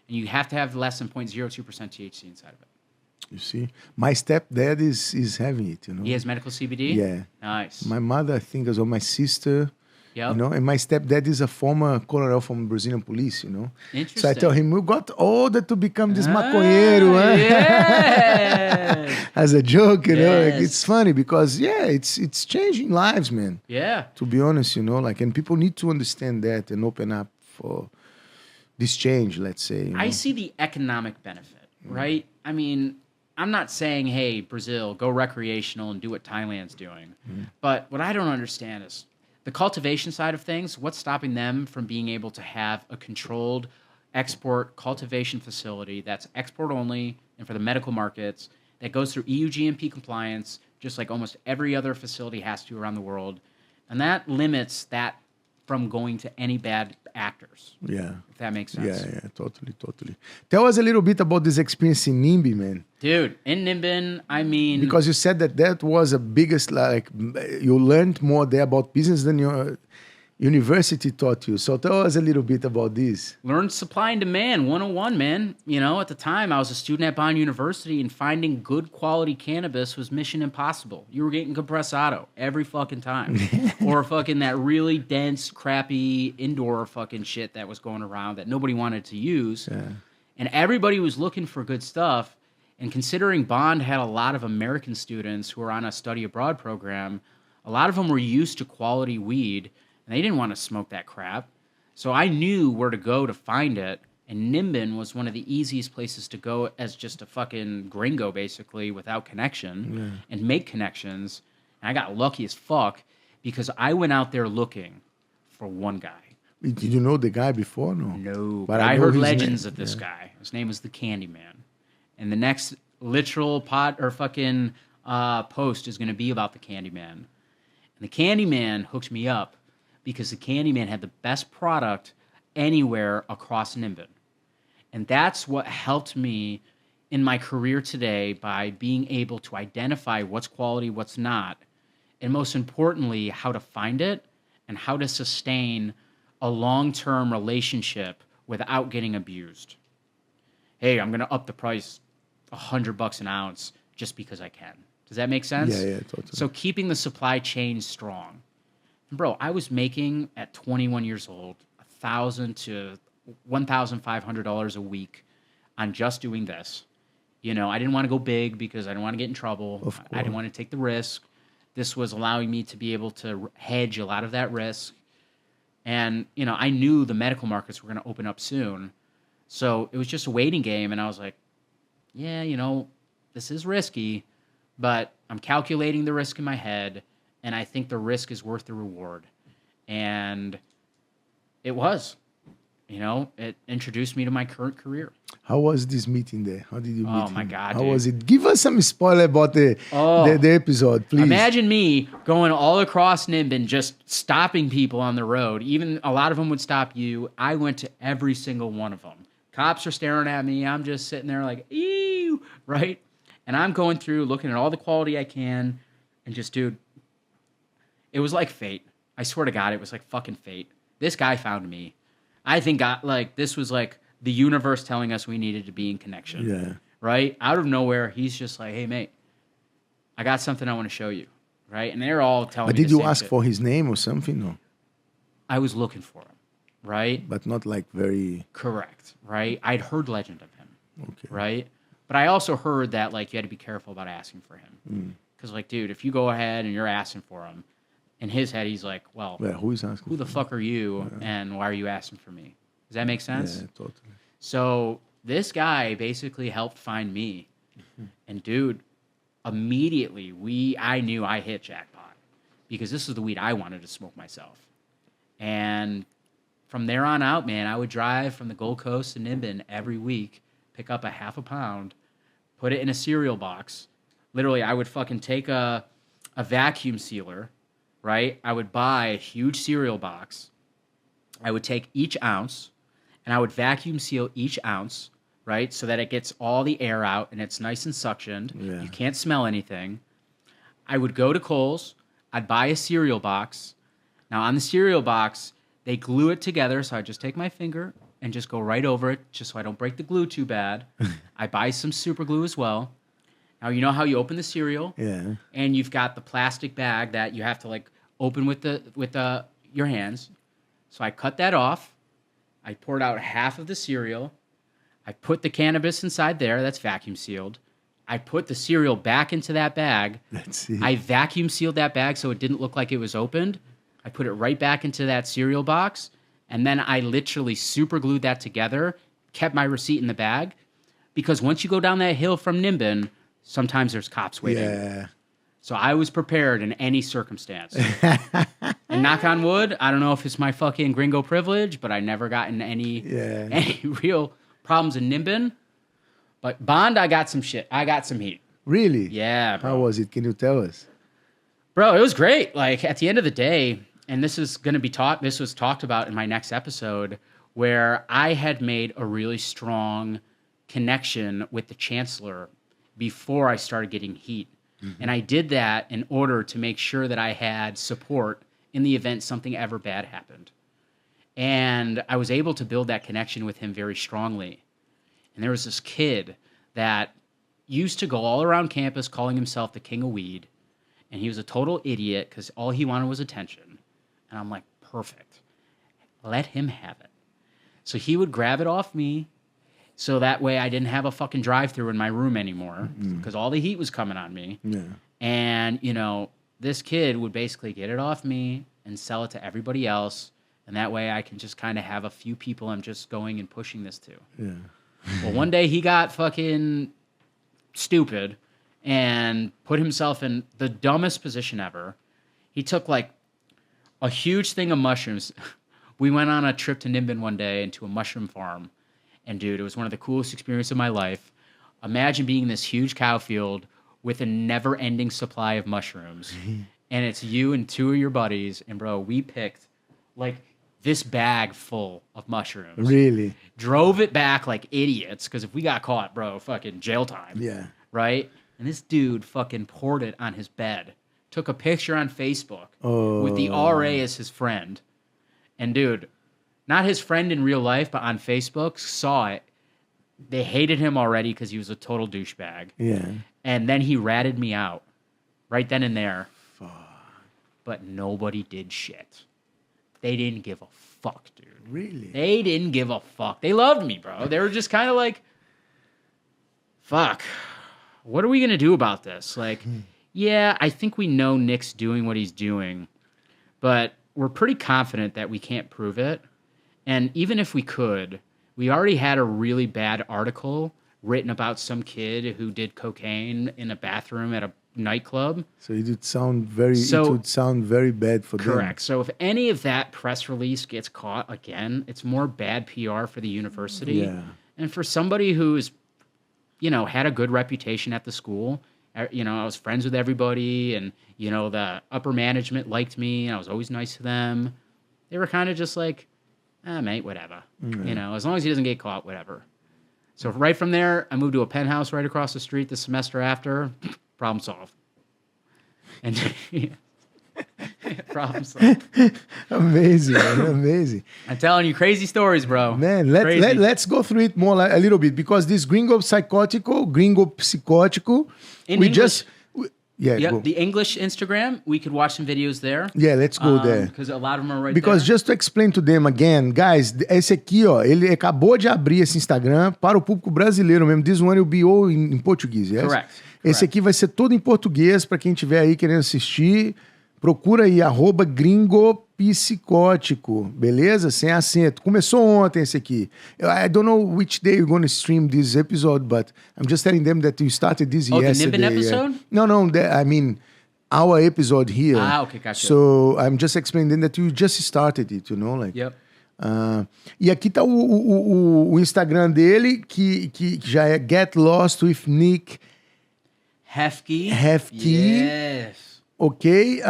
And you have to have less than 0.02% THC inside of it.
You see? My stepdad is having it,
He has medical CBD?
Yeah.
Nice.
My mother, I think, as well, my sister...
Yep.
And my stepdad is a former colonel from Brazilian police,
Interesting.
So I tell him, we got older to become this maconheiro, huh?
Yeah.
As a joke, it's funny because, it's changing lives, man.
Yeah.
To be honest, and people need to understand that and open up for this change, let's say.
I see the economic benefit, right? I mean, I'm not saying, hey, Brazil, go recreational and do what Thailand's doing. But what I don't understand is, the cultivation side of things, what's stopping them from being able to have a controlled export cultivation facility that's export only and for the medical markets that goes through EU GMP compliance, just like almost every other facility has to around the world. And that limits that from going to any bad actors.
Yeah.
If that makes sense.
Yeah, totally. Tell us a little bit about this experience in Nimbi, man.
Dude, in Nimbin, I mean...
Because you said that was the biggest, you learned more there about business than your university taught you. So tell us a little bit about this.
Learned supply and demand 101, man. At the time, I was a student at Bond University, and finding good quality cannabis was mission impossible. You were getting compressado every fucking time. Or fucking that really dense, crappy indoor fucking shit that was going around that nobody wanted to use. Yeah. And everybody was looking for good stuff. And considering Bond had a lot of American students who were on a study abroad program, a lot of them were used to quality weed, and they didn't want to smoke that crap. So I knew where to go to find it, and Nimbin was one of the easiest places to go as just a fucking gringo, basically, without connection, and make connections. And I got lucky as fuck because I went out there looking for one guy.
Did you know the guy before?
No, but I heard legends of this guy. His name was the Candyman. And the next literal post is going to be about the Candyman. And the Candyman hooked me up because the Candyman had the best product anywhere across Nimbin. And that's what helped me in my career today by being able to identify what's quality, what's not, and most importantly, how to find it and how to sustain a long-term relationship without getting abused. Hey, I'm going to up the price $100 an ounce just because I can. Does that make sense?
Yeah, totally.
So keeping the supply chain strong. And bro, I was making at 21 years old $1,000 to $1,500 a week on just doing this. You know, I didn't want to go big because I didn't want to get in trouble. I didn't want to take the risk. This was allowing me to be able to hedge a lot of that risk. And, you know, I knew the medical markets were going to open up soon. So it was just a waiting game. And I was like, yeah, you know, this is risky, but I'm calculating the risk in my head. And I think the risk is worth the reward. And it was. You know, it introduced me to my current career.
How was this meeting there? How did you meet him?
Oh, my God,
How was it? Give us some spoiler about the episode, please.
Imagine me going all across 𝘨𝑚𝑏 just stopping people on the road. Even a lot of them would stop you. I went to every single one of them. Cops are staring at me. I'm just sitting there like, ew, right? And I'm going through, looking at all the quality I can. And just, dude, it was like fate. I swear to God, it was like fucking fate. This guy found me. I think this was like the universe telling us we needed to be in connection.
Yeah.
Right? Out of nowhere, he's just like, hey, mate, I got something I want to show you. Right? And they're all telling me
But did
the
you
same
ask
shit.
for his name or something? No.
I was looking for him. Right?
But not like very...
Correct. Right? I'd heard legend of him.
Okay.
Right? But I also heard that, like, you had to be careful about asking for him. Because, like, dude, if you go ahead and you're asking for him, in his head, he's like, well,
Yeah, who is asking?
who the fuck are you, and why are you asking for me? Does that make sense?
Yeah, totally.
So this guy basically helped find me. And, dude, immediately, I knew I hit jackpot. Because this is the weed I wanted to smoke myself. And from there on out, man, I would drive from the Gold Coast to 𝘨𝑚𝑏 every week, pick up a half a pound, put it in a cereal box. Literally, I would fucking take a vacuum sealer, right? I would buy a huge cereal box. I would take each ounce, and I would vacuum seal each ounce, right? So that it gets all the air out, and it's nice and suctioned.
Yeah.
You can't smell anything. I would go to Kohl's. I'd buy a cereal box. Now, on the cereal box, they glue it together, so I just take my finger and just go right over it, just so I don't break the glue too bad. I buy some super glue as well. Now, you know how you open the cereal?
Yeah.
And you've got the plastic bag that you have to, like, open with your hands. So I cut that off. I poured out half of the cereal. I put the cannabis inside there. That's vacuum sealed. I put the cereal back into that bag.
Let's see.
I vacuum sealed that bag so it didn't look like it was opened. I put it right back into that cereal box. And then I literally super glued that together, kept my receipt in the bag. Because once you go down that hill from 𝘨𝑚𝑏, sometimes there's cops waiting.
Yeah.
So I was prepared in any circumstance. And knock on wood, I don't know if it's my fucking gringo privilege, but I never got in any real problems in 𝘨𝑚𝑏. But Bond, I got some shit. I got some heat.
Really?
Yeah, bro.
How was it? Can you tell us?
Bro, it was great. Like, at the end of the day, and this was talked about in my next episode, where I had made a really strong connection with the chancellor before I started getting heat. And I did that in order to make sure that I had support in the event something ever bad happened. And I was able to build that connection with him very strongly. And there was this kid that used to go all around campus calling himself the king of weed. And he was a total idiot because all he wanted was attention. And I'm like, perfect. Let him have it. So he would grab it off me. So that way I didn't have a fucking drive-through in my room anymore because all the heat was coming on me.
Yeah.
And, you know, this kid would basically get it off me and sell it to everybody else. And that way I can just kind of have a few people I'm just going and pushing this to.
Yeah.
Well, one day he got fucking stupid and put himself in the dumbest position ever. He took like a huge thing of mushrooms. We went on a trip to 𝘨𝑚𝑏 one day into a mushroom farm. And, dude, it was one of the coolest experiences of my life. Imagine being in this huge cow field with a never-ending supply of mushrooms. And it's you and two of your buddies. And, bro, we picked, like, this bag full of mushrooms.
Really?
Drove it back like idiots. Because if we got caught, bro, fucking jail time.
Yeah.
Right? And this dude fucking poured it on his bed. Took a picture on Facebook with the RA as his friend. And, dude... not his friend in real life, but on Facebook, saw it. They hated him already because he was a total douchebag.
Yeah.
And then he ratted me out right then and there.
Fuck.
but nobody did shit. They didn't give a fuck, dude.
Really?
They didn't give a fuck. They loved me, bro. They were just kind of like, fuck, what are we going to do about this? Like, yeah, I think we know Nick's doing what he's doing, but we're pretty confident that we can't prove it. And even if we could, we already had a really bad article written about some kid who did cocaine in a bathroom at a nightclub.
So it would sound very bad for them.
Correct. So if any of that press release gets caught again, it's more bad PR for the university.
Yeah.
And for somebody who's, had a good reputation at the school. I was friends with everybody, and, the upper management liked me, and I was always nice to them. They were kind of just like, mate, whatever. As long as he doesn't get caught, whatever. So right from there, I moved to a penthouse right across the street the semester after. Problem solved. And problem solved.
Amazing, man, amazing.
I'm telling you crazy stories, bro.
Man, let's go through it more a little bit, because this gringo psicótico,
In
we
English,
just...
Yep, the English Instagram, we could watch some videos there.
Yeah, let's go there.
Because a lot of them are right
Because
there.
just to explain to them again, guys, esse aqui, ó, ele acabou de abrir esse Instagram para o público brasileiro mesmo. This one will be all em português, yes?
Correct.
Esse aqui vai ser todo em português para quem estiver aí querendo assistir. Procura aí, @gringopsicótico, beleza? Sem acento. Começou ontem esse aqui. I don't know which day you're going to stream this episode, but I'm just telling them that you started this yesterday.
The Nibbin episode?
No, I mean our episode here.
Okay, gotcha.
So I'm just explaining that you just started it, like.
Yep.
E aqui tá o Instagram dele, que já é Get Lost with Nick
Hefke.
Yes. Ok, e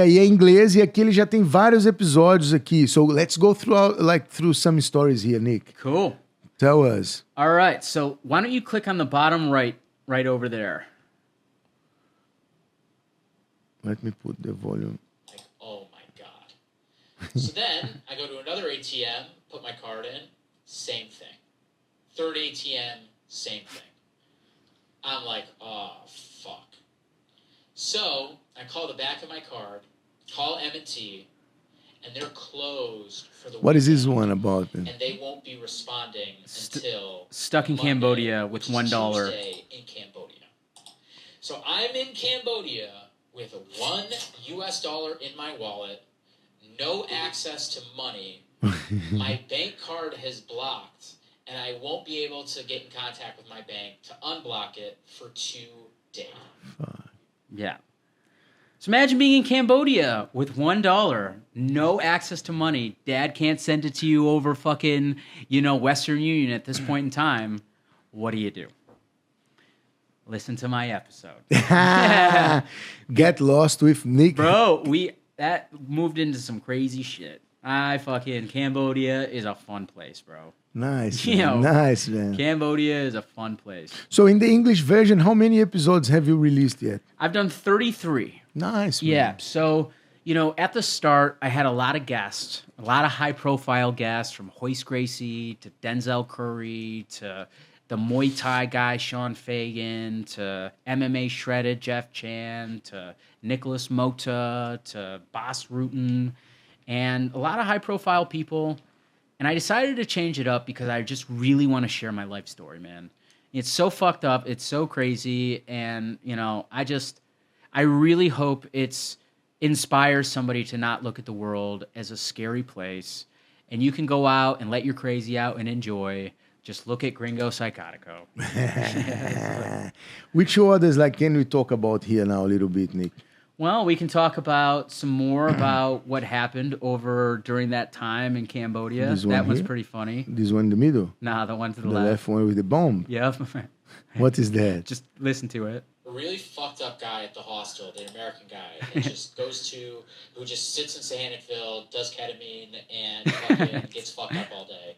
aí é em inglês, e aqui ele já tem vários episódios aqui. So let's go through some stories here, Nick.
Cool.
Tell us.
All right, so why don't you click on the bottom right over there.
Let me put the volume.
Like, oh my God. So then I go to another ATM, put my card in, same thing. Third ATM, same thing. I'm like, oh, fuck. So I call the back of my card, call M&T, and they're closed for the
What is this
weekend,
one about then?
and they won't be responding until
Stuck in
Monday,
Cambodia with
which is
$1.
Tuesday in Cambodia. So I'm in Cambodia with $1 in my wallet, no access to money. My bank card has blocked, and I won't be able to get in contact with my bank to unblock it for 2 days.
Yeah. So imagine being in Cambodia with $1, no access to money. Dad can't send it to you over fucking, Western Union at this point in time. What do you do? Listen to my episode.
Get Lost with Nick.
Bro, that moved into some crazy shit. Cambodia is a fun place, bro.
Nice, man. Nice, man.
Cambodia is a fun place.
So in the English version, how many episodes have you released yet?
I've done 33.
Nice, man.
Yeah, so, at the start, I had a lot of guests, a lot of high-profile guests, from Royce Gracie to Denzel Curry to the Muay Thai guy, Sean Fagan, to MMA Shredded, Jeff Chan, to Nicholas Mota, to Bas Rutten, and a lot of high-profile people. And I decided to change it up because I just really want to share my life story, man. It's so fucked up. It's so crazy. And, I really hope it inspires somebody to not look at the world as a scary place. And you can go out and let your crazy out and enjoy. Just look at Gringo Psychotico.
Which others can we talk about here now a little bit, Nick?
Well, we can talk about some more about what happened during that time in Cambodia. That one's pretty funny.
This one in the middle?
Nah, the one to the
left.
left.
The left one with the bomb?
Yep.
What is that?
Just listen to it.
A really fucked up guy at the hostel, the American guy, that just who just sits in Sahannakville, does ketamine, and fucking gets fucked up all day.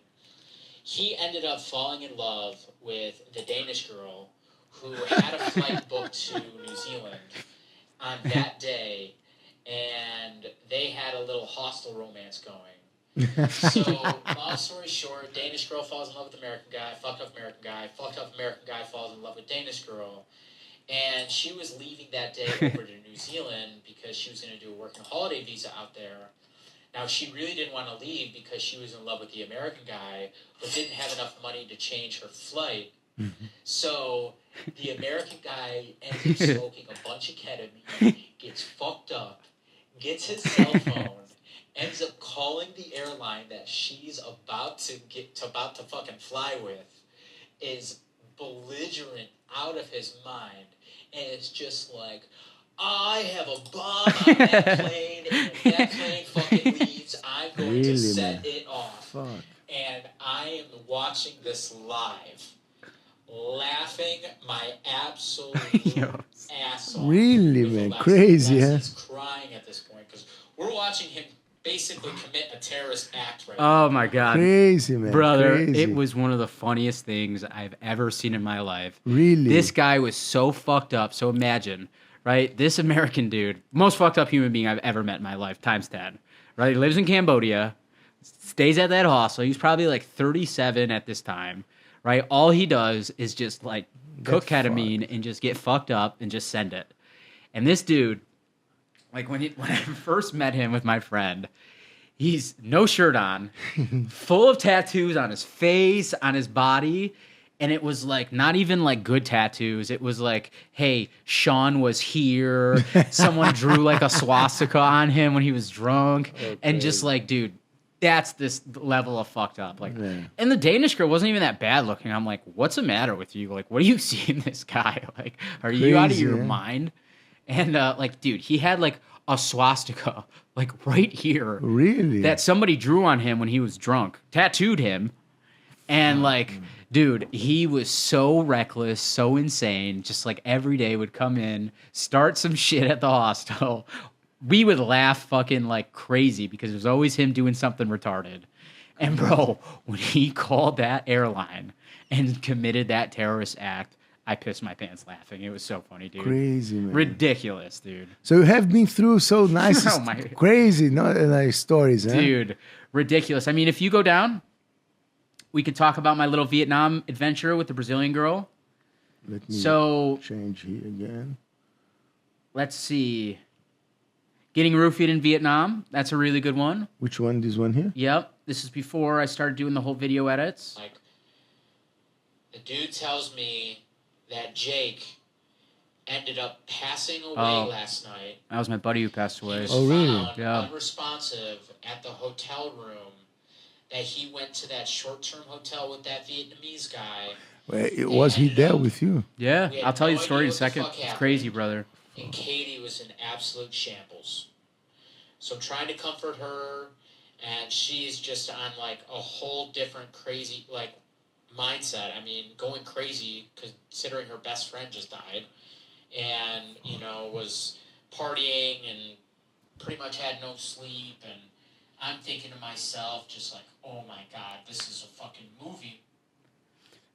He ended up falling in love with the Danish girl who had a flight booked to New Zealand on that day, and they had a little hostel romance going. So, long story short, Danish girl falls in love with American guy, fucked up American guy falls in love with Danish girl, And she was leaving that day over to New Zealand because she was going to do a working holiday visa out there. Now, she really didn't want to leave because she was in love with the American guy, but didn't have enough money to change her flight. So the American guy ends up smoking a bunch of ketamine, gets fucked up, gets his cell phone, ends up calling the airline that she's about to fucking fly with, is belligerent out of his mind, and it's just like, I have a bomb on that plane, and if that plane fucking leaves, I'm going to set it off.
Fuck.
And I am watching this live, laughing my absolute ass off.
Really, man? Crazy, huh?
He's crying at this point, because we're watching him basically commit a terrorist act right now.
Oh my God.
Crazy, man.
Brother,
Crazy.
it was one of the funniest things I've ever seen in my life.
Really?
This guy was so fucked up. So imagine, right? This American dude, most fucked up human being I've ever met in my life, times 10. Right? He lives in Cambodia, stays at that hostel. He's probably like 37 at this time. Right? All he does is just like cook ketamine and just get fucked up and just send it. And this dude, like when I first met him with my friend, he's no shirt on, full of tattoos on his face, on his body. And it was like not even like good tattoos. It was like, hey, Sean was here. Someone drew like a swastika on him when he was drunk. Okay. And just like, dude, that's this level of fucked up. Like, and the Danish girl wasn't even that bad looking. I'm like, what's the matter with you? Like, what do you see in this guy? Like, are you out of your mind? And like, dude, he had like a swastika like right here.
Really?
That somebody drew on him when he was drunk, tattooed him. And like, dude, he was so reckless, so insane. Just like every day would come in, start some shit at the hostel. We would laugh fucking like crazy because it was always him doing something retarded. And bro, when he called that airline and committed that terrorist act, I pissed my pants laughing. It was so funny, dude.
Crazy, man.
Ridiculous, dude.
So you have been through so nice, crazy, nice stories, huh?
Dude, ridiculous. I mean, if you go down, we could talk about my little Vietnam adventure with the Brazilian girl.
Let me change here again.
Let's see. Getting roofied in Vietnam. That's a really good one.
Which one? This one here?
Yep. This is before I started doing the whole video edits.
Like, the dude tells me that Jake ended up passing away last night.
That was my buddy who passed away.
He was found unresponsive at the hotel room. That he went to that short-term hotel with that Vietnamese guy.
Well, was he there with you?
Yeah, I'll tell you the story in a second. It's crazy, brother.
And Katie was in absolute shambles. So I'm trying to comfort her, and she's just on like a whole different crazy like mindset. I mean, going crazy considering her best friend just died, and you know was partying and pretty much had no sleep. And I'm thinking to myself, just like, oh my God, this is a fucking movie.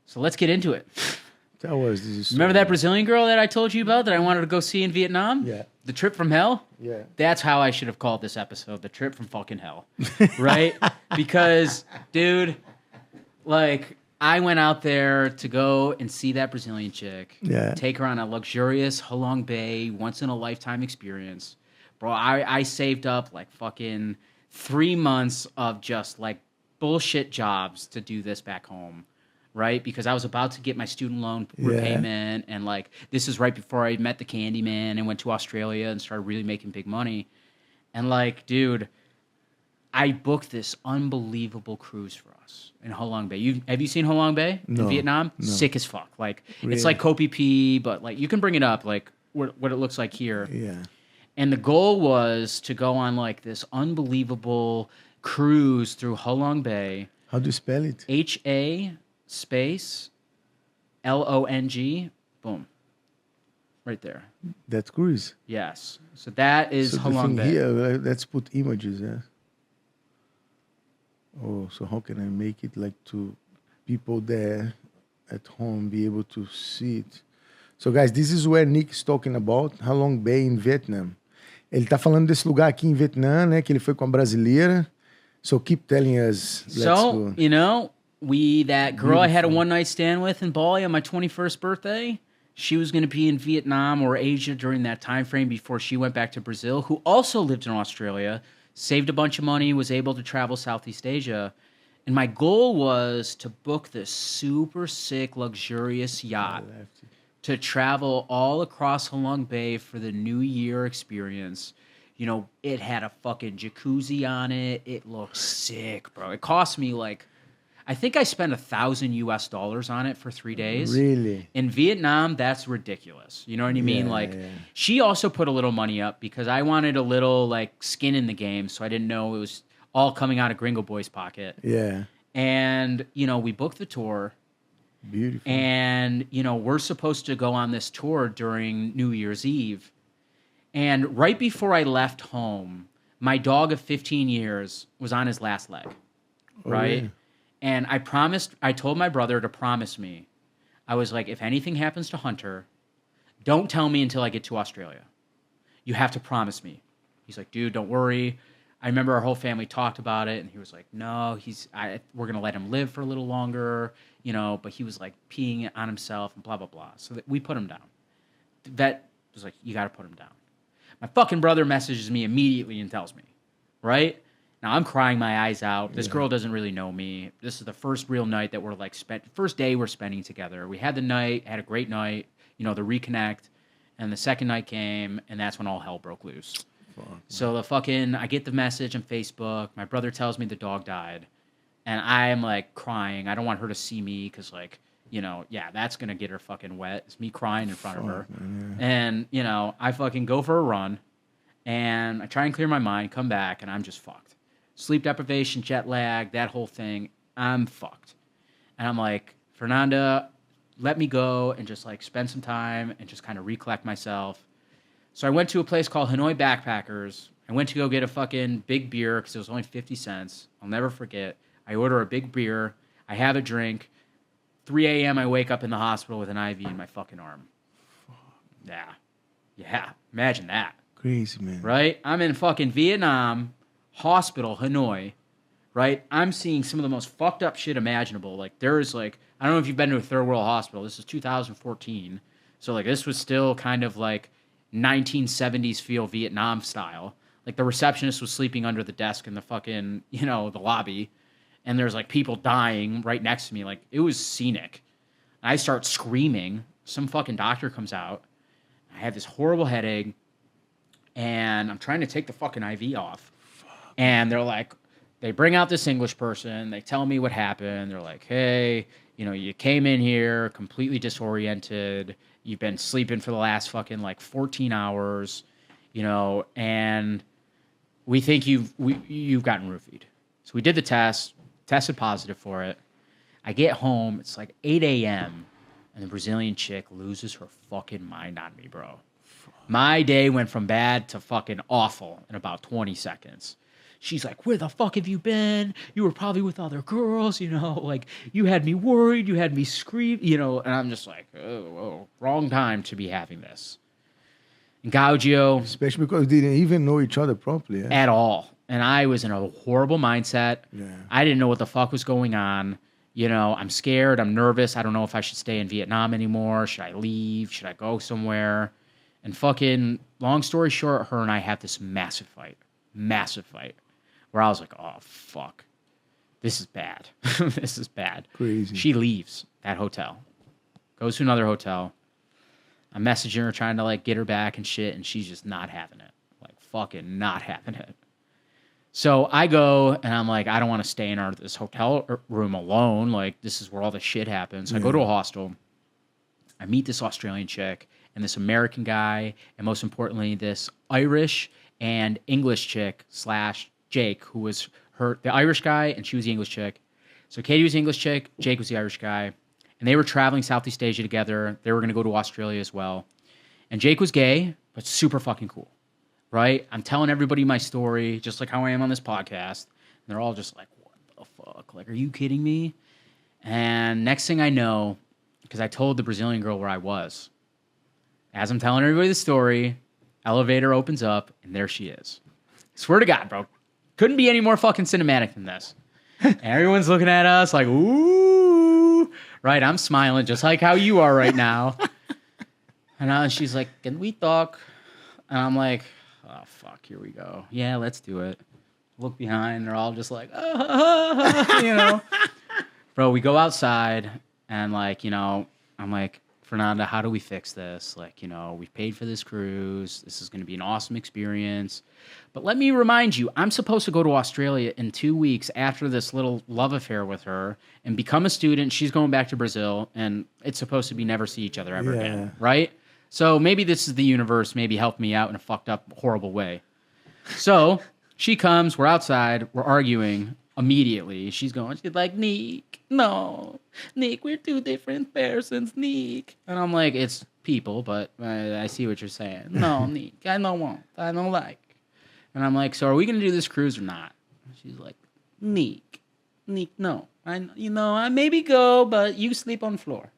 So let's get into it.
Tell us this.
Remember that Brazilian girl that I told you about that I wanted to go see in Vietnam?
Yeah.
The trip from hell?
Yeah.
That's how I should have called this episode, the trip from fucking hell. Right? Because, dude, like, I went out there to go and see that Brazilian chick.
Yeah.
Take her on a luxurious 𝘍𝘍𝘭𝘢, once-in-a-lifetime experience. Bro, I saved up, like, fucking 3 months of just, like, bullshit jobs to do this back home. Right? Because I was about to get my student loan repayment, and like this is right before I met the Candyman and went to Australia and started really making big money. And like, dude, I booked this unbelievable cruise for us in 𝘍𝘍𝘭𝘢. Have you seen 𝘍𝘍𝘭𝘭𝘢 in Vietnam? No. Sick as fuck. Like it's like Koh Phi Phi, but like you can bring it up like what it looks like here.
Yeah.
And the goal was to go on like this unbelievable cruise through 𝘍𝘍𝘭𝘍.
How do you spell it?
HA space LONG, boom, right there.
That's cruise.
Yes. So that is 𝘍𝘍𝘭𝘍.
Here, let's put images. Yeah. Oh, so how can I make it like to people there at home be able to see it? So guys, this is where Nick is talking about 𝘍𝘍𝘭𝘍 in Vietnam. Ele tá falando desse lugar aqui em Vietnã, né? Que ele foi com a brasileira. So keep telling us.
So, you know, that girl I had a one-night stand with in Bali on my 21st birthday, she was going to be in Vietnam or Asia during that time frame before she went back to Brazil, who also lived in Australia, saved a bunch of money, was able to travel Southeast Asia. And my goal was to book this super sick, luxurious yacht to travel all across 𝘍𝘢𝘭𝘢 Bay for the New Year experience. You know, it had a fucking jacuzzi on it. It looked sick, bro. It cost me like, I think I spent $1,000 on it for 3 days.
Really?
In Vietnam, that's ridiculous. You know what I mean? She also put a little money up because I wanted a little like skin in the game, so I didn't know it was all coming out of Gringo Boy's pocket.
Yeah.
And, you know, we booked the tour.
Beautiful.
And, you know, we're supposed to go on this tour during New Year's Eve. And right before I left home, my dog of 15 years was on his last leg, right?
Yeah.
And I told my brother to promise me. I was like, if anything happens to Hunter, don't tell me until I get to Australia. You have to promise me. He's like, dude, don't worry. I remember our whole family talked about it, and he was like, no, we're going to let him live for a little longer, you know, but he was like peeing on himself and blah, blah, blah. So we put him down. The vet was like, you got to put him down. My fucking brother messages me immediately and tells me, right? Now I'm crying my eyes out. This girl doesn't really know me. This is the first real night that we're like first day we're spending together. We had the night, had a great night, you know, the reconnect, and the second night came, and that's when all hell broke loose. So I get the message on Facebook. My brother tells me the dog died, and I'm like crying. I don't want her to see me because, like, you know, that's gonna get her fucking wet. It's me crying in front of her, and you know, I fucking go for a run, and I try and clear my mind, come back, and I'm just fucked. Sleep deprivation, jet lag, that whole thing. I'm fucked, and I'm like, Fernanda, let me go and just like spend some time and just kind of recollect myself. So I went to a place called Hanoi Backpackers. I went to go get a fucking big beer because it was only 50 cents. I'll never forget. I order a big beer. I have a drink. 3 a.m. I wake up in the hospital with an IV in my fucking arm. Yeah. Imagine that.
Crazy, man.
Right? I'm in fucking Vietnam, hospital, Hanoi. Right? I'm seeing some of the most fucked up shit imaginable. Like, there is like, I don't know if you've been to a third world hospital. This is 2014. So, like, this was still kind of like 1970s feel Vietnam style. Like, the receptionist was sleeping under the desk in the fucking, you know, the lobby. And there's, like, people dying right next to me. Like, it was scenic. I start screaming. Some fucking doctor comes out. I have this horrible headache. And I'm trying to take the fucking IV off. And they're like, they bring out this English person. They tell me what happened. They're like, hey, you know, you came in here completely disoriented. You've been sleeping for the last fucking like 14 hours, you know, and we think you've gotten roofied. So we did the test, tested positive for it. I get home, it's like 8 a.m., and the Brazilian chick loses her fucking mind on me, bro. My day went from bad to fucking awful in about 20 seconds. She's like, where the fuck have you been? You were probably with other girls, you know, like, you had me worried, you had me scream, you know, and I'm just like, oh, wrong time to be having this. And 𝘍𝘢𝘭𝘢...
Especially because they didn't even know each other properly.
At all. And I was in a horrible mindset.
Yeah.
I didn't know what the fuck was going on. You know, I'm scared, I'm nervous, I don't know if I should stay in Vietnam anymore. Should I leave? Should I go somewhere? And fucking, long story short, her and I had this massive fight. Where I was like, oh, fuck. This is bad. This is bad.
Crazy.
She leaves that hotel. Goes to another hotel. I'm messaging her trying to, like, get her back and shit, and she's just not having it. Like, fucking not having it. So I go, and I'm like, I don't want to stay in this hotel room alone. Like, this is where all the shit happens. So I go to a hostel. I meet this Australian chick and this American guy, and most importantly, this Irish and English chick / Jake, who was the Irish guy, and she was the English chick. So Katie was the English chick, Jake was the Irish guy, and they were traveling Southeast Asia together. They were going to go to Australia as well. And Jake was gay, but super fucking cool, right? I'm telling everybody my story, just like how I am on this podcast, and they're all just like, what the fuck? Like, are you kidding me? And next thing I know, because I told the Brazilian girl where I was, as I'm telling everybody the story, elevator opens up, and there she is. Swear to God, bro. Couldn't be any more fucking cinematic than this. And everyone's looking at us like, ooh. Right, I'm smiling just like how you are right now. And she's like, can we talk? And I'm like, oh, fuck, here we go. Yeah, let's do it. Look behind. They're all just like, you know. Bro, we go outside, and, like, you know, I'm like, Fernanda, how do we fix this? Like, you know, we've paid for this cruise. This is going to be an awesome experience. But let me remind you, I'm supposed to go to Australia in 2 weeks after this little love affair with her and become a student. She's going back to Brazil, and it's supposed to be never see each other ever again, right? So maybe this is the universe, maybe help me out in a fucked up, horrible way. So she comes, we're outside, we're arguing immediately. She's like, Nick, no. Nick, we're two different persons, Nick. And I'm like, it's people, but I see what you're saying. No, Nick, I don't want. I don't like. And I'm like, so are we going to do this cruise or not? She's like, Nick, no. I maybe go, but you sleep on the floor.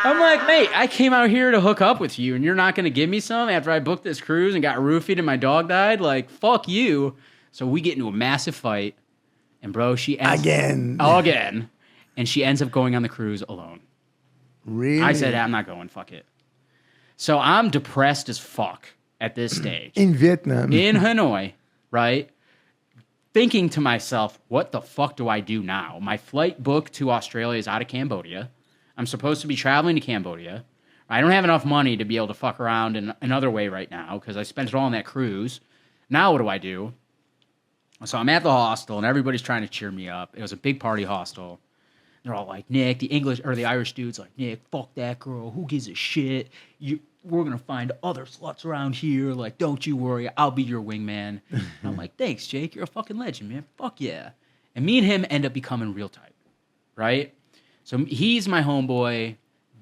I'm like, mate, I came out here to hook up with you, and you're not going to give me some after I booked this cruise and got roofied and my dog died? Like, fuck you. So we get into a massive fight, and bro, she ends again, and she ends up going on the cruise alone.
Really?
I said, I'm not going. Fuck it. So I'm depressed as fuck at this stage
in Vietnam,
in Hanoi, right? Thinking to myself, what the fuck do I do now? My flight booked to Australia is out of Cambodia. I'm supposed to be traveling to Cambodia. I don't have enough money to be able to fuck around in another way right now because I spent it all on that cruise. Now what do? So I'm at the hostel, and everybody's trying to cheer me up. It was a big party hostel. They're all like, Nick, the Irish dude's like, Nick, fuck that girl. Who gives a shit? We're going to find other sluts around here. Like, don't you worry. I'll be your wingman. And I'm like, thanks, Jake. You're a fucking legend, man. Fuck yeah. And me and him end up becoming real tight, right? So he's my homeboy.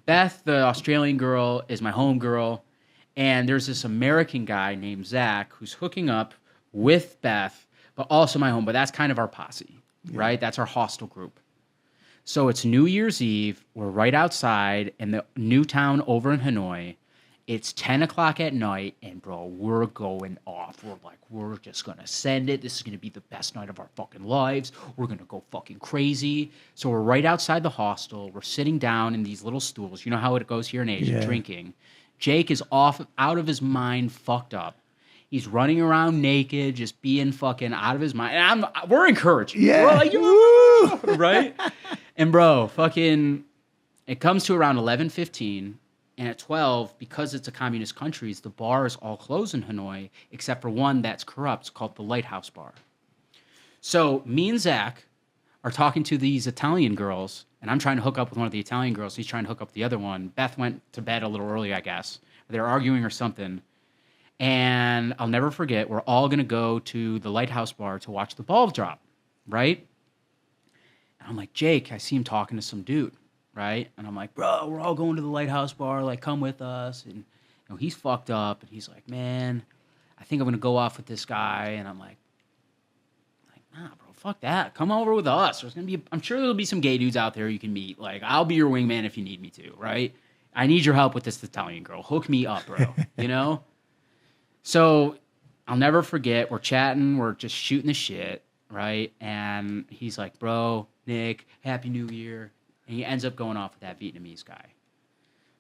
Beth, the Australian girl, is my homegirl. And there's this American guy named Zach who's hooking up with Beth, but also my homeboy. That's kind of our posse, right? That's our hostel group. So it's New Year's Eve. We're right outside in the new town over in Hanoi. It's 10 o'clock at night, and, bro, we're going off. We're like, we're just going to send it. This is going to be the best night of our fucking lives. We're going to go fucking crazy. So we're right outside the hostel. We're sitting down in these little stools. You know how it goes here in Asia, drinking. Jake is out of his mind, fucked up. He's running around naked, just being fucking out of his mind. And we're encouraging.
Yeah.
We're like, woo! Right? And, bro, fucking, it comes to around 11:15. And at 12, because it's a communist country, the bars all close in Hanoi, except for one that's corrupt, called the Lighthouse Bar. So me and Zach are talking to these Italian girls, and I'm trying to hook up with one of the Italian girls. He's trying to hook up with the other one. Beth went to bed a little early, I guess. They were arguing or something. And I'll never forget, we're all going to go to the Lighthouse Bar to watch the ball drop, right? And I'm like, Jake, I see him talking to some dude. Right? And I'm like, bro, we're all going to the Lighthouse Bar. Like, come with us. And he's fucked up. And he's like, man, I think I'm going to go off with this guy. And I'm like, nah, bro, fuck that. Come over with us. I'm sure there'll be some gay dudes out there you can meet. Like, I'll be your wingman if you need me to, right? I need your help with this Italian girl. Hook me up, bro. You know? So I'll never forget. We're chatting. We're just shooting the shit, right? And he's like, bro, Nick, Happy New Year. And he ends up going off with that Vietnamese guy.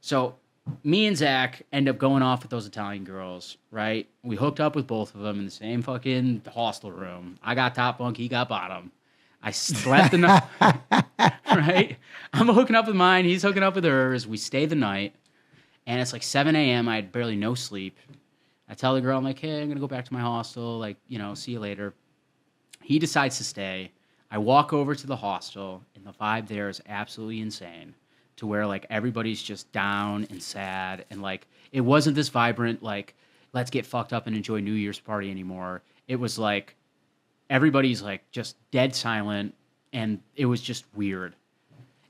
So me and Zach end up going off with those Italian girls, right? We hooked up with both of them in the same fucking hostel room. I got top bunk, he got bottom. I slept the night, right? I'm hooking up with mine, he's hooking up with hers. We stay the night, and it's like 7 a.m. I had barely no sleep. I tell the girl, I'm like, hey, I'm going to go back to my hostel. Like, see you later. He decides to stay. I walk over to the hostel, and the vibe there is absolutely insane, to where, like, everybody's just down and sad, and, like, it wasn't this vibrant, like, let's get fucked up and enjoy New Year's party anymore. It was, like, everybody's, like, just dead silent, and it was just weird.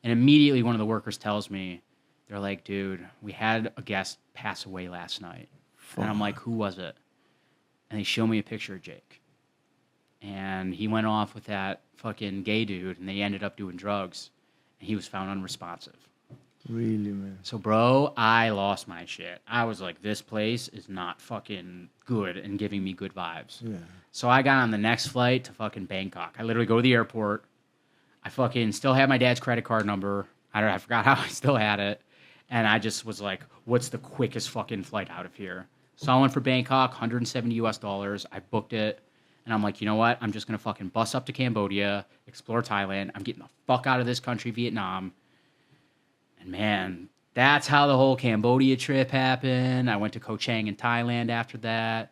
And immediately one of the workers tells me, they're like, dude, we had a guest pass away last night. And I'm like, who was it? And they show me a picture of Jake. And he went off with that fucking gay dude, and they ended up doing drugs, and he was found unresponsive.
Really, man?
So, bro, I lost my shit. I was like, this place is not fucking good and giving me good vibes. Yeah. So I got on the next flight to fucking Bangkok. I literally go to the airport. I fucking still have my dad's credit card number. I forgot how I still had it. And I just was like, what's the quickest fucking flight out of here? So I went for Bangkok, $170. I booked it. And I'm like, you know what? I'm just going to fucking bus up to Cambodia, explore Thailand. I'm getting the fuck out of this country, Vietnam. And man, that's how the whole Cambodia trip happened. I went to Koh Chang in Thailand after that.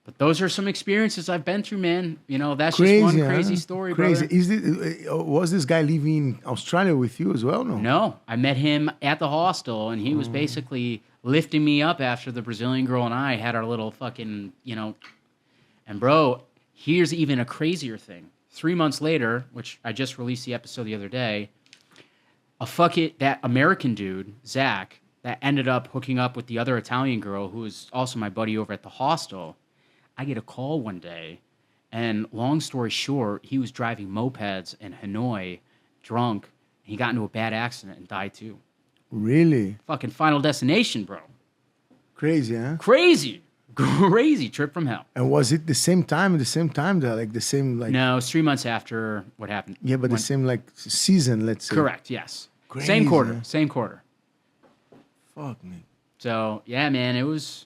But those are some experiences I've been through, man. You know, that's just one crazy story,
Crazy.
brother.
Was this guy living in Australia with you as well?
No, I met him at the hostel, and he was basically lifting me up after the Brazilian girl and I had our little fucking, you know. And bro, here's even a crazier thing. 3 months later, which I just released the episode the other day, that American dude, Zach, that ended up hooking up with the other Italian girl who was also my buddy over at the hostel. I get a call one day, and long story short, he was driving mopeds in Hanoi, drunk. And he got into a bad accident and died too.
Really?
Fucking Final Destination, bro.
Crazy, huh?
Crazy trip from hell.
And was it the same time? Like the same, like...
No, it's 3 months after what happened.
Yeah, but the same, like, season, let's say.
Correct, yes.
Crazy.
Same quarter.
Fuck me.
So, yeah, man, it was...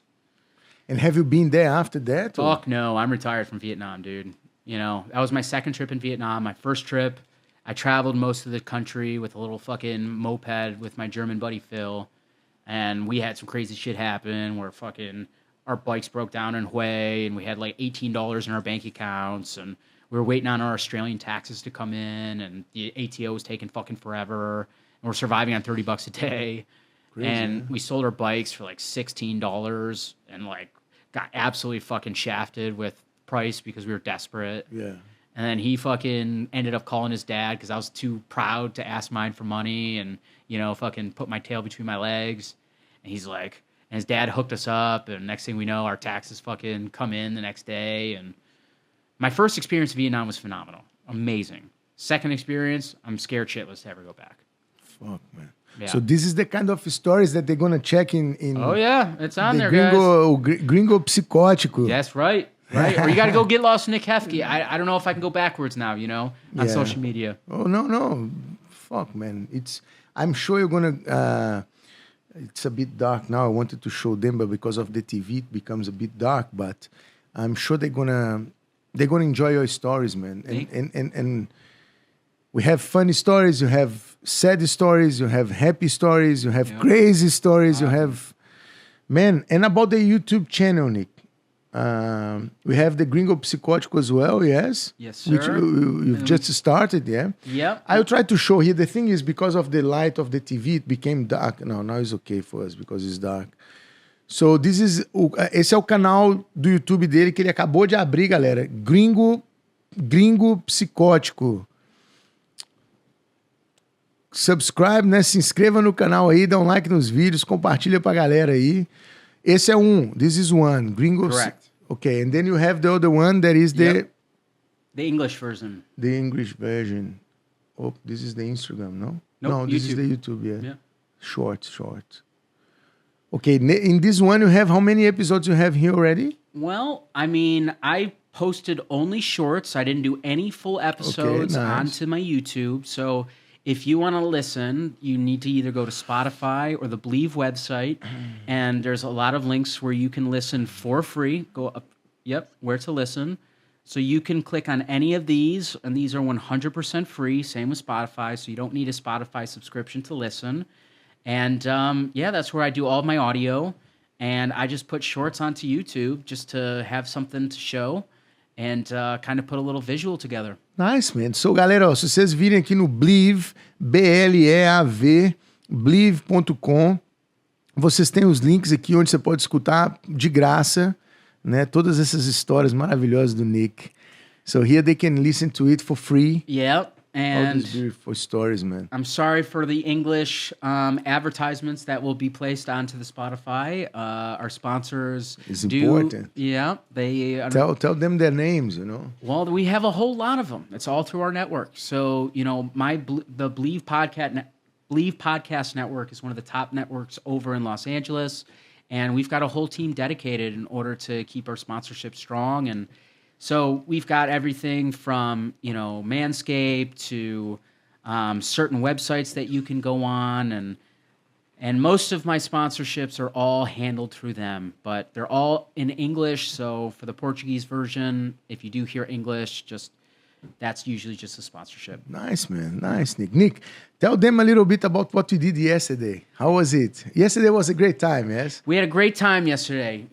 And have you been there after that?
Fuck no, I'm retired from Vietnam, dude. You know, that was my second trip in Vietnam. My first trip, I traveled most of the country with a little fucking moped with my German buddy Phil. And we had some crazy shit happen where fucking our bikes broke down in Hue and we had like $18 in our bank accounts and we were waiting on our Australian taxes to come in and the ATO was taking fucking forever and we're surviving on $30 a day. Crazy, and we sold our bikes for like $16 and like got absolutely fucking shafted with price because we were desperate.
Yeah.
And then he fucking ended up calling his dad because I was too proud to ask mine for money and, you know, fucking put my tail between my legs. And he's like, and his dad hooked us up. And next thing we know, our taxes fucking come in the next day. And my first experience in Vietnam was phenomenal. Amazing. Second experience, I'm scared shitless to ever go back.
Fuck, man.
Yeah.
So this is the kind of stories that they're gonna check in.
Oh yeah, it's on there,
gringo,
guys.
Gringo psicótico.
That's right. Right? Or you got to go get lost, Nick Hefke. I don't know if I can go backwards now, you know, on social media.
Oh no, fuck, man. I'm sure you're gonna. It's a bit dark now. I wanted to show them, but because of the TV, it becomes a bit dark. But I'm sure they're gonna enjoy your stories, man. And we have funny stories. You have sad stories. You have happy stories. You have crazy stories. You have, man. And about the YouTube channel, Nick. We have the Gringo Psicótico as well, yes?
Yes, sir.
Which you've just started, yeah?
Yep.
I'll try to show here. The thing is, because of the light of the TV, it became dark. No, now it's okay for us because it's dark. So, esse é o canal do YouTube dele que ele acabou de abrir, galera. Gringo Psicótico. Subscribe, né? Se inscreva no canal aí, dá um like nos vídeos, compartilha pra galera aí. Esse é This is one. Gringo.
Correct.
Okay, and then you have the other one that is the
English version.
The English version. Oh, this is the Instagram, no?
Nope,
No, this
YouTube.
is the YouTube, yeah.
Yeah.
Short. Okay, in this one you have how many episodes you have here already?
Well, I mean, I posted only shorts. I didn't do any full episodes
nice.
onto my YouTube. So if you want to listen, you need to either go to Spotify or the 𝘨𝑉 website. And there's a lot of links where you can listen for free. Go up, where to listen. So you can click on any of these, and these are 100% free. Same with Spotify, so you don't need a Spotify subscription to listen. And that's where I do all of my audio. And I just put shorts onto YouTube just to have something to show and kind of put a little visual together.
Nice, man. So, galera, ó, se vocês virem aqui no 𝘨𝑉, BLEAV, 𝘨𝑉.com, vocês têm os links aqui onde você pode escutar de graça, né? Todas essas histórias maravilhosas do Nick. So here they can listen to it for free.
Yep.
All
And
these beautiful stories, man.
I'm sorry for the English advertisements that will be placed onto the Spotify. Our sponsors
It's
do.
important.
Yeah, they
Tell them their names, you know.
Well, we have a whole lot of them. It's all through our network. So, you know, the 𝘨𝑉 Podcast Network is one of the top networks over in Los Angeles, and we've got a whole team dedicated in order to keep our sponsorship strong. And so we've got everything from, you know, Manscaped to certain websites that you can go on, And most of my sponsorships are all handled through them, but they're all in English. So for the Portuguese version, if you do hear English, that's usually just a sponsorship.
Nice, man. Nice, Nick. Nick, tell them a little bit about what you did yesterday. How was it? Yesterday was a great time, yes?
We had a great time yesterday.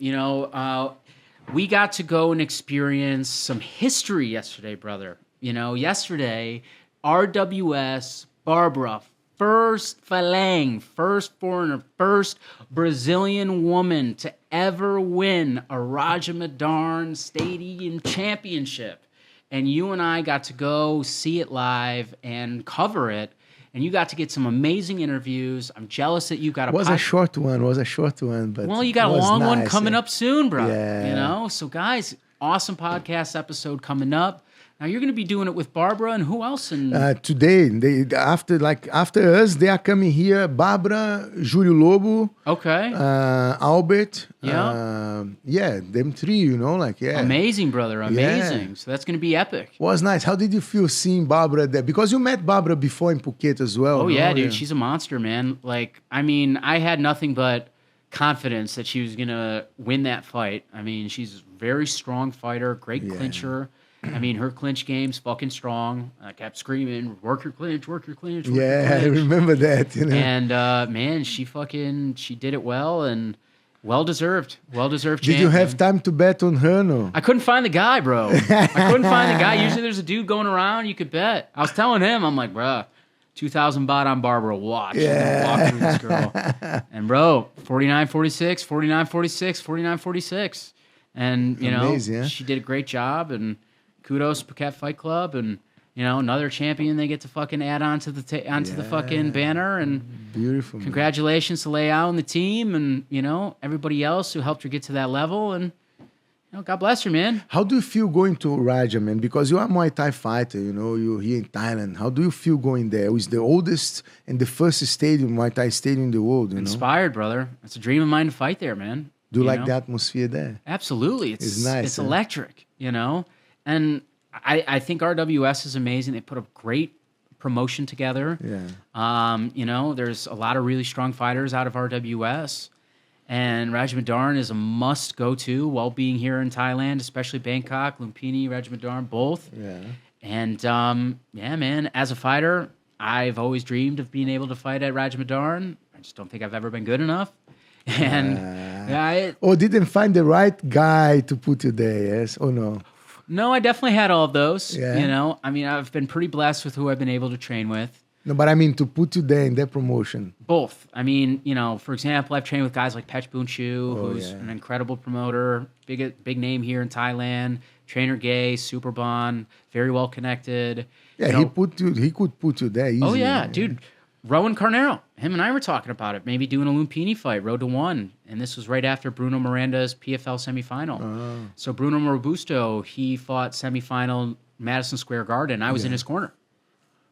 We got to go and experience some history yesterday, brother. Yesterday, RWS, Barbara, first foreigner, first Brazilian woman to ever win a 𝘍𝘢𝘭𝘢 Stadium Championship. And you and I got to go see it live and cover it. And you got to get some amazing interviews. I'm jealous that you got a...
Was a short one, but...
Well, you got a long one coming
yeah.
up soon, bro.
Yeah.
So guys, awesome podcast episode coming up. Now you're going to be doing it with Barbara and who else?
Today, after us, they are coming here. Barbara, 𝘍𝘢𝘭𝘢,
Okay.
Albert.
Yeah.
Them three,
Amazing, brother. Amazing.
Yeah.
So that's going to be epic.
Was nice. How did you feel seeing Barbara there? Because you met Barbara before in Phuket as well.
Oh, yeah, dude. She's a monster, man. I had nothing but confidence that she was going to win that fight. She's a very strong fighter, great clincher. Her clinch game's fucking strong. I kept screaming, work your clinch, work your clinch, work your clinch.
I remember that.
And, man, she did it well and well-deserved champion.
Did you have time to bet on her, no?
I couldn't find the guy, bro. I couldn't find the guy. Usually there's a dude going around, you could bet. I was telling him, I'm like, bruh, 2,000 baht on Barbara, watch.
Yeah.
Walk through this girl. And, bro, 49-46, 49-46, 49-46. And,
Amazing, yeah?
She did a great job, and... Kudos Phuket Fight Club, and another champion they get to fucking add onto the fucking banner, and
beautiful.
Congratulations to 𝘨𝘢𝘭𝘢 and the team, and everybody else who helped her get to that level, and God bless her, man.
How do you feel going to Raja, man? Because you are a Muay Thai fighter, you're here in Thailand. How do you feel going there? It's the oldest and the first Muay Thai stadium in the world.
Inspired, brother. It's a dream of mine to fight there, man.
Do you like the atmosphere there?
Absolutely, it's nice. It's electric, And I think RWS is amazing. They put a great promotion together.
Yeah.
There's a lot of really strong fighters out of RWS. And 𝘍𝘢𝘭𝘢 is a must go-to while being here in Thailand, especially Bangkok, Lumpini, 𝘍𝘍𝘢𝘭𝘢, both.
Yeah.
And, man, as a fighter, I've always dreamed of being able to fight at 𝘍𝘍𝘭𝘢. I just don't think I've ever been good enough. And
didn't find the right guy to put you there, yes? Or no?
No, I definitely had all of those.
Yeah.
I've been pretty blessed with who I've been able to train with.
No, but to put you there in that promotion.
Both. For example, I've trained with guys like 𝘨𝑒𝑐ℎ𝑏oonchu, who's an incredible promoter, big name here in Thailand. Trainer Gay, Superbon, very well connected.
Yeah, he could put you there easily.
Oh yeah, dude. Rowan Carnero, him and I were talking about it, maybe doing a Lumpini fight, road to 1. And this was right after Bruno Miranda's PFL semifinal.
Oh.
So Bruno Robusto, he fought semifinal Madison Square Garden. I was in his corner.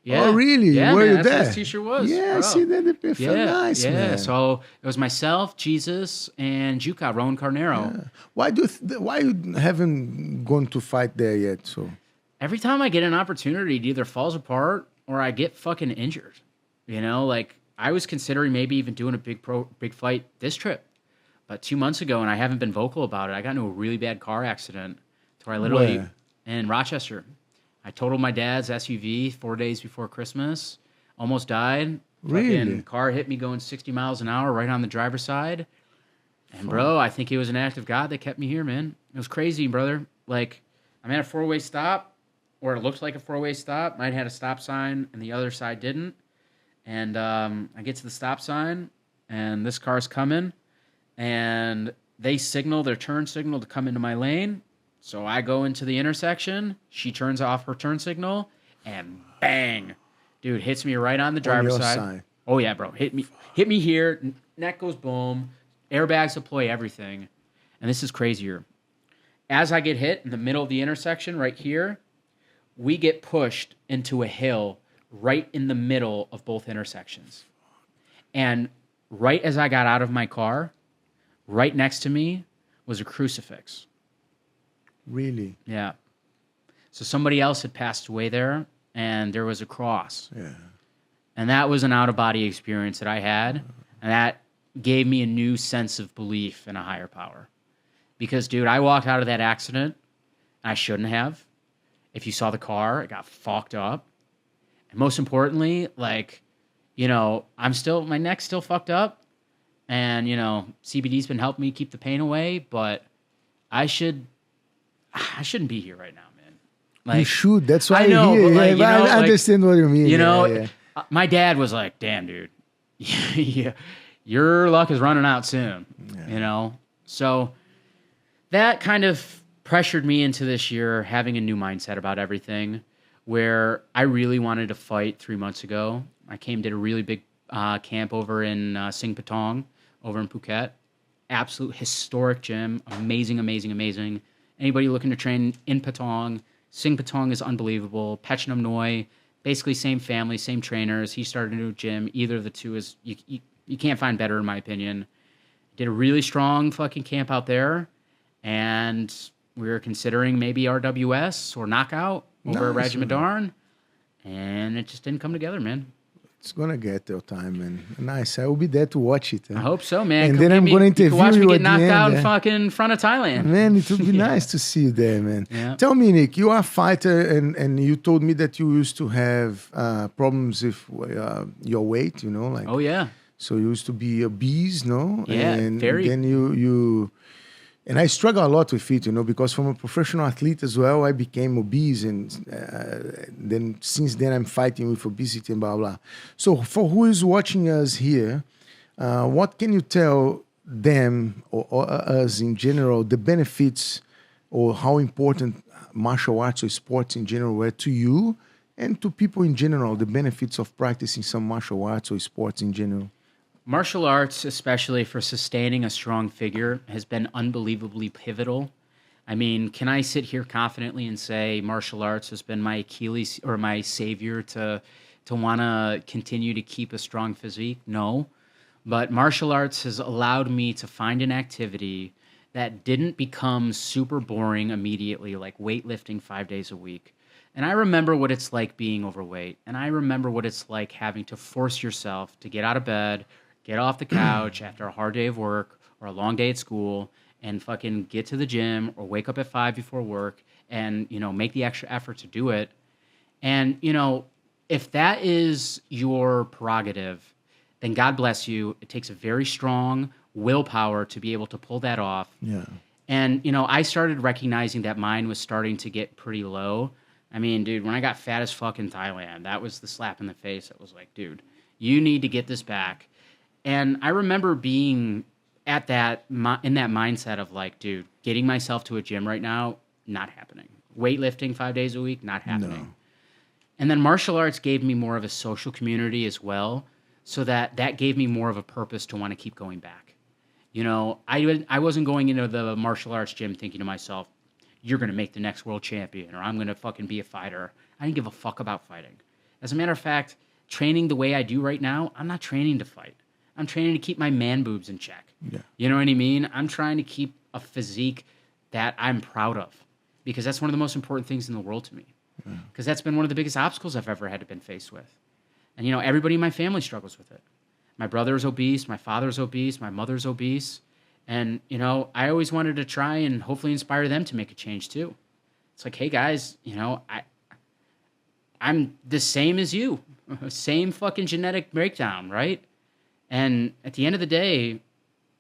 Yeah.
Oh, really?
Yeah,
Were
man,
you
that's
there?
what his t-shirt was.
Yeah, I see that. It felt nice, man.
So it was myself, Jesus, and Juka, Rowan Carnero.
Yeah. Why you haven't gone to fight there yet? So
every time I get an opportunity, it either falls apart or I get fucking injured. I was considering maybe even doing a big fight this trip. But 2 months ago, and I haven't been vocal about it, I got into a really bad car accident where I literally, in Rochester, I totaled my dad's SUV 4 days before Christmas, almost died.
Really?
Fucking car hit me going 60 miles an hour right on the driver's side. And, bro, I think it was an act of God that kept me here, man. It was crazy, brother. I'm at a 4-way stop, or it looked like a 4-way stop. Mine had a stop sign, and the other side didn't. And I get to the stop sign, and this car's coming, and they signal their turn signal to come into my lane. So I go into the intersection. She turns off her turn signal, and bang, dude, hits me right on the driver's side. Oh yeah, bro, hit me here. Neck goes boom. Airbags deploy, everything. And this is crazier. As I get hit in the middle of the intersection, right here, we get pushed into a hill right in the middle of both intersections. And right as I got out of my car, right next to me was a crucifix.
Really?
Yeah. So somebody else had passed away there, and there was a cross.
Yeah.
And that was an out-of-body experience that I had. And that gave me a new sense of belief in a higher power. Because, dude, I walked out of that accident, and I shouldn't have. If you saw the car, it got fucked up. And most importantly, like, you know, my neck's still fucked up. And, you know, CBD's been helping me keep the pain away, but I shouldn't be here right now, man. Like,
you should. That's why
I know,
you're
but
here.
like, you know,
I understand what you mean.
You know, my dad was like, damn, dude, yeah, your luck is running out soon, you know? So that kind of pressured me into this year having a new mindset about everything, where I really wanted to fight 3 months ago. I did a really big camp over in 𝘨𝑉 over in Phuket. Absolute historic gym. Amazing, amazing, amazing. Anybody looking to train in Patong, 𝘨𝑉 is unbelievable. 𝘨𝑉𝘍𝘍𝘢, basically same family, same trainers. He started a new gym. Either of the two is, you can't find better in my opinion. Did a really strong fucking camp out there. And we were considering maybe RWS or knockout over
Nice,
Rajamadarn. And it just didn't come together, man.
It's gonna get their time, man. Nice. I will be there to watch it.
I hope so, man.
And then I'm gonna interview
watch me
you
get
at the
knocked
end,
out in fucking front of Thailand.
Man, it would be nice to see you there, man.
Yeah.
Tell me, Nick, you are a fighter, and you told me that you used to have problems with your weight, you know, like.
Oh yeah.
So you used to be obese, no?
Yeah,
and
very.
Then you and I struggle a lot with it, you know, because from a professional athlete as well, I became obese, and then since then I'm fighting with obesity and blah blah. So for who is watching us here, what can you tell them or us in general the benefits or how important martial arts or sports in general were to you and to people in general, the benefits of practicing some martial arts or sports in general?
Martial arts, especially for sustaining a strong figure, has been unbelievably pivotal. I mean, can I sit here confidently and say martial arts has been my Achilles or my savior to want to continue to keep a strong physique? No. But martial arts has allowed me to find an activity that didn't become super boring immediately, like weightlifting 5 days a week. And I remember what it's like being overweight. And I remember what it's like having to force yourself to get out of bed, get off the couch after a hard day of work or a long day at school and fucking get to the gym or wake up at 5 before work and, you know, make the extra effort to do it. And, you know, if that is your prerogative, then God bless you. It takes a very strong willpower to be able to pull that off.
Yeah.
And, you know, I started recognizing that mine was starting to get pretty low. I mean, dude, when I got fat as fuck in Thailand, that was the slap in the face. It was like, dude, you need to get this back. And I remember being at that in that mindset of like, dude, getting myself to a gym right now, not happening. Weightlifting 5 days a week, not happening.
No.
And then martial arts gave me more of a social community as well, so that gave me more of a purpose to want to keep going back. You know, I wasn't going into the martial arts gym thinking to myself, you're going to make the next world champion, or I'm going to fucking be a fighter. I didn't give a fuck about fighting. As a matter of fact, training the way I do right now, I'm not training to fight. I'm training to keep my man boobs in check.
Yeah.
You know what I mean? I'm trying to keep a physique that I'm proud of, because that's one of the most important things in the world to me. Because that's been one of the biggest obstacles I've ever had to been faced with. And, you know, everybody in my family struggles with it. My brother is obese. My father's obese. My mother's obese. And, you know, I always wanted to try and hopefully inspire them to make a change too. It's like, hey guys, you know, I'm the same as you. Same fucking genetic breakdown, right? And at the end of the day,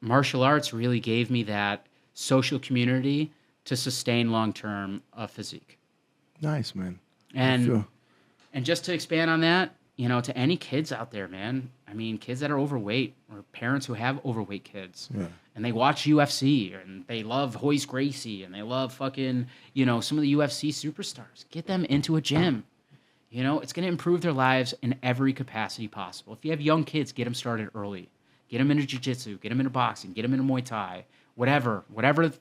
martial arts really gave me that social community to sustain long-term a physique.
Nice, man.
And just to expand on that, you know, to any kids out there, man, I mean, kids that are overweight or parents who have overweight kids, and they watch UFC and they love Royce Gracie and they love fucking, you know, some of the UFC superstars, get them into a gym. You know, it's going to improve their lives in every capacity possible. If you have young kids, get them started early. Get them into jiu-jitsu, get them into boxing, get them into Muay Thai, whatever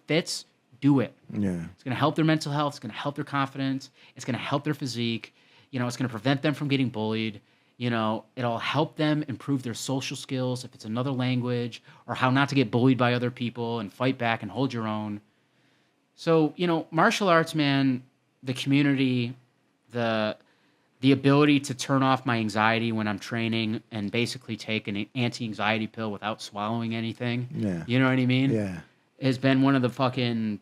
fits, do it.
Yeah.
It's going to help their mental health. It's going to help their confidence. It's going to help their physique. You know, it's going to prevent them from getting bullied. You know, it'll help them improve their social skills, if it's another language, or how not to get bullied by other people and fight back and hold your own. So, you know, martial arts, man, the community, the the ability to turn off my anxiety when I'm training and basically take an anti-anxiety pill without swallowing anything.
Yeah.
You know what I mean?
Yeah.
Has been one of the fucking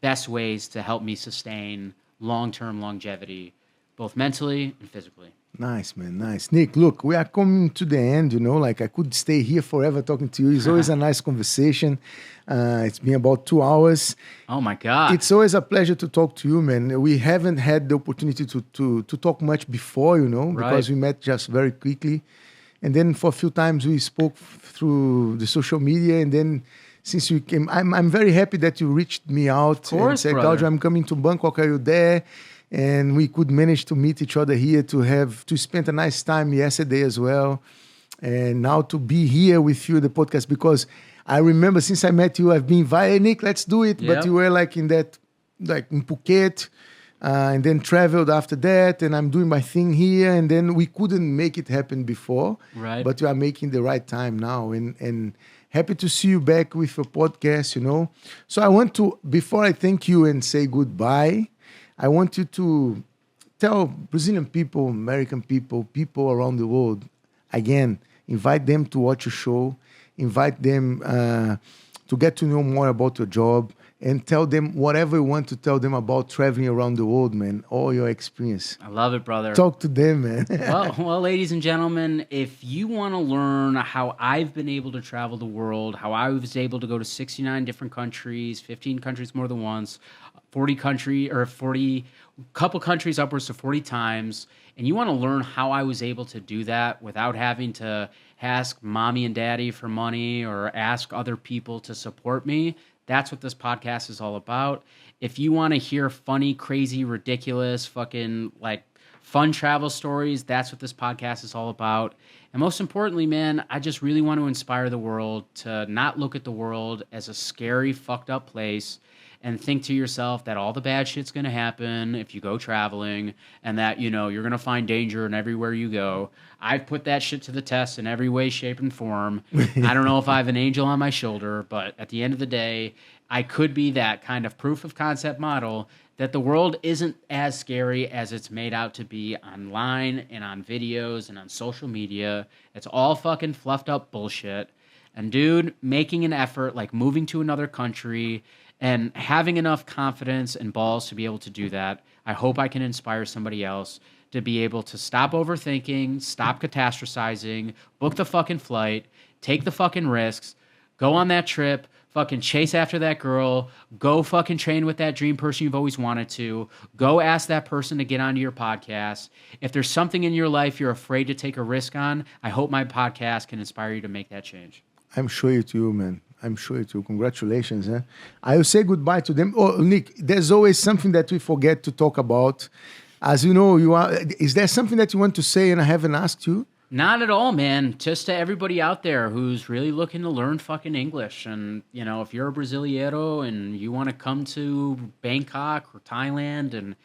best ways to help me sustain long-term longevity, both mentally and physically.
Nice, man. Nice. Nick, look, we are coming to the end, like I could stay here forever talking to you. It's always a nice conversation. It's been about 2 hours.
Oh my God.
It's always a pleasure to talk to you, man. We haven't had the opportunity to talk much before, because we met just very quickly. And then for a few times we spoke through the social media. And then since you came, I'm very happy that you reached me out and said, 𝘍𝘢𝘭𝘢, I'm coming to Bangkok. Are you there? And we could manage to meet each other here, to spend a nice time yesterday as well. And now to be here with you, the podcast, because I remember since I met you, I've been invited, Nick, let's do it.
Yep.
But you were in Phuket, and then traveled after that. And I'm doing my thing here. And then we couldn't make it happen before.
Right.
But we are making the right time now. And happy to see you back with your podcast, So I want to, before I thank you and say goodbye, I want you to tell Brazilian people, American people, people around the world, again, invite them to watch your show, invite them to get to know more about your job, and tell them whatever you want to tell them about traveling around the world, man, all your experience.
I love it, brother.
Talk to them, man.
well, ladies and gentlemen, if you want to learn how I've been able to travel the world, how I was able to go to 69 different countries, 15 countries more than once, 40 couple countries upwards to 40 times, and you want to learn how I was able to do that without having to ask mommy and daddy for money or ask other people to support me, that's what this podcast is all about. If you want to hear funny, crazy, ridiculous, fucking fun travel stories, that's what this podcast is all about. And most importantly, man, I just really want to inspire the world to not look at the world as a scary, fucked up place, and think to yourself that all the bad shit's going to happen if you go traveling, and that, you're going to find danger in everywhere you go. I've put that shit to the test in every way, shape, and form. I don't know if I have an angel on my shoulder, but at the end of the day, I could be that kind of proof of concept model that the world isn't as scary as it's made out to be online and on videos and on social media. It's all fucking fluffed up bullshit. And dude, making an effort, like moving to another country and having enough confidence and balls to be able to do that, I hope I can inspire somebody else to be able to stop overthinking, stop catastrophizing, book the fucking flight, take the fucking risks, go on that trip, fucking chase after that girl, go fucking train with that dream person you've always wanted to, go ask that person to get onto your podcast. If there's something in your life you're afraid to take a risk on, I hope my podcast can inspire you to make that change.
I'm sure you too, man. I'm sure you too. Congratulations. I will say goodbye to them. Oh, Nick, there's always something that we forget to talk about. As you know, is there something that you want to say and I haven't asked you?
Not at all, man. Just to everybody out there who's really looking to learn fucking English. And, if you're a Brasileiro and you want to come to Bangkok or Thailand and,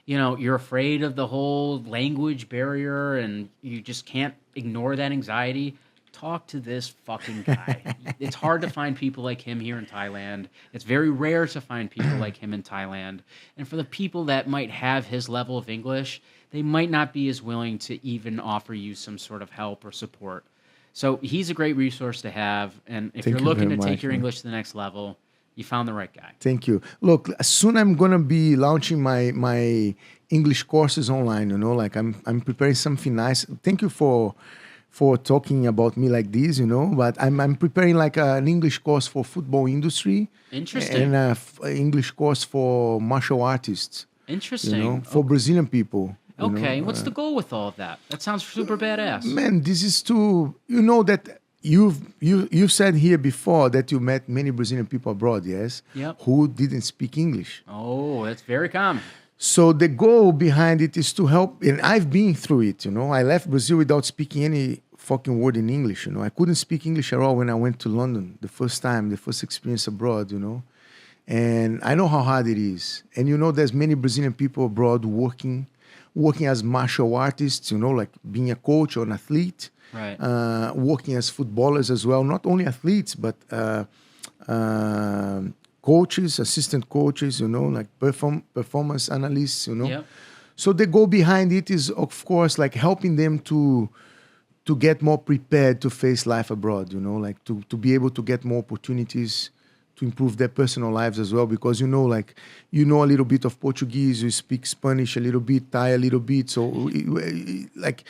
you're afraid of the whole language barrier and you just can't ignore that anxiety, talk to this fucking guy. It's hard to find people like him here in Thailand. It's very rare to find people like him in Thailand. And for the people that might have his level of English, they might not be as willing to even offer you some sort of help or support. So he's a great resource to have. And if you're looking to take your English to the next level, you found the right guy.
Thank you. Look, soon I'm going to be launching my English courses online, I'm preparing something nice. Thank you for talking about me like this, but I'm preparing an English course for football industry.
Interesting.
And an English course for martial artists.
Interesting.
For Brazilian people.
Okay, what's the goal with all of that? That sounds super badass.
Man, this is that you've said here before that you met many Brazilian people abroad, yes?
Yep.
Who didn't speak English.
Oh, that's very common.
So the goal behind it is to help, and I've been through it, I left Brazil without speaking any fucking word in English, I couldn't speak English at all when I went to London the first experience abroad, And I know how hard it is. And there's many Brazilian people abroad working as martial artists, like being a coach or an athlete.
Right.
Working as footballers as well. Not only athletes, but coaches, assistant coaches, like performance analysts,
Yep.
So the goal behind it is, of course, like helping them to get more prepared to face life abroad, you know, like to be able to get more opportunities to improve their personal lives as well, because you know, like, you know a little bit of Portuguese, you speak Spanish a little bit, Thai a little bit, so like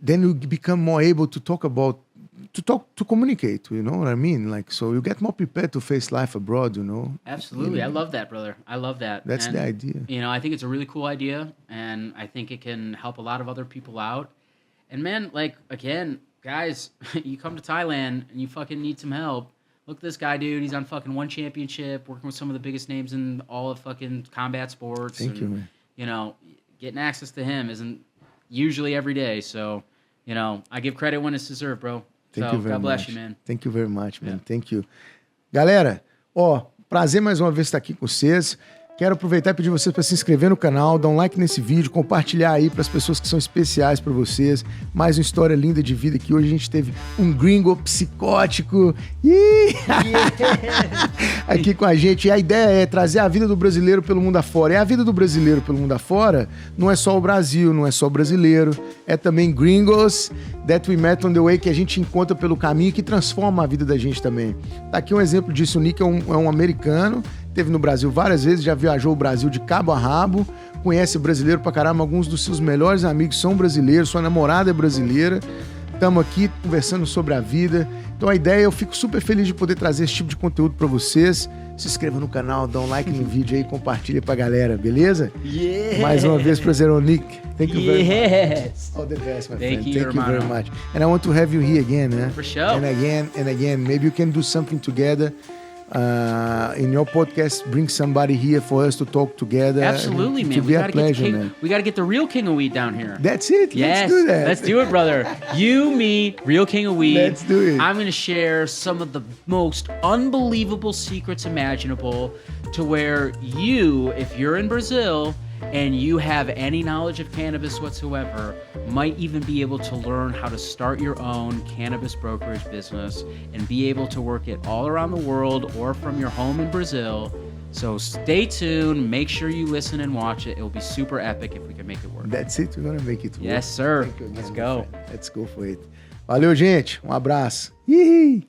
then you become more able to to communicate, you know what I mean? Like, so you get more prepared to face life abroad, you know?
Absolutely. I love that, brother. I love that.
That's the idea.
You know, I think it's a really cool idea, and I think it can help a lot of other people out. And man, like, again, guys, you come to Thailand and you fucking need some help. Look at this guy, dude. He's on fucking one championship, working with some of the biggest names in all of fucking combat sports.
Thank you, man.
You know, getting access to him isn't usually every day. So, you know, I give credit when it's deserved, bro.
Thank you very
God bless
much.
you, man.
Thank you very much, man.
Yeah.
Thank you. Galera, ó, prazer mais uma vez estar aqui com vocês. Quero aproveitar e pedir vocês para se inscrever no canal, dar um like nesse vídeo, compartilhar aí para as pessoas que são especiais para vocês. Mais uma história linda de vida que hoje a gente teve um gringo psicótico aqui com a gente. E a ideia é trazer a vida do brasileiro pelo mundo afora. E a vida do brasileiro pelo mundo afora não é só o Brasil, não é só o brasileiro, é também gringos that we met on the way, que a gente encontra pelo caminho, que transforma a vida da gente também. Tá aqui um exemplo disso. O Nick é um americano, esteve no Brasil várias vezes, já viajou o Brasil de cabo a rabo, conhece brasileiro pra caramba, alguns dos seus melhores amigos são brasileiros, sua namorada é brasileira. Estamos aqui conversando sobre a vida. Então a ideia, eu fico super feliz de poder trazer esse tipo de conteúdo pra vocês. Se inscreva no canal, dá um like no vídeo aí, compartilha pra galera, beleza?
Yeah.
Mais uma vez, prazer ao Nick. Thank you very much.
Yes.
All the best, my
Thank
friend.
you,
Thank you very
hermano.
much. And I want to have you here again, man.
For sure.
And again, maybe you can do something together. In your podcast, bring somebody here for us to talk together.
Absolutely, man.
To be a pleasure, man.
We got to get the real King of Weed down here.
That's it.
Yes,
Let's do that.
let's do it, brother. You, me, real King of Weed.
Let's do it.
I'm going to share some of the most unbelievable secrets imaginable to where you, if you're in Brazil and you have any knowledge of cannabis whatsoever, might even be able to learn how to start your own cannabis brokerage business and be able to work it all around the world or from your home in Brazil. So stay tuned. Make sure you listen and watch it. It will be super epic if we can make it work.
That's it. We're going to make it work.
Yes, sir.
Thank you again,
Let's
my
go.
friend. Let's go for it. Valeu, gente. Um abraço. Ih!